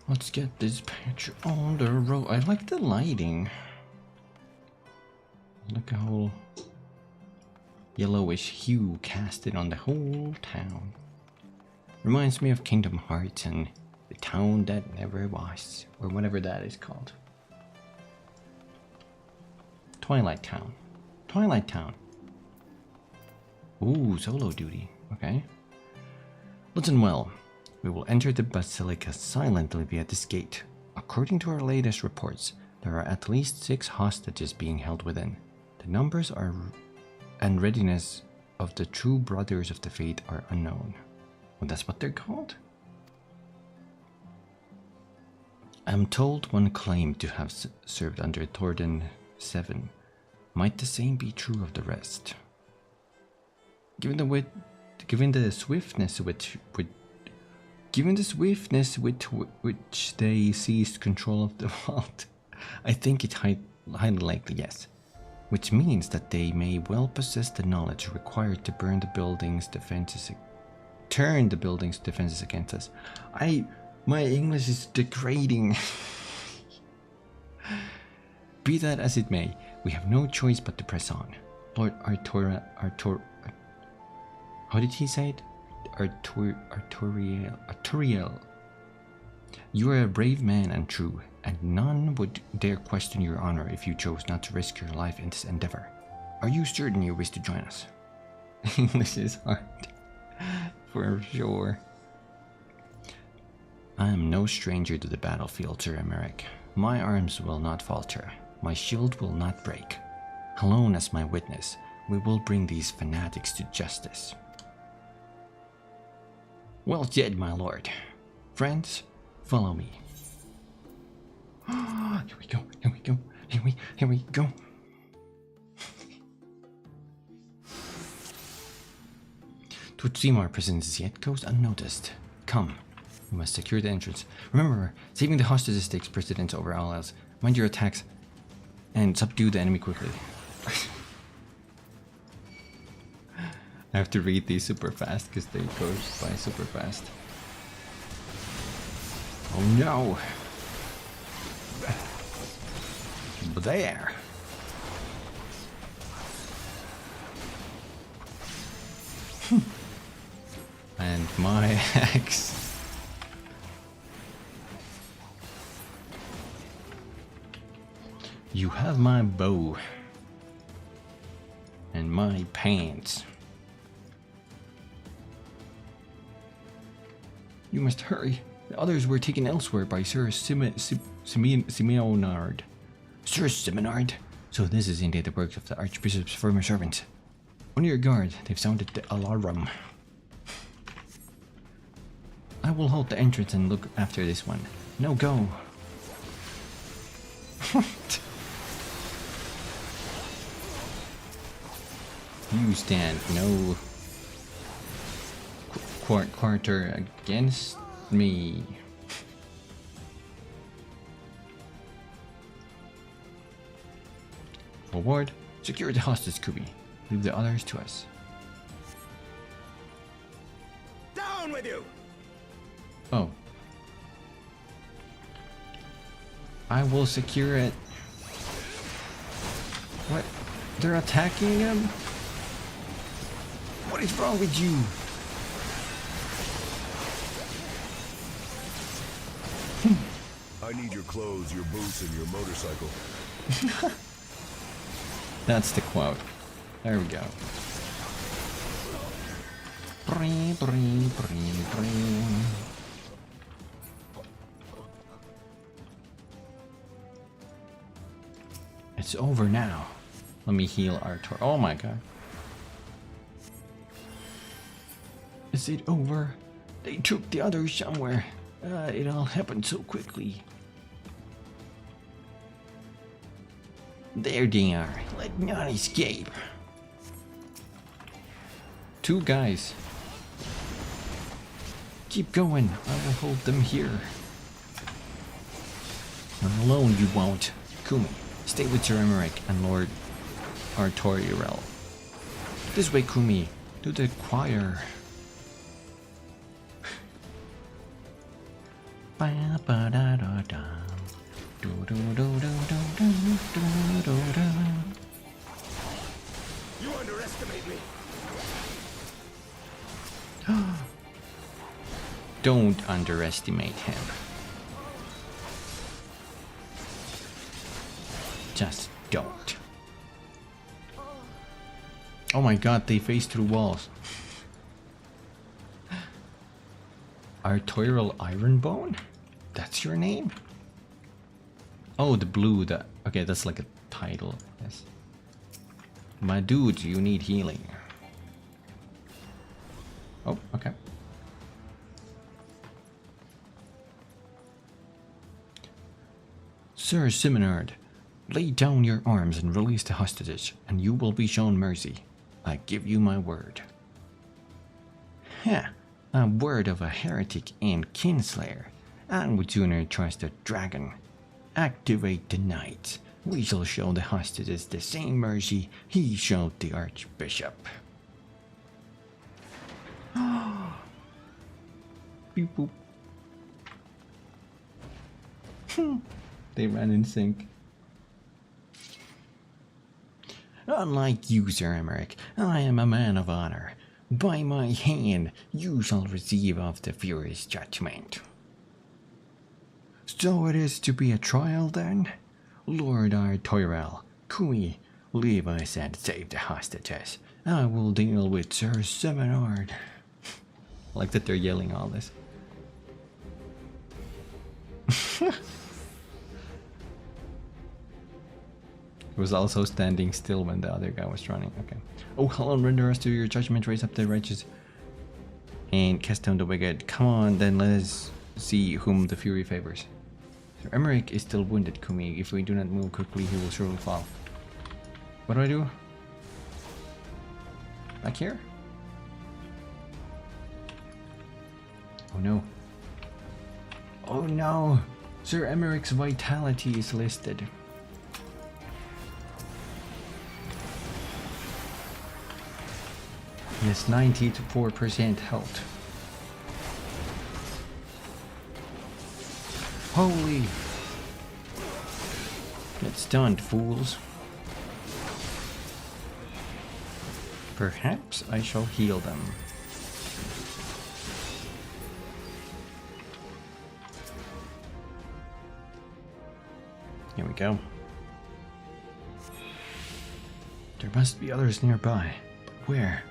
Let's get this patch on the road. I like the lighting. Look a whole yellowish hue casted on the whole town. Reminds me of Kingdom Hearts and the town that never was, or whatever that is called. Twilight Town. Twilight Town. Ooh, solo duty. Okay. Listen well. We will enter the Basilica silently via this gate. According to our latest reports, there are at least 6 hostages being held within. The numbers are and readiness of the true Brothers of the Faith are unknown. Well, that's what they're called? I'm told one claimed to have served under Thordan VII. Might the same be true of the rest? Given the swiftness with which they seized control of the vault, I think it highly likely yes. Which means that they may well possess the knowledge required to turn the building's defenses against us. My English is degrading. Be that as it may, we have no choice but to press on. Lord how did he say it? Artoriel. You are a brave man and true, and none would dare question your honor if you chose not to risk your life in this endeavor. Are you certain you wish to join us? English is hard. For sure. I am no stranger to the battlefield, Sir Emmerich. My arms will not falter. My shield will not break. Alone as my witness, we will bring these fanatics to justice. Well said, my lord. Friends, follow me. Here we go, here we go, here we go. Tutsima presence yet goes unnoticed. Come, we must secure the entrance. Remember, saving the hostages takes precedence over all else. Mind your attacks and subdue the enemy quickly. I have to read these super fast because they go by super fast. Oh no! There! And my axe. You have my bow. And my pants. You must hurry. The others were taken elsewhere by Sir Simeonard. Sir Simeonard? So this is indeed the work of the Archbishop's former servant. On your guard, they've sounded the alarm. I will hold the entrance and look after this one. No, go. You stand no quarter against me. Forward, secure the hostage, Kubi. Leave the others to us. Down with you! Oh. I will secure it. What? They're attacking him? What is wrong with you? I need your clothes, your boots, and your motorcycle. That's the quote. There we go. It's over now. Let me heal Artur. Oh my god. Is it over? They took the others somewhere. It all happened so quickly. There they are. Let none escape. 2 guys. Keep going. I will hold them here. Alone you won't. Kumi, stay with Sir Emmerich and Lord Artoriel. This way, Kumi. To the choir. You underestimate me. Don't underestimate him. Just don't. Oh my god, they face through walls. Artorial Ironbone? That's your name? Oh, the blue, okay, that's like a title, yes. My dude, you need healing. Oh, okay. Sir Simeonard, lay down your arms and release the hostages, and you will be shown mercy. I give you my word. Heh, a word of a heretic and kinslayer. And would sooner trust a dragon. Activate the knight. We shall show the hostages the same mercy he showed the Archbishop. Beep boop. They ran in sync. Unlike you, Sir Emmerich, I am a man of honor. By my hand, you shall receive of the Fury's judgment. So it is to be a trial then? Lord Artoriel, Kui, leave us and save the hostages. I will deal with Sir Simeonard. I like that they're yelling all this. He was also standing still when the other guy was running. Okay. Oh, hello, render us to your judgment, raise up the righteous, and cast down the wicked. Come on, then let us see whom the fury favors. Sir Emmerich is still wounded, Kumi. If we do not move quickly, he will surely fall. What do I do? Back here? Oh no. Oh no! Sir Emmerich's vitality is listed. He has 94% health. Holy! Get stunned, fools. Perhaps I shall heal them. Here we go. There must be others nearby, but where?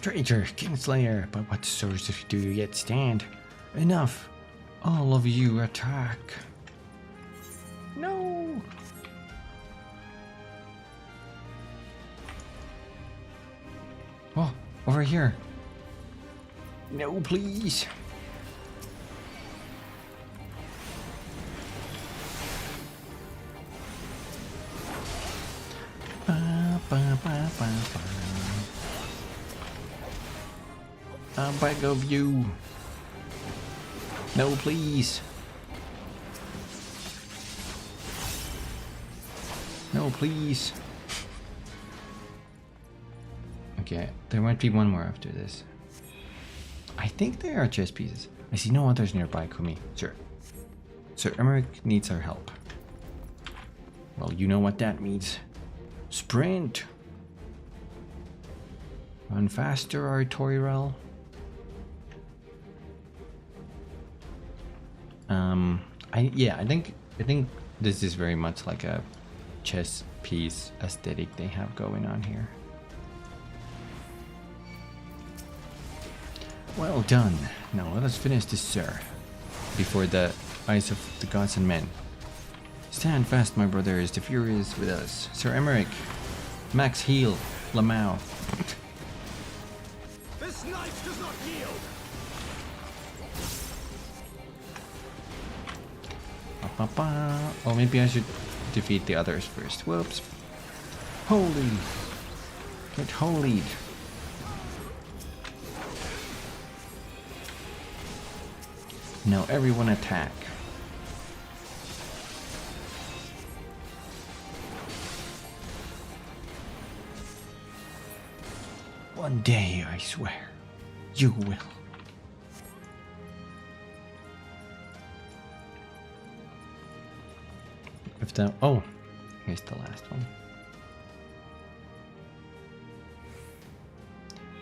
Traitor, Kingslayer, by what source do you yet stand? Enough! All of you attack! No! Oh, over here! No, please! Ba, ba, ba, ba, ba. I beg of you. No, please. No, please. Okay, there might be one more after this. I think they are chess pieces. I see no others nearby, Kumi. Sir Emmerich needs our help. Well, you know what that means. Sprint! Run faster, Artoriel. I think this is very much like a chess piece aesthetic they have going on here. Well done. Now let us finish this, sir, before the eyes of the gods and men. Stand fast, my brothers. The fury is with us. Sir Emmerich, max heal, Lamau. This knight does not yield. Oh, maybe I should defeat the others first. Whoops. Holy. Get holy. Now everyone attack. One day, I swear, you will. If the oh, here's the last one.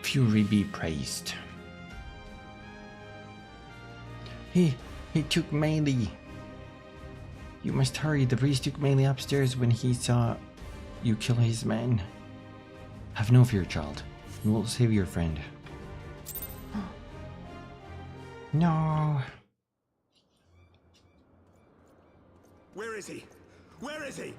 Fury be praised. He took Melee. You must hurry. The priest took Melee upstairs when he saw you kill his men. Have no fear, child. We will save your friend. No. Where is he? Where is he?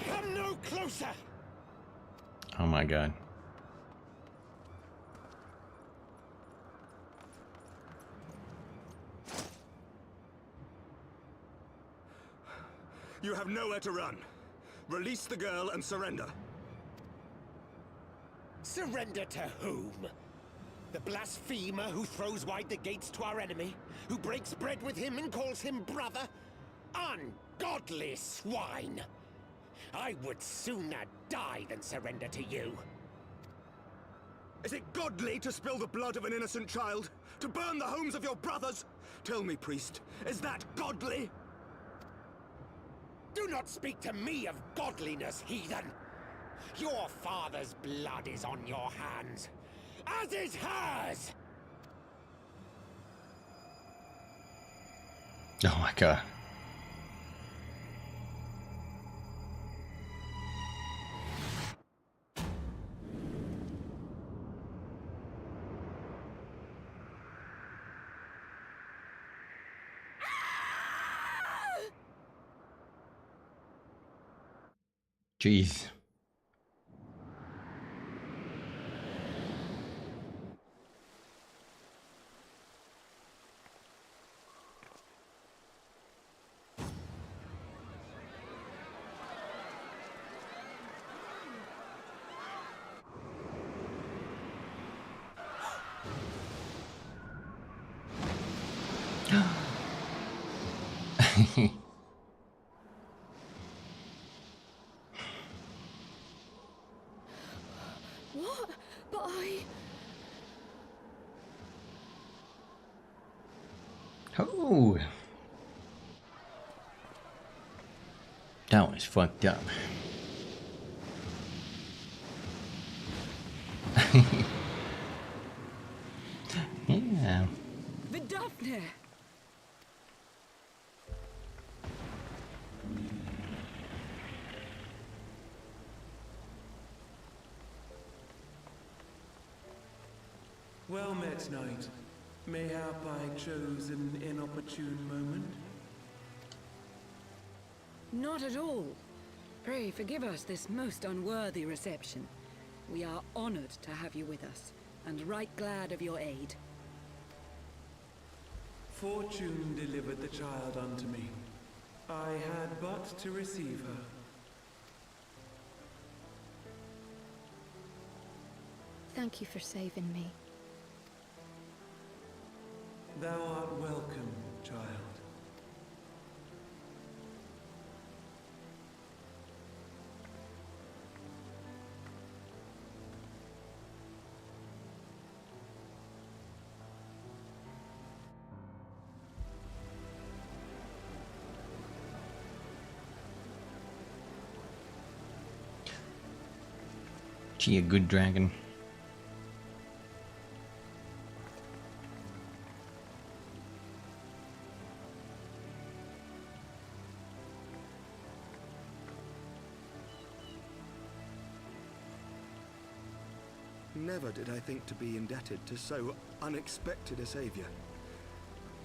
Come no closer. Oh my god. You have nowhere to run. Release the girl and surrender. Surrender to whom? The blasphemer who throws wide the gates to our enemy? Who breaks bread with him and calls him brother? Ungodly swine! I would sooner die than surrender to you. Is it godly to spill the blood of an innocent child? To burn the homes of your brothers? Tell me, priest, is that godly? Do not speak to me of godliness, heathen! Your father's blood is on your hands, as is hers! Oh my god. Jeez. What? But Oh. That was fucked up. Yeah. Vtuber! Well met, knight. Mayhap I chose an inopportune moment? Not at all. Pray forgive us this most unworthy reception. We are honored to have you with us, and right glad of your aid. Fortune delivered the child unto me. I had but to receive her. Thank you for saving me. Thou art welcome, child. She a good dragon. Never did I think to be indebted to so unexpected a savior.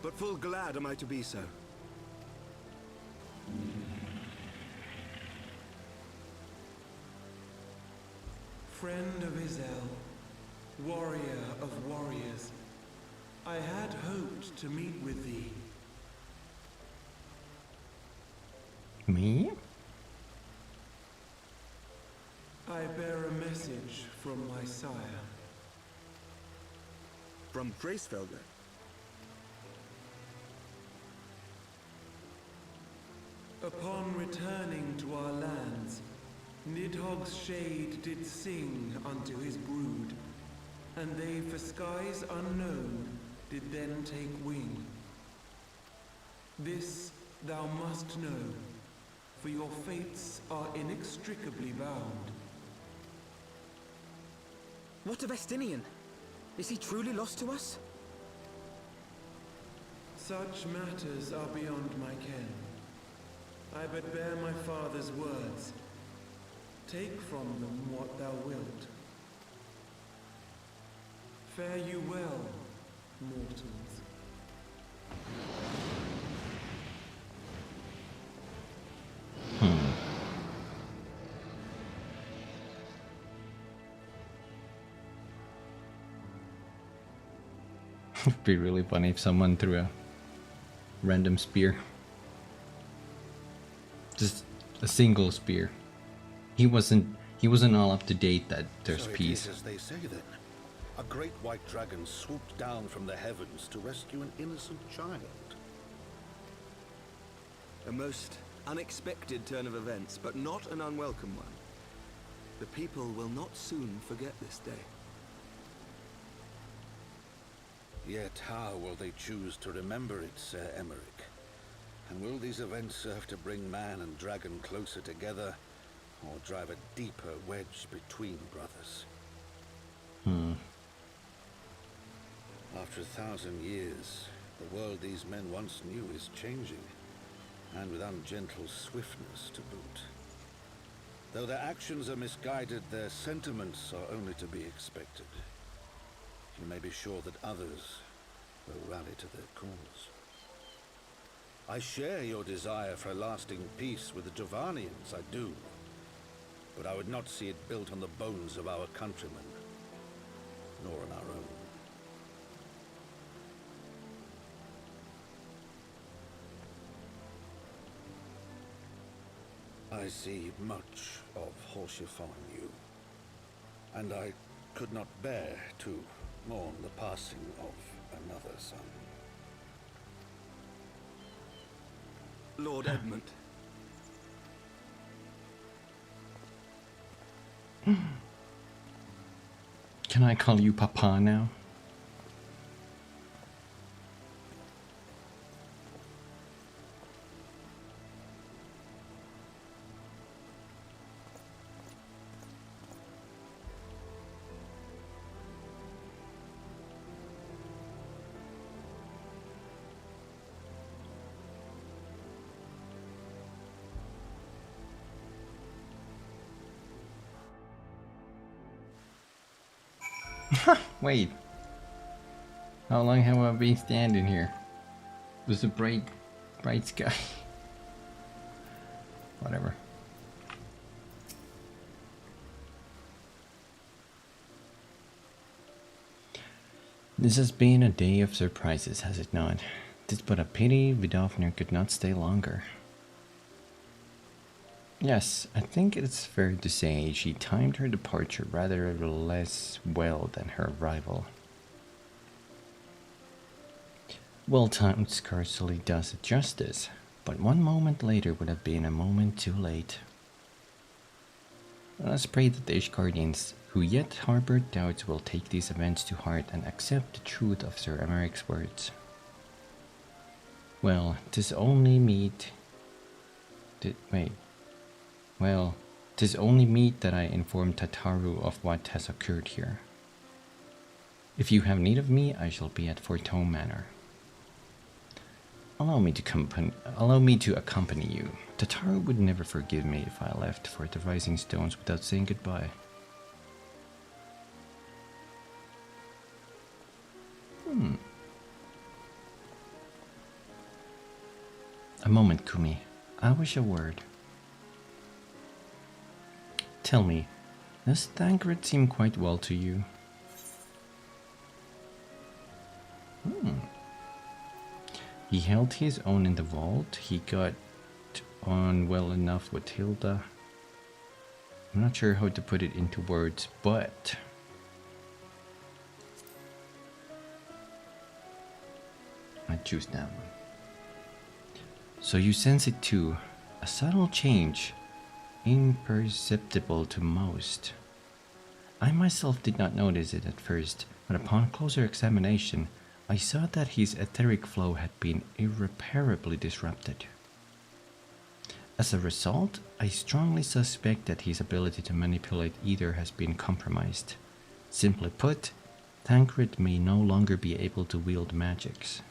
But full glad am I to be so. Friend of Azys, warrior of warriors, I had hoped to meet with thee. Me? I bear a message from my sire. From Gracefelder? Upon returning to our lands, Nidhogg's shade did sing unto his brood, and they for skies unknown did then take wing. This thou must know, for your fates are inextricably bound. What of Estinian? Is he truly lost to us? Such matters are beyond my ken. I but bear my father's words. Take from them what thou wilt. Fare you well, mortals. It'd be really funny if someone threw a random spear. Just a single spear. He wasn't all up to date that there's so peace. It is as they say then. A great white dragon swooped down from the heavens to rescue an innocent child. A most unexpected turn of events, but not an unwelcome one. The people will not soon forget this day. Yet how will they choose to remember it, Sir Emmerich? And will these events serve to bring man and dragon closer together, or drive a deeper wedge between brothers? After 1,000 years, the world these men once knew is changing, and with ungentle swiftness to boot. Though their actions are misguided, their sentiments are only to be expected. You may be sure that others will rally to their cause. I share your desire for a lasting peace with the Javanians, I do. But I would not see it built on the bones of our countrymen, nor on our own. I see much of Horsefon you, and I could not bear to mourn the passing of another son. Lord Edmund. Can I call you Papa now? Wait. How long have I been standing here? It was a bright sky. Whatever. This has been a day of surprises, has it not? Tis but a pity Vidofnir could not stay longer. Yes, I think it's fair to say she timed her departure rather less well than her arrival. Well timed scarcely does it justice, but 1 moment later would have been a moment too late. Let us pray that the Ishgardians, who yet harbor doubts, will take these events to heart and accept the truth of Sir Emeric's words. Well, 'tis only meet... Well, 'tis only meet that I inform Tataru of what has occurred here. If you have need of me, I shall be at Fortone Manor. Allow me to accompany you. Tataru would never forgive me if I left for the Rising Stones without saying goodbye. A moment, Kumi. I wish a word. Tell me, does Thancred seem quite well to you? He held his own in the vault. He got on well enough with Hilda. I'm not sure how to put it into words, but I choose that one. So you sense it too, a subtle change, imperceptible to most. I myself did not notice it at first, but upon closer examination, I saw that his etheric flow had been irreparably disrupted. As a result, I strongly suspect that his ability to manipulate ether has been compromised. Simply put, Thancred may no longer be able to wield magics.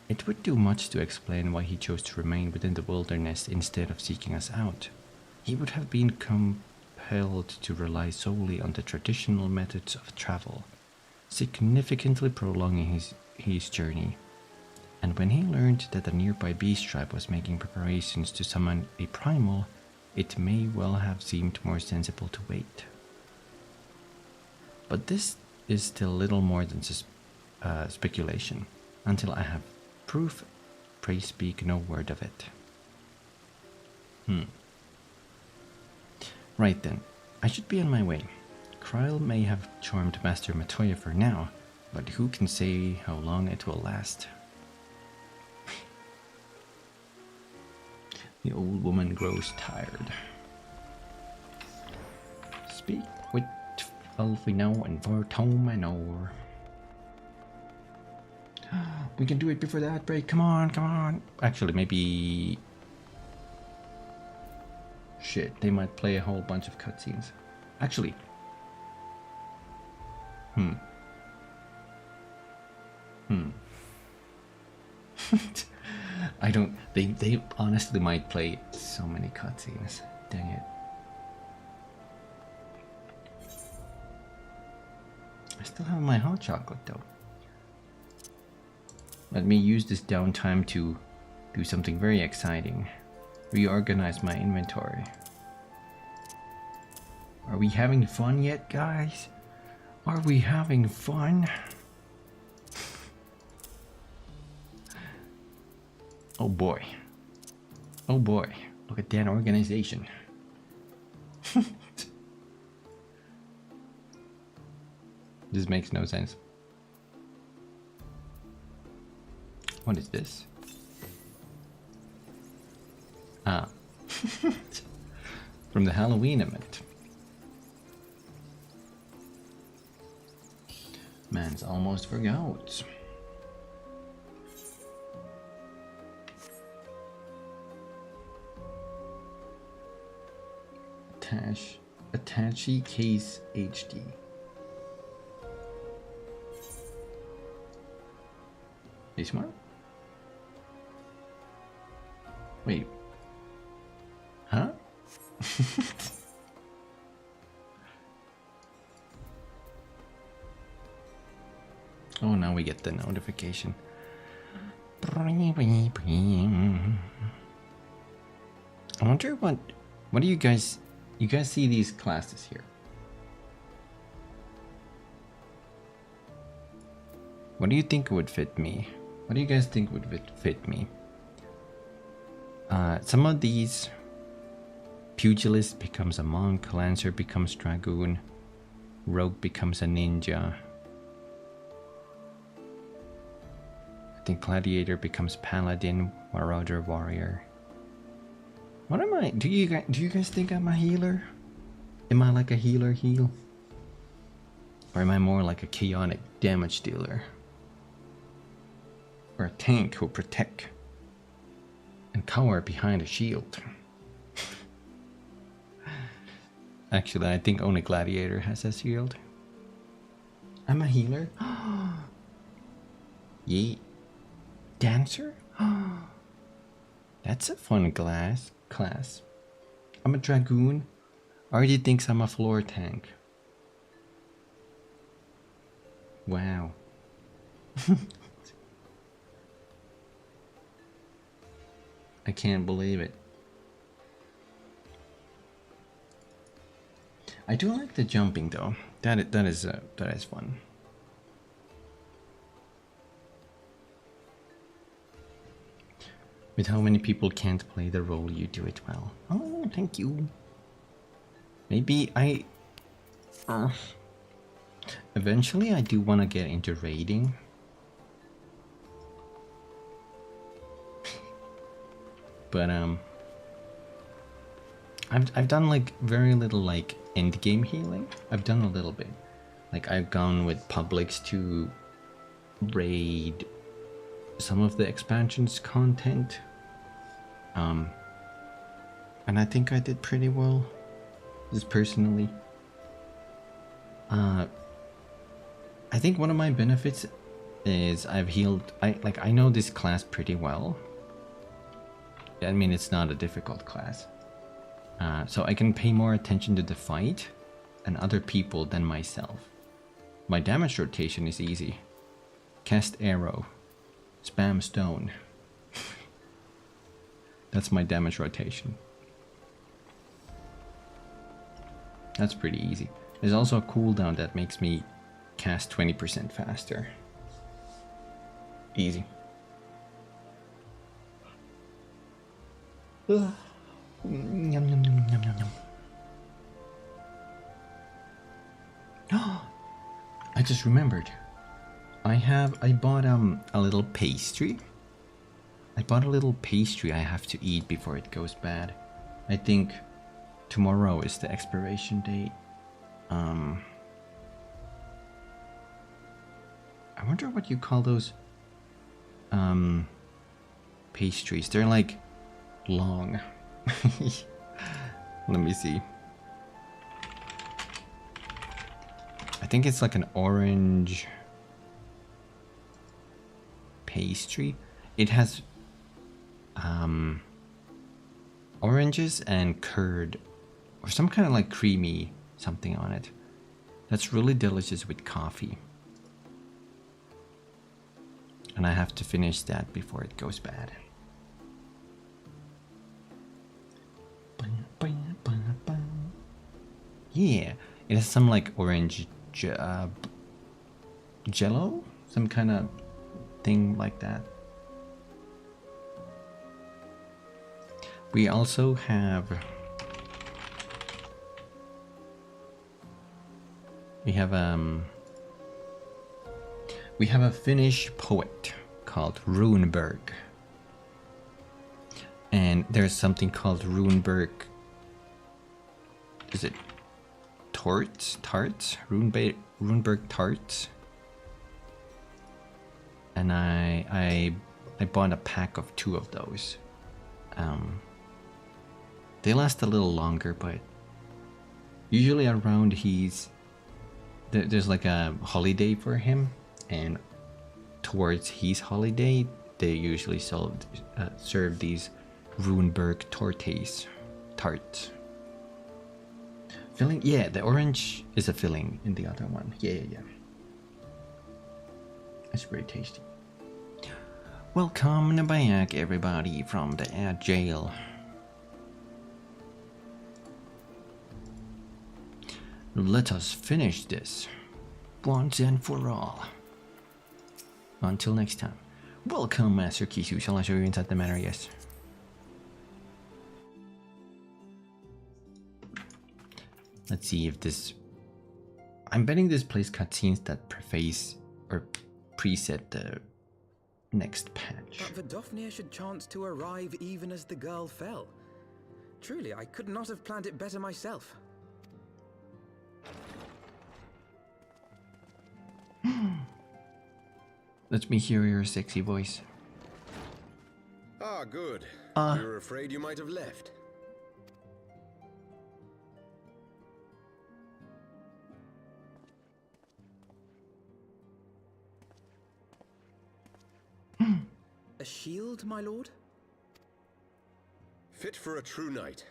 It would do much to explain why he chose to remain within the wilderness instead of seeking us out. He would have been compelled to rely solely on the traditional methods of travel, significantly prolonging his journey. And when he learned that a nearby beast tribe was making preparations to summon a primal, it may well have seemed more sensible to wait. But this is still little more than speculation. Until I have proof, pray speak no word of it. Right then, I should be on my way. Kryle may have charmed Master Matoya for now, but who can say how long it will last? The old woman grows tired. Speak with Elfino and Fortone Manor. We can do it before the outbreak. Come on, come on. Actually, maybe... Shit, they might play a whole bunch of cutscenes. Actually... I don't... They honestly might play so many cutscenes. Dang it. I still have my hot chocolate though. Let me use this downtime to do something very exciting. Reorganize my inventory. Are we having fun yet, guys? Are we having fun? Oh boy. Oh boy. Look at that organization. This makes no sense. What is this? Ah. From the Halloween event. Man's almost forgot. Attache case HD. This one? Wait. Huh? get the notification. I wonder what do you guys see these classes here? What do you think would fit me? What do you guys think would fit me? Some of these, pugilist becomes a monk, lancer becomes dragoon, rogue becomes a ninja. I think gladiator becomes paladin, marauder warrior. What am I? Do you guys think I'm a healer? Am I like a healer heal? Or am I more like a chaotic damage dealer? Or a tank who protect and cower behind a shield? Actually, I think only gladiator has a shield. I'm a healer. Yeah. Dancer? That's a fun class. I'm a dragoon. Already thinks I'm a floor tank. Wow. I can't believe it. I do like the jumping though. That is fun. With how many people can't play the role, you do it well. Oh, thank you. Maybe eventually I do want to get into raiding. But I've done like very little like end game healing. I've done a little bit. Like I've gone with publics to raid some of the expansions content. And I think I did pretty well, just personally. I think one of my benefits is I've healed. I know this class pretty well. I mean, it's not a difficult class, so I can pay more attention to the fight and other people than myself. My damage rotation is easy. Cast arrow, spam stone. That's my damage rotation. That's pretty easy. There's also a cooldown that makes me cast 20% faster. Easy. Yum, yum, yum, yum, yum, yum. I just remembered. I bought a little pastry. I bought a little pastry I have to eat before it goes bad. I think tomorrow is the expiration date. I wonder what you call those pastries. They're like long. Let me see. I think it's like an orange pastry. It has oranges and curd or some kind of like creamy something on it. That's really delicious with coffee. And I have to finish that before it goes bad. Yeah, it has some like orange jello, some kind of thing like that. We also have we have a Finnish poet called Runeberg, and there's something called Runeberg. Is it tarts? Runeberg tarts. And I bought a pack of 2 of those. They last a little longer, but usually around there's like a holiday for him, and towards his holiday they usually serve these Runeberg tarts. Filling, yeah, the orange is a filling in the other one. Yeah. It's very tasty. Welcome back, everybody, from the jail. Let us finish this once and for all. Until next time. Welcome, Master Kisu. Shall I show you inside the manor? Yes. Let's see if this... I'm betting this plays cutscenes that preface or preset the next patch. But Vidofnir should chance to arrive even as the girl fell. Truly, I could not have planned it better myself. Let me hear your sexy voice. Ah, good. We were afraid you might have left. A shield, my lord? Fit for a true knight.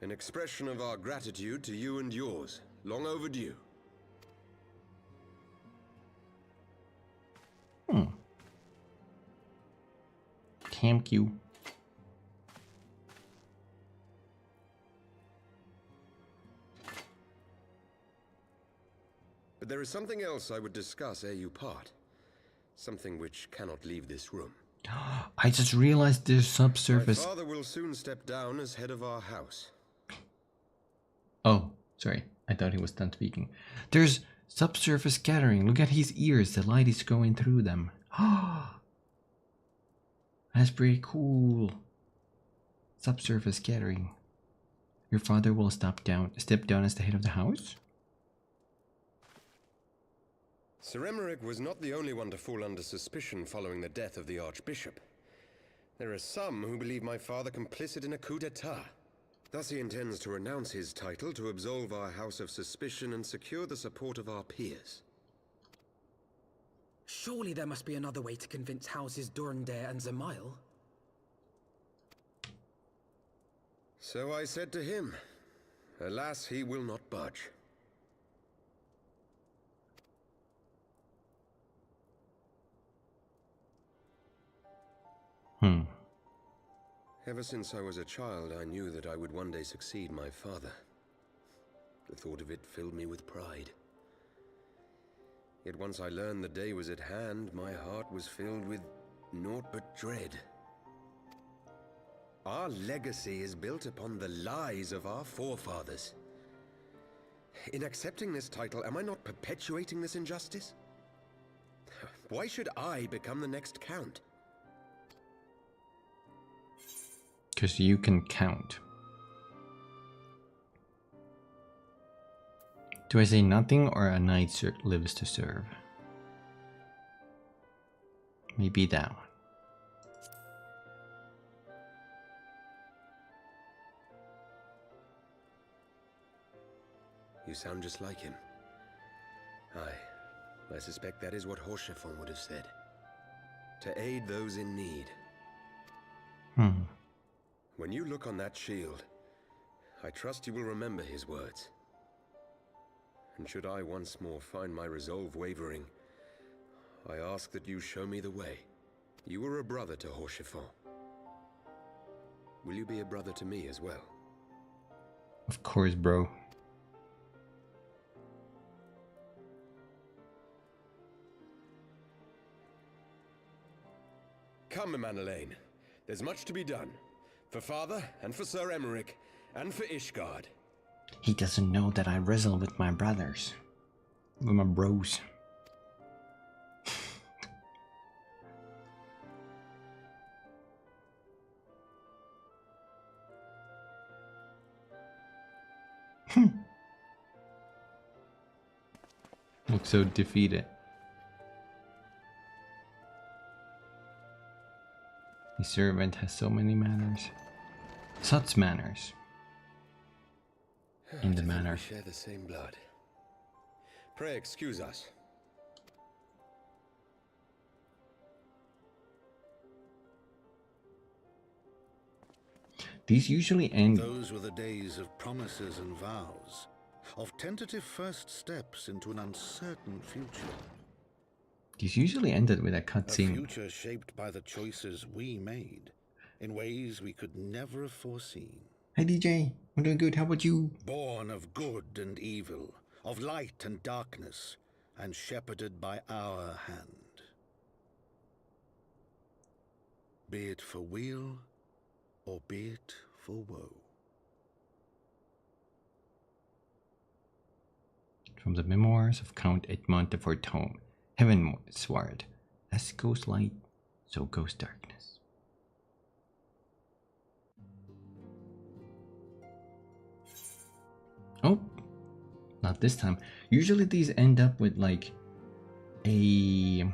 An expression of our gratitude to you and yours. Long overdue. Thank you. But there is something else I would discuss ere you part. Something which cannot leave this room. I just realized there's subsurface. My father will soon step down as head of our house. Oh, sorry. I thought he was done speaking. There's subsurface scattering. Look at his ears. The light is going through them. That's pretty cool. Subsurface scattering. Your father will step down as the head of the house? Sir Emmerich was not the only one to fall under suspicion following the death of the Archbishop. There are some who believe my father complicit in a coup d'etat. Thus he intends to renounce his title to absolve our house of suspicion and secure the support of our peers. Surely there must be another way to convince houses Durandare and Zemail. So I said to him. Alas, he will not budge. Ever since I was a child, I knew that I would one day succeed my father. The thought of it filled me with pride. Yet once I learned the day was at hand, my heart was filled with naught but dread. Our legacy is built upon the lies of our forefathers. In accepting this title, am I not perpetuating this injustice? Why should I become the next count? Because you can count. Do I say nothing or a knight lives to serve? Maybe that one. You sound just like him. Aye, I suspect that is what Horchefon would have said. To aid those in need. When you look on that shield, I trust you will remember his words. And should I once more find my resolve wavering, I ask that you show me the way. You were a brother to Horchefon. Will you be a brother to me as well? Of course, bro. Come, Manalaine. There's much to be done. For father, and for Sir Emmerich, and for Ishgard. He doesn't know that I wrestle with my brothers. With my bros. Look so defeated. The servant has so many manners. Such manners. In the manor. We share the same blood. Pray excuse us. These usually end. Those were the days of promises and vows, of tentative first steps into an uncertain future. These usually ended with a A cutscene. future shaped by the choices we made, in ways we could never have foreseen. Hey DJ, I'm doing good, how about you? Born of good and evil, of light and darkness, and shepherded by our hand. Be it for weal, or be it for woe. From the memoirs of Count Edmond de Fortune, Heavensward. As goes light, so goes darkness. Oh, not this time. Usually these end up with like a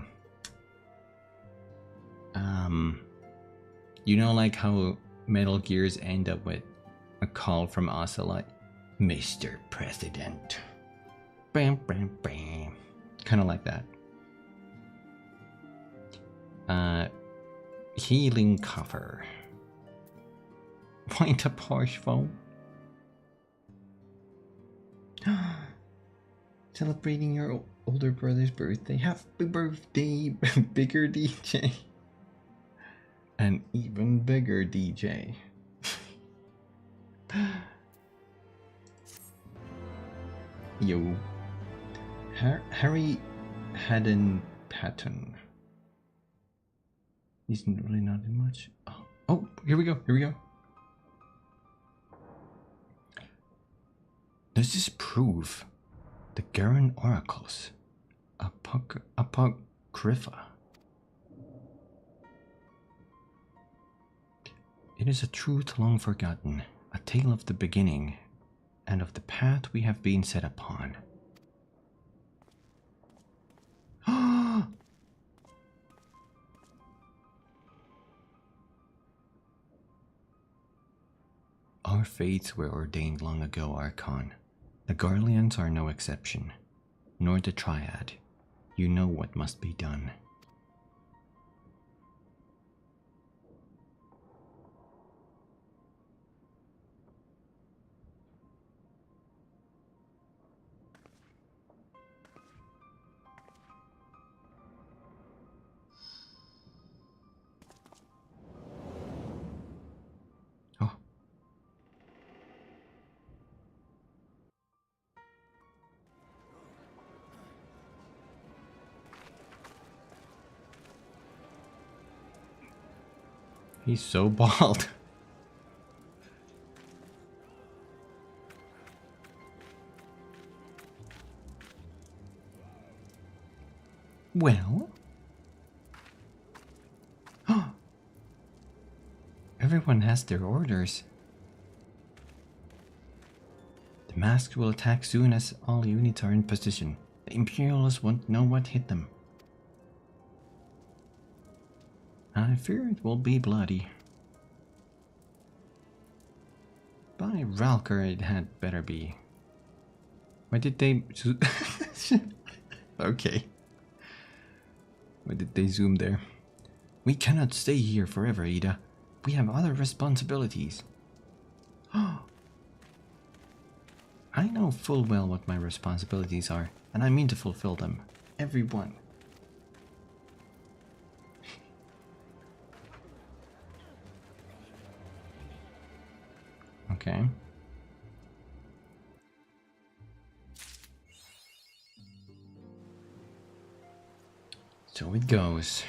you know, like how Metal Gears end up with a call from Azys Lla, Mr. President. Bam, bam, bam. Kind of like that. Healing cover. Wind up harsh foam. Celebrating your older brother's birthday. Happy birthday, bigger DJ. An even bigger DJ. Yo. Harry Haddon Patton. He's really not in much. Oh, here we go. Here we go. Does this prove the Garen oracles? Apocrypha. It is a truth long forgotten, a tale of the beginning, and of the path we have been set upon. Our fates were ordained long ago, Archon. The Garleans are no exception, nor the Triad. You know what must be done. He's so bald. Well? Everyone has their orders. The masks will attack soon as all units are in position. The Imperialists won't know what hit them. I fear it will be bloody. By Ralker, it had better be. Why did they... Okay. Why did they zoom there? We cannot stay here forever, Ida. We have other responsibilities. I know full well what my responsibilities are, and I mean to fulfill them. Every one. Okay. So it goes.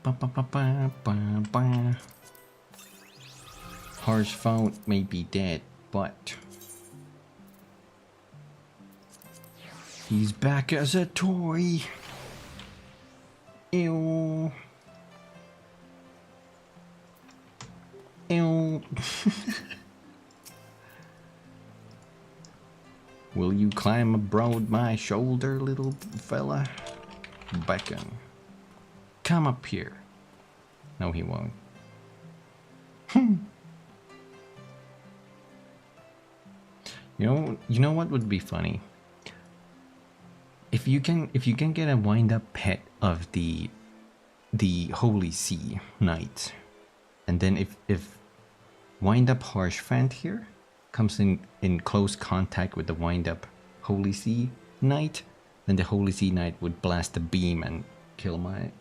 Ba, ba, ba, ba, ba, ba. Harsh phone may be dead, but he's back as a toy. Ew. Ew. Will you climb abroad my shoulder, little fella? Beckon. Come up here. No, he won't. You know what would be funny? If you can get a wind-up pet of the Holy See Knight, and then if wind-up Harsh Fant here comes in close contact with the wind-up Holy See Knight, then the Holy Sea Knight would blast a beam and kill my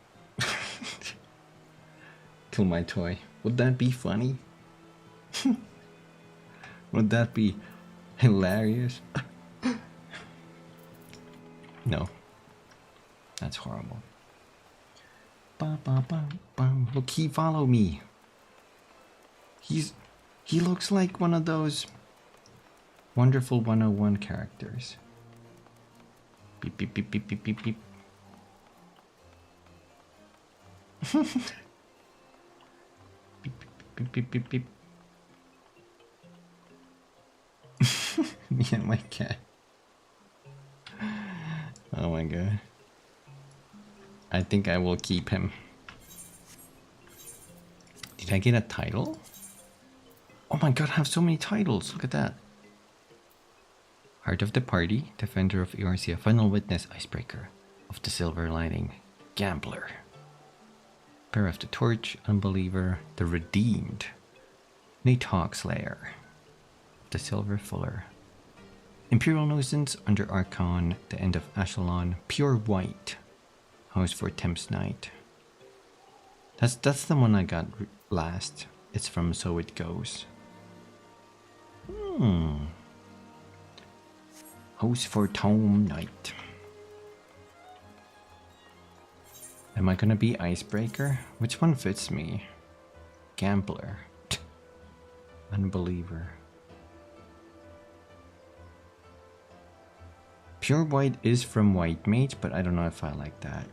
kill my toy. Would that be funny? Would that be hilarious? No. That's horrible. Ba, ba, ba, ba. Look, he follow me. He looks like one of those Wonderful 101 characters. Beep beep beep beep beep beep beep. Beep beep beep beep beep. Me and my cat. Oh my god. I think I will keep him. Did I get a title? Oh my god, I have so many titles. Look at that. Heart of the Party, Defender of Eorzea, Final Witness, Icebreaker, of the Silver Lining, Gambler, Bearer of the Torch, Unbeliever, The Redeemed, Nidhogg Slayer, the Silver Fuller, Imperial Nuisance, Under Archon, The End of Ashalon, Pure White, House for Temps Night. That's the one I got last. It's from So It Goes. House for Tome Night. Am I gonna be Icebreaker? Which one fits me? Gambler. Unbeliever. Pure White is from White Mage, but I don't know if I like that.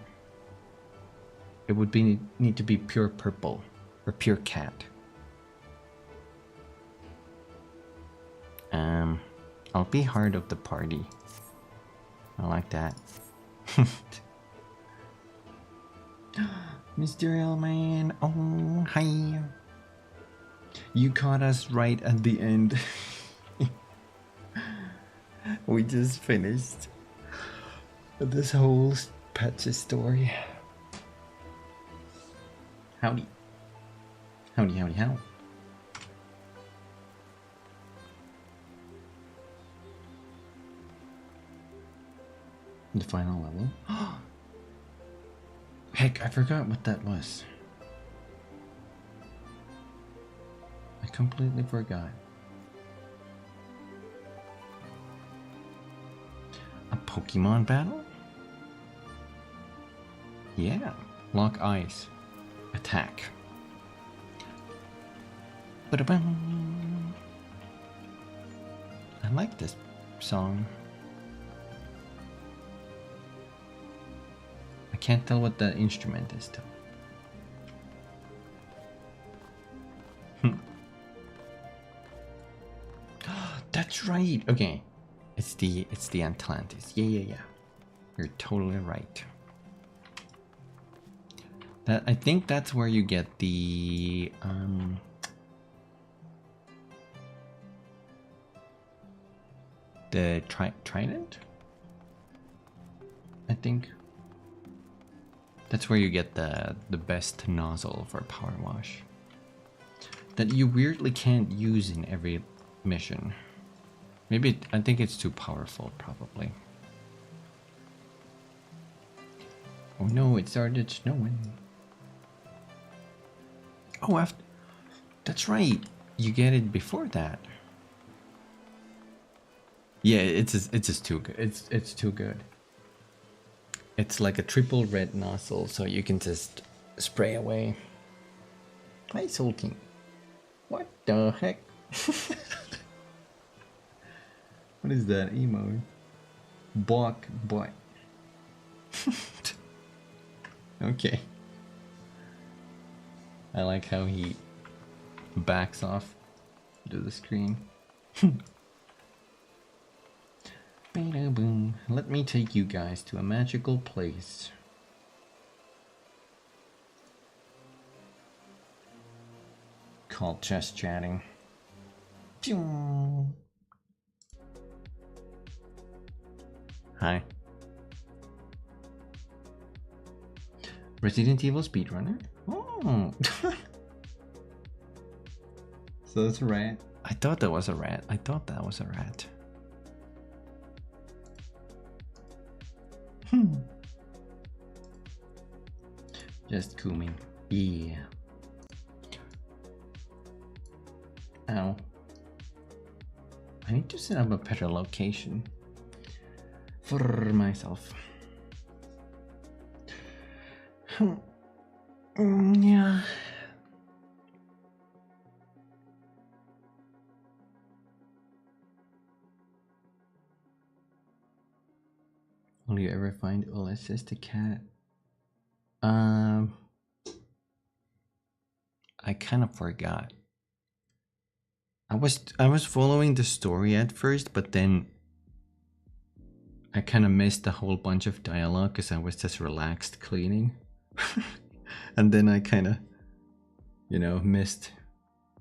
It would need to be Pure Purple or Pure Cat. I'll be Heart of the Party. I like that. Mysterial Man, oh hi. You caught us right at the end. We just finished this whole patch story. Howdy. Howdy, howdy, how. The final level. Heck, I forgot what that was. I completely forgot. A Pokemon battle? Yeah. Lock eyes. Attack. Ba-da-bum. I like this song. I can't tell what the instrument is though. That's right. Okay. It's the Atlantis. Yeah. You're totally right. I think that's where you get the trident. I think that's where you get the best nozzle for Power Wash that you weirdly can't use in every mission. Maybe I think it's too powerful, probably. Oh no, it started snowing. Oh, that's right. You get it before that. Yeah, it's just too good. It's too good. It's like a triple red nozzle, so you can just spray away. Hi, Soul King. What the heck? What is that emote? Bok boy. Okay. I like how he backs off to the screen. Boom. Let me take you guys to a magical place. Called chest chatting. Pew. Hi. Resident Evil speedrunner? Oh. So that's a rat. I thought that was a rat. Just Kumi. Yeah. Ow. I need to set up a better location for myself. Yeah. Will you ever find Ulysses the cat? I kind of forgot. I was following the story at first, but then I kind of missed a whole bunch of dialogue because I was just relaxed cleaning. And then I kind of, you know, missed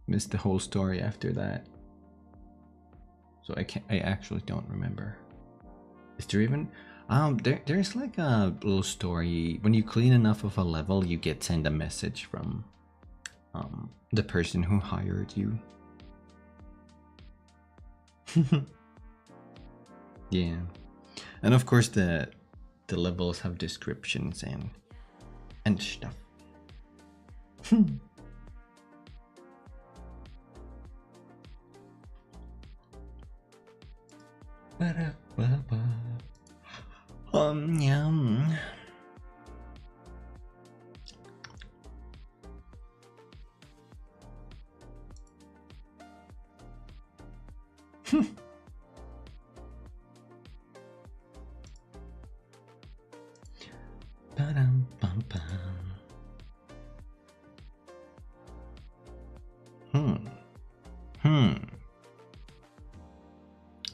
the whole story after that. So I actually don't remember. Is there even there's like a little story when you clean enough of a level, you get sent a message from the person who hired you. Yeah. And of course the levels have descriptions and stuff. Yum.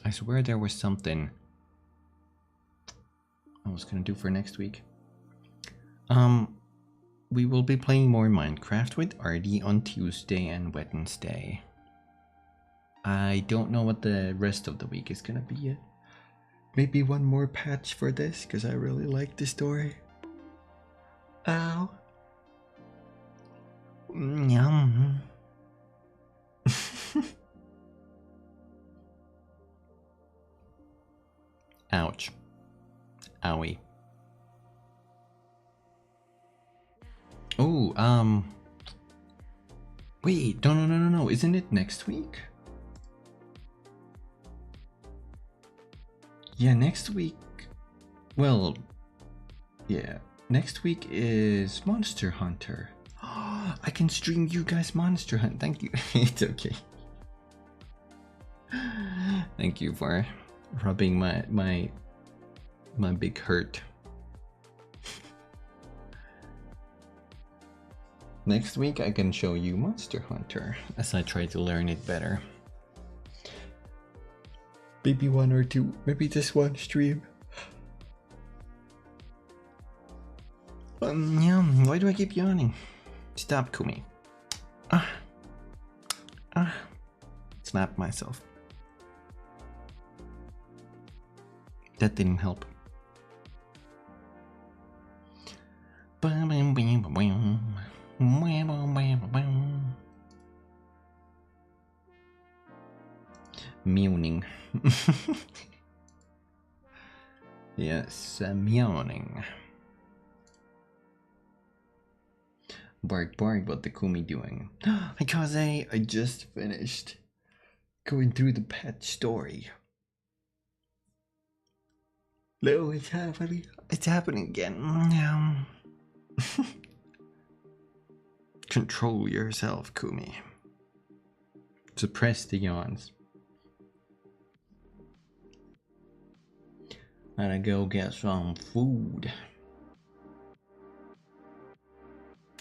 I swear there was something I was gonna do for next week. We will be playing more Minecraft with Artie on Tuesday and Wednesday. I don't know what the rest of the week is gonna be yet. Maybe one more patch for this, because I really like the story. Ow. Yum. Ouch. Owie. Oh, wait, no, isn't it next week? Yeah, next week, well, yeah, next week is Monster Hunter. I can stream you guys Monster Hunt, thank you. It's okay. Thank you for rubbing my big hurt. Next week I can show you Monster Hunter as I try to learn it better. Maybe one or two, maybe just one stream. Yeah, why do I keep yawning? Stop, Kumi. Slap myself. That didn't help. Mewing. Yes, meowing. Bark, bark, what the Kumi doing? Because I just finished going through the pet story. No, it's happening. It's happening again. Control yourself, Kumi. Suppress the yawns. Gotta go get some food.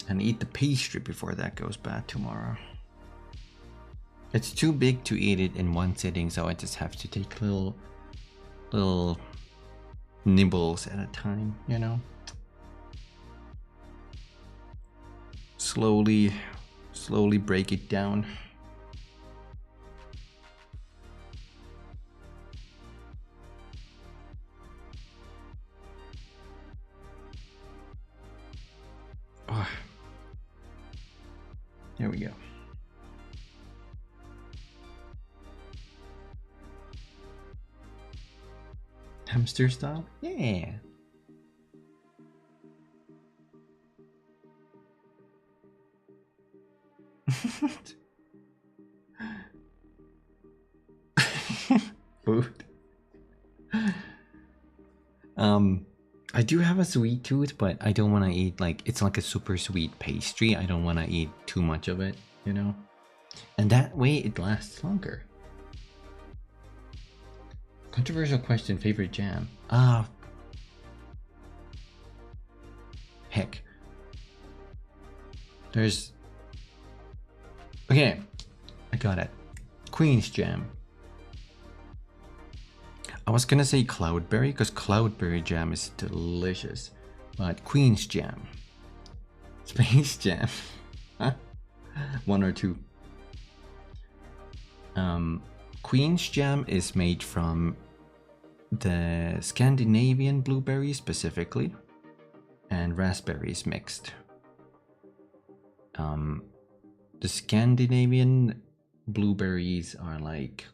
And eat the pastry before that goes bad tomorrow. It's too big to eat it in one sitting, so I just have to take little nibbles at a time, you know? Slowly break it down. Oh. There we go. Hamster style? Yeah. Food. I do have a sweet tooth, but I don't want to eat like it's like a super sweet pastry. I don't want to eat too much of it, you know? And that way it lasts longer. Controversial question, favorite jam? Heck. There's... Okay, I got it. Queen's jam. I was gonna say cloudberry because cloudberry jam is delicious, but Queen's jam. Space jam. Huh? One or two. Queen's jam is made from the Scandinavian blueberries specifically, and raspberries mixed. The Scandinavian blueberries are like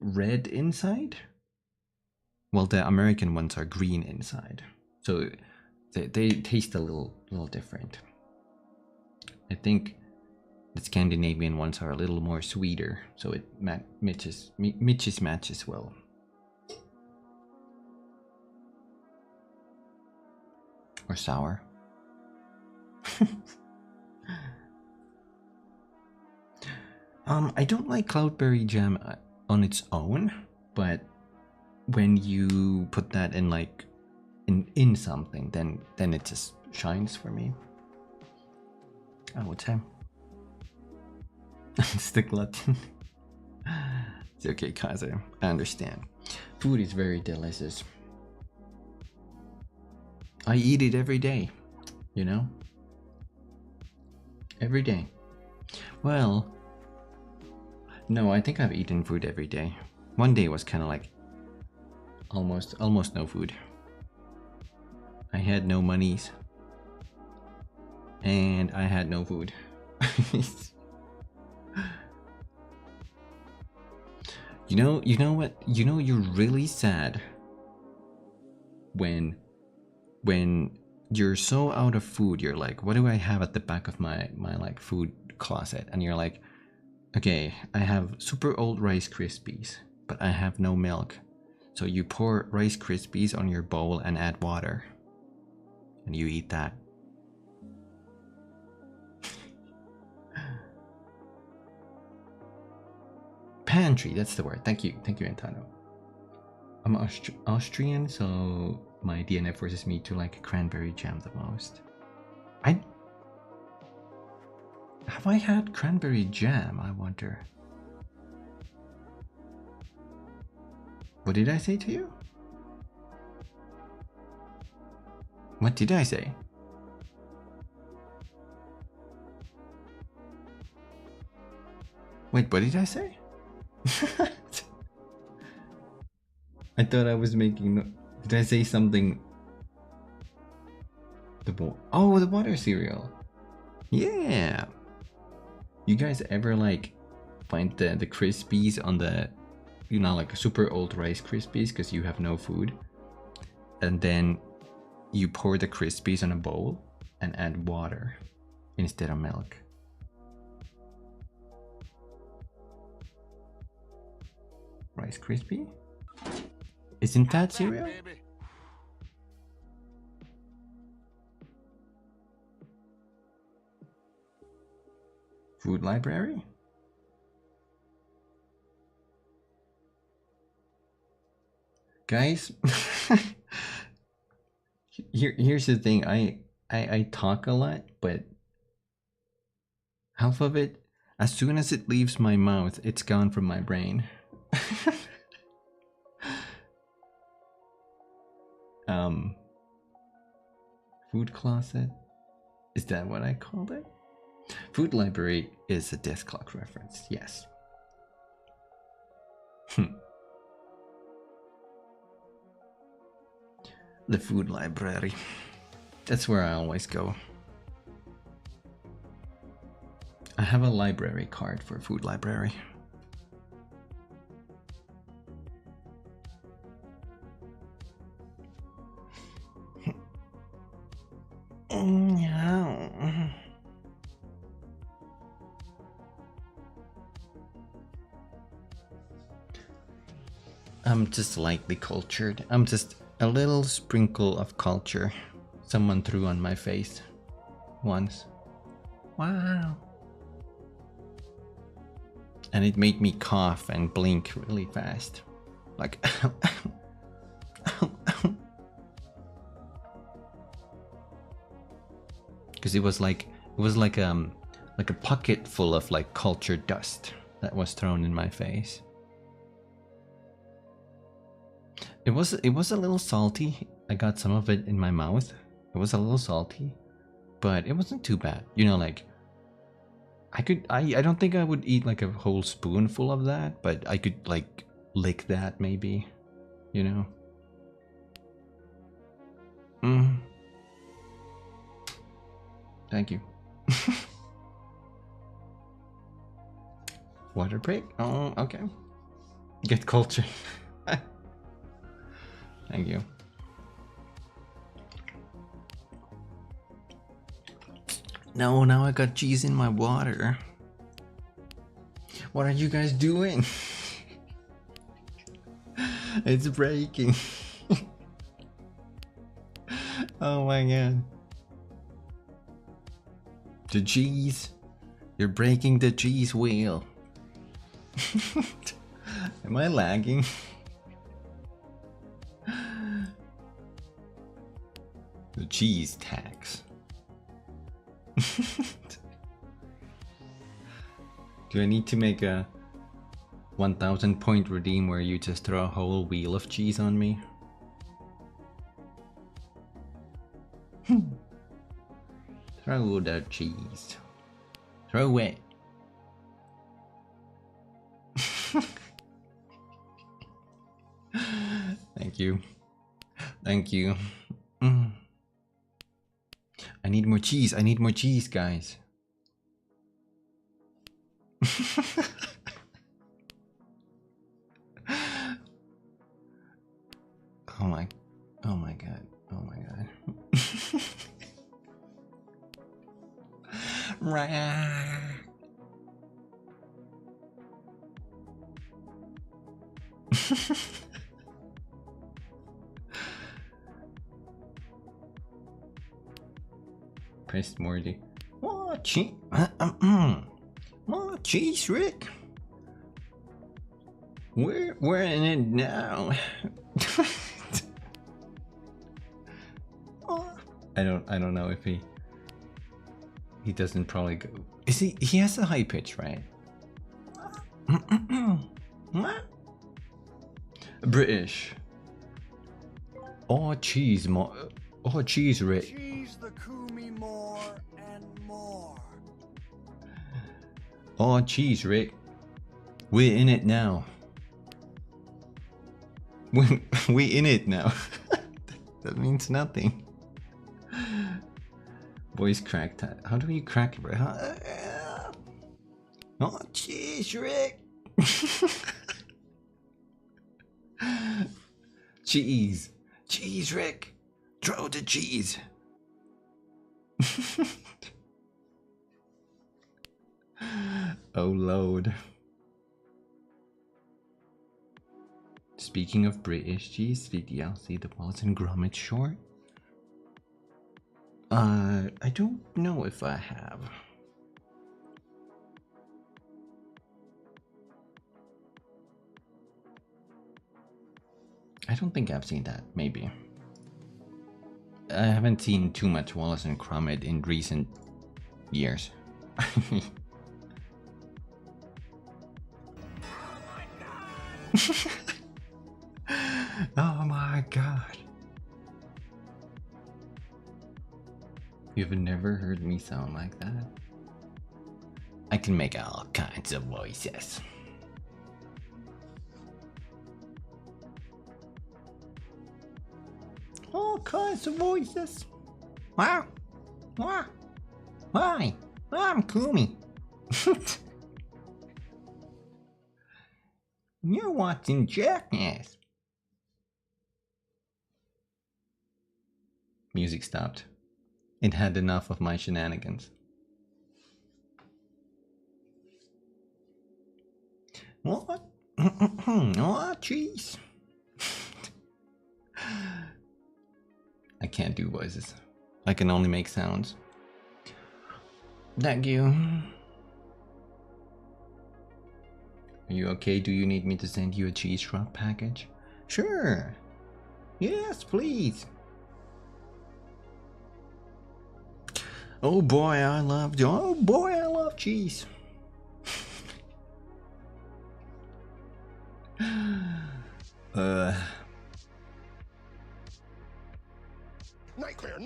red inside, while the American ones are green inside. So they taste a little different. I think the Scandinavian ones are a little more sweeter, so it matches well. Or sour. I don't like cloudberry jam on its own, but when you put that in like in something, then it just shines for me. I would say. It's the glutton. It's okay, Kaze. I understand. Food is very delicious. I eat it every day, you know? Every day. Well, no, I think I've eaten food every day. One day was kind of like almost no food. I had no monies. And I had no food. You know what? You know you're really sad when you're so out of food. You're like, what do I have at the back of my like food closet? And you're like, okay, I have super old Rice Krispies, but I have no milk. So you pour Rice Krispies on your bowl and add water, and you eat that. Pantry, that's the word. Thank you, Antano. I'm Austrian, so my DNA forces me to like cranberry jam the most. Have I had cranberry jam, I wonder? What did I say to you? What did I say? Wait, what did I say? I thought I was making... Did I say something? The water cereal. Yeah. You guys ever like find the Krispies on the, you know, like super old Rice Krispies because you have no food, and then you pour the Krispies on a bowl and add water instead of milk? Rice Krispie? Isn't that cereal? Food library? Guys, here's the thing. I talk a lot, but half of it, as soon as it leaves my mouth, it's gone from my brain. Food closet? Is that what I called it? Food library is a death clock reference, yes. The food library. That's where I always go. I have a library card for food library. No. I'm just lightly cultured. I'm just a little sprinkle of culture someone threw on my face once. Wow. And it made me cough and blink really fast. Like because it was like a pocket full of like culture dust that was thrown in my face. It was a little salty. I got some of it in my mouth. It was a little salty, but it wasn't too bad. You know, like I don't think I would eat like a whole spoonful of that, but I could like lick that maybe, you know. Thank you. Water break? Oh, okay. Get culture. Thank you. No, now I got cheese in my water. What are you guys doing? It's breaking. Oh my god. The cheese. You're breaking the cheese wheel. Am I lagging? The cheese tax. Do I need to make a 1000 point redeem where you just throw a whole wheel of cheese on me? Throw the cheese. Throw it. Thank you. Thank you. I need more cheese. I need more cheese, guys. Oh my god. Oh my god. Pressed Morty. What cheese? What cheese, Rick? We're in it now. I don't know if he doesn't probably go. Is he has a high pitch, right? British. Oh cheese, oh cheese, Rick. Cheese the kumi more and more. Oh cheese, Rick. We're in it now. We in it now. That means nothing. Voice cracked. How do you crack it? Oh cheese, Rick. Cheese. Cheese, Rick. Throw the cheese. Oh, Lord. Speaking of British cheese, did y'all see the Wallace and Gromit short? I don't know if I have. I don't think I've seen that, maybe. I haven't seen too much Wallace and Gromit in recent years. Oh my god. You've never heard me sound like that? I can make all kinds of voices. All kinds of voices. Wow. Wow. Why? I'm Kumi. You're watching Jackass. Music stopped. It had enough of my shenanigans. What? What? Jeez. I can't do voices. I can only make sounds. Thank you. Are you okay? Do you need me to send you a cheese drop package? Sure. Yes, please. Oh boy, I love cheese. Nightmare,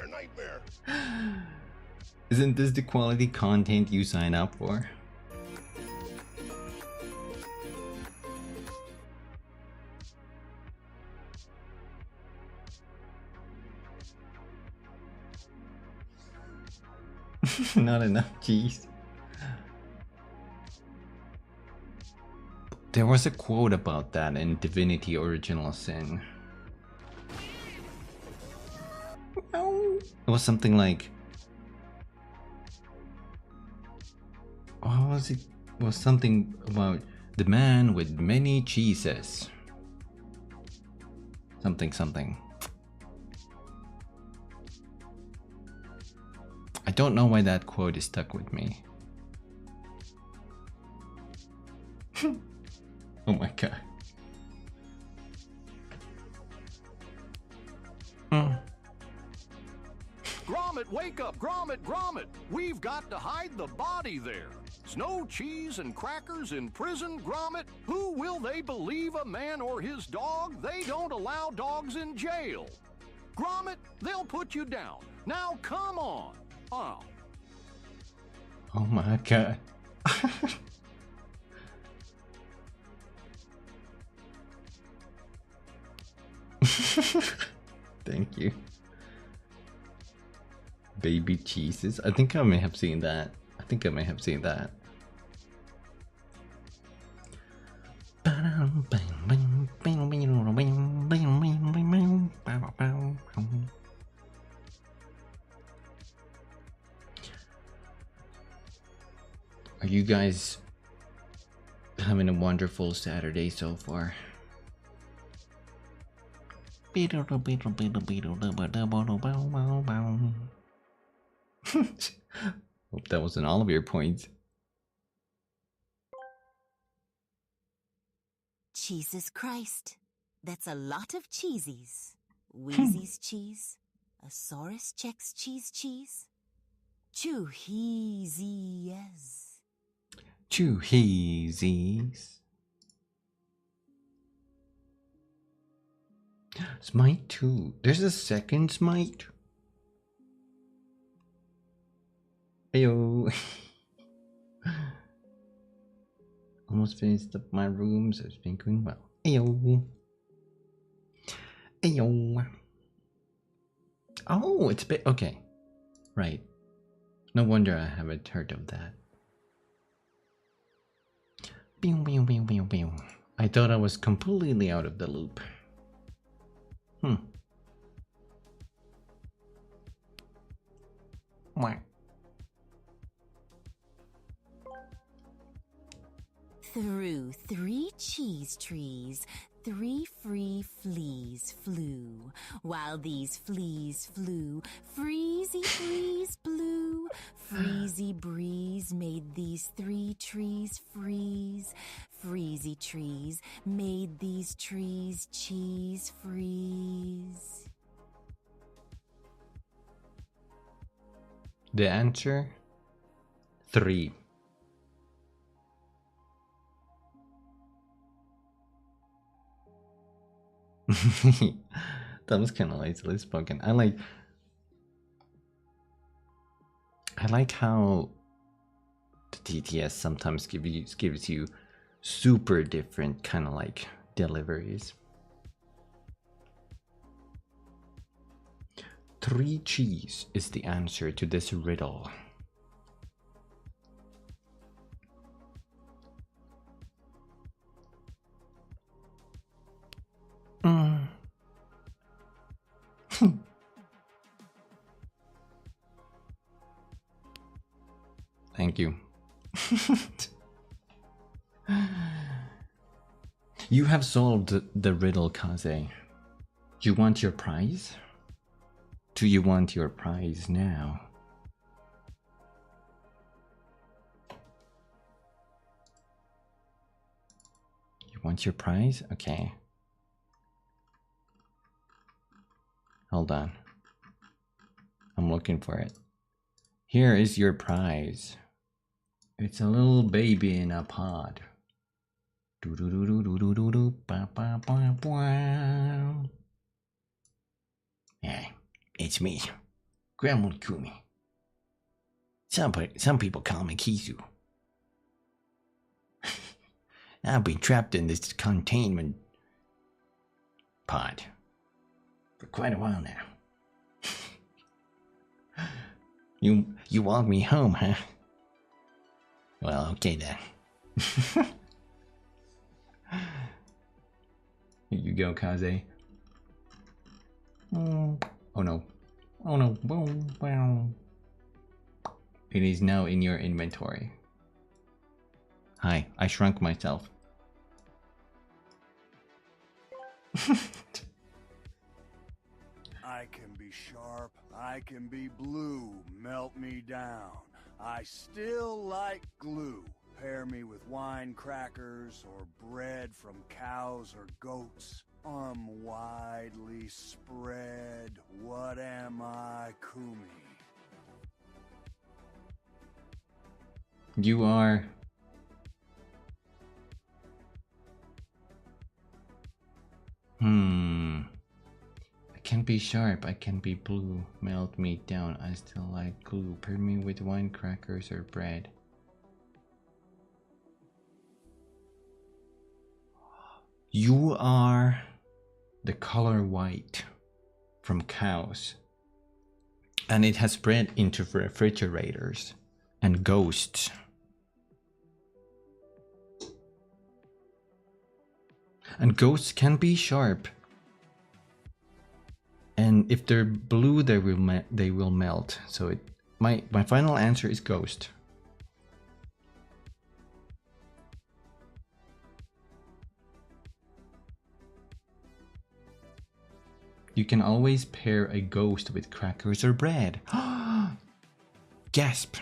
nightmare. Isn't this the quality content you sign up for? Not enough cheese. There was a quote about that in Divinity Original Sin. It was something like, what was it? It was something about the man with many cheeses. Something. I don't know why that quote is stuck with me. Oh my god. Gromit, wake up! Gromit, Gromit! We've got to hide the body there. Snow, cheese, and crackers in prison, Gromit. Who will they believe, a man or his dog? They don't allow dogs in jail. Gromit, they'll put you down. Now come on. Oh. Oh my god. Thank you. Baby cheeses. I think I may have seen that. Are you guys having a wonderful Saturday so far? Hope that wasn't all of your points. Jesus Christ. That's a lot of cheesies. Wheezy's cheese. Asaurus checks cheese. Choo-heezies. Choo-heezies. Smite 2. There's a second Smite. Ayo. Almost finished up my room, so it's been going well. Ayo. Ayo. Oh, it's been okay. Right. No wonder I haven't heard of that. I thought I was completely out of the loop. What? Through 3 cheese trees, 3 free fleas flew. While these fleas flew, freezy breeze blew. Freezy breeze made these 3 trees freeze. Freezy trees made these trees cheese freeze. The answer? 3. That was kind of lazily spoken. I like how the TTS sometimes gives you super different kind of like deliveries. 3 cheese is the answer to this riddle. Thank you. You have solved the riddle, Kaze. You want your prize? Do you want your prize now? You want your prize? Okay. Hold on. I'm looking for it. Here is your prize. It's a little baby in a pod. Yeah, it's me, Grandma Kumi. Some people call me Kizu. I've been trapped in this containment pod for quite a while now. You want me home, huh? Well, okay then. Here you go, Kaze. Oh no. Oh no. Boom. Wow. It is now in your inventory. Hi, I shrunk myself. I can be sharp, I can be blue, melt me down. I still like glue. Pair me with wine crackers or bread from cows or goats. I'm widely spread. What am I, Kumi? You are... I can be sharp, I can be blue. Melt me down, I still like glue. Pair me with wine crackers or bread. You are the color white from cows. And it has spread into refrigerators and ghosts. And ghosts can be sharp. And if they're blue, they will melt. So my final answer is ghost. You can always pair a ghost with crackers or bread. Gasp.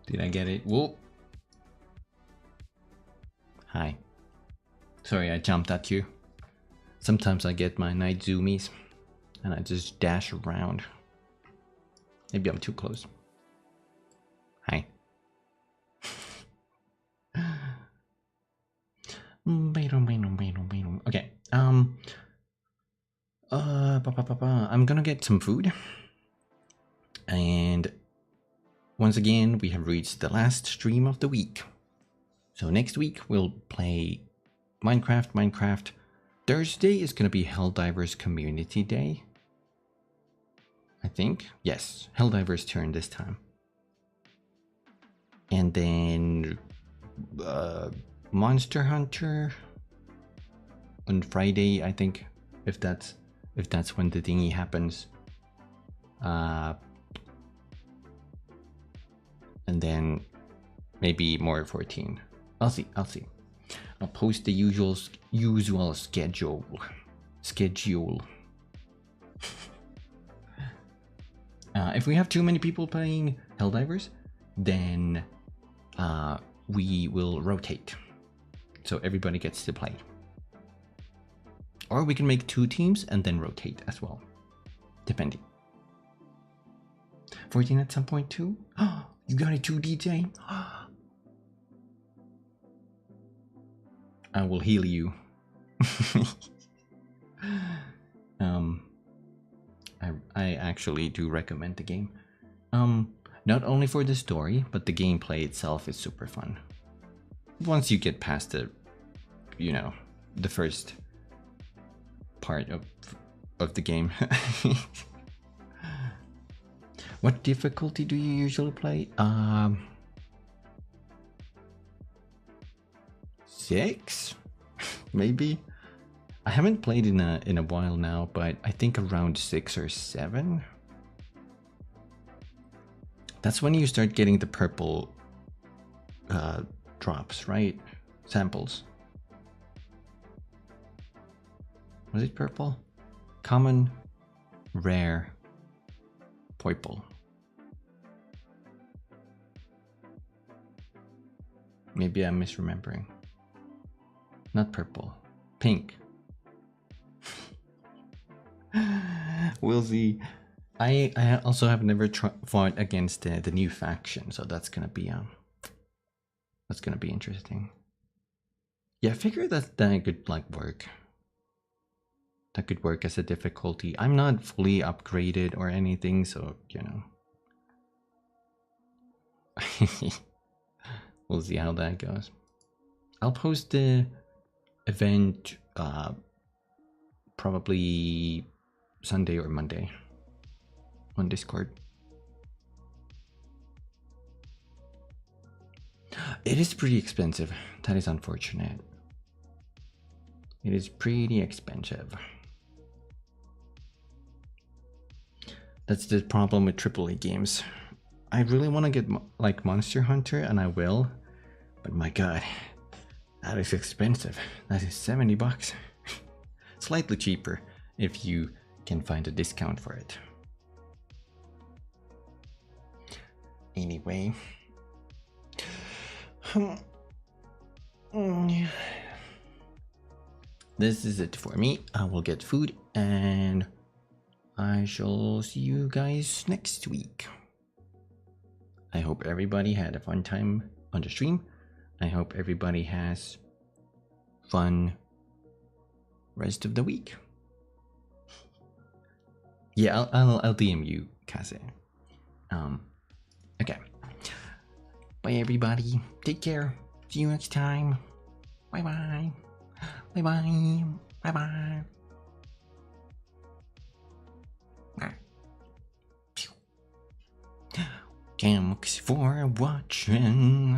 Did I get it? Whoa. Hi. Sorry, I jumped at you. Sometimes I get my night zoomies and I just dash around. Maybe I'm too close. Hi. Okay. I'm gonna get some food. And once again, we have reached the last stream of the week. So next week we'll play Minecraft. Thursday is gonna be Helldivers Community Day. I think. Yes, Helldivers turn this time. And then Monster Hunter on Friday, I think, if that's when the thingy happens. And then maybe more 14. I'll see. I'll post the usual schedule. If we have too many people playing Helldivers, then we will rotate. So everybody gets to play. Or we can make 2 teams and then rotate as well. Depending. 14 at some point too? You got it too, DJ? I will heal you. I actually do recommend the game. Not only for the story, but the gameplay itself is super fun. Once you get past the, the first part of the game. What difficulty do you usually play? 6? Maybe? I haven't played in a while now, but I think around 6 or 7. That's when you start getting the purple drops, right? Samples. Was it purple? Common, rare, purple. Maybe I'm misremembering. Not purple. Pink. We'll see. I also have never fought against the new faction, so that's gonna be interesting. Yeah, I figure that could like work. That could work as a difficulty. I'm not fully upgraded or anything, so you know. We'll see how that goes. I'll post the event probably Sunday or Monday on Discord. It is pretty expensive. That is unfortunate. It is pretty expensive. That's the problem with AAA games. I really want to get like Monster Hunter, and I will, but my god, that is expensive. That is $70. Slightly cheaper if you can find a discount for it. Anyway, this is it for me. I will get food and I shall see you guys next week. I hope everybody had a fun time on the stream. I hope everybody has fun rest of the week. Yeah, I'll DM you, Kaze. Okay. Bye everybody. Take care. See you next time. Bye bye. Bye bye. Bye bye. Thanks for watching.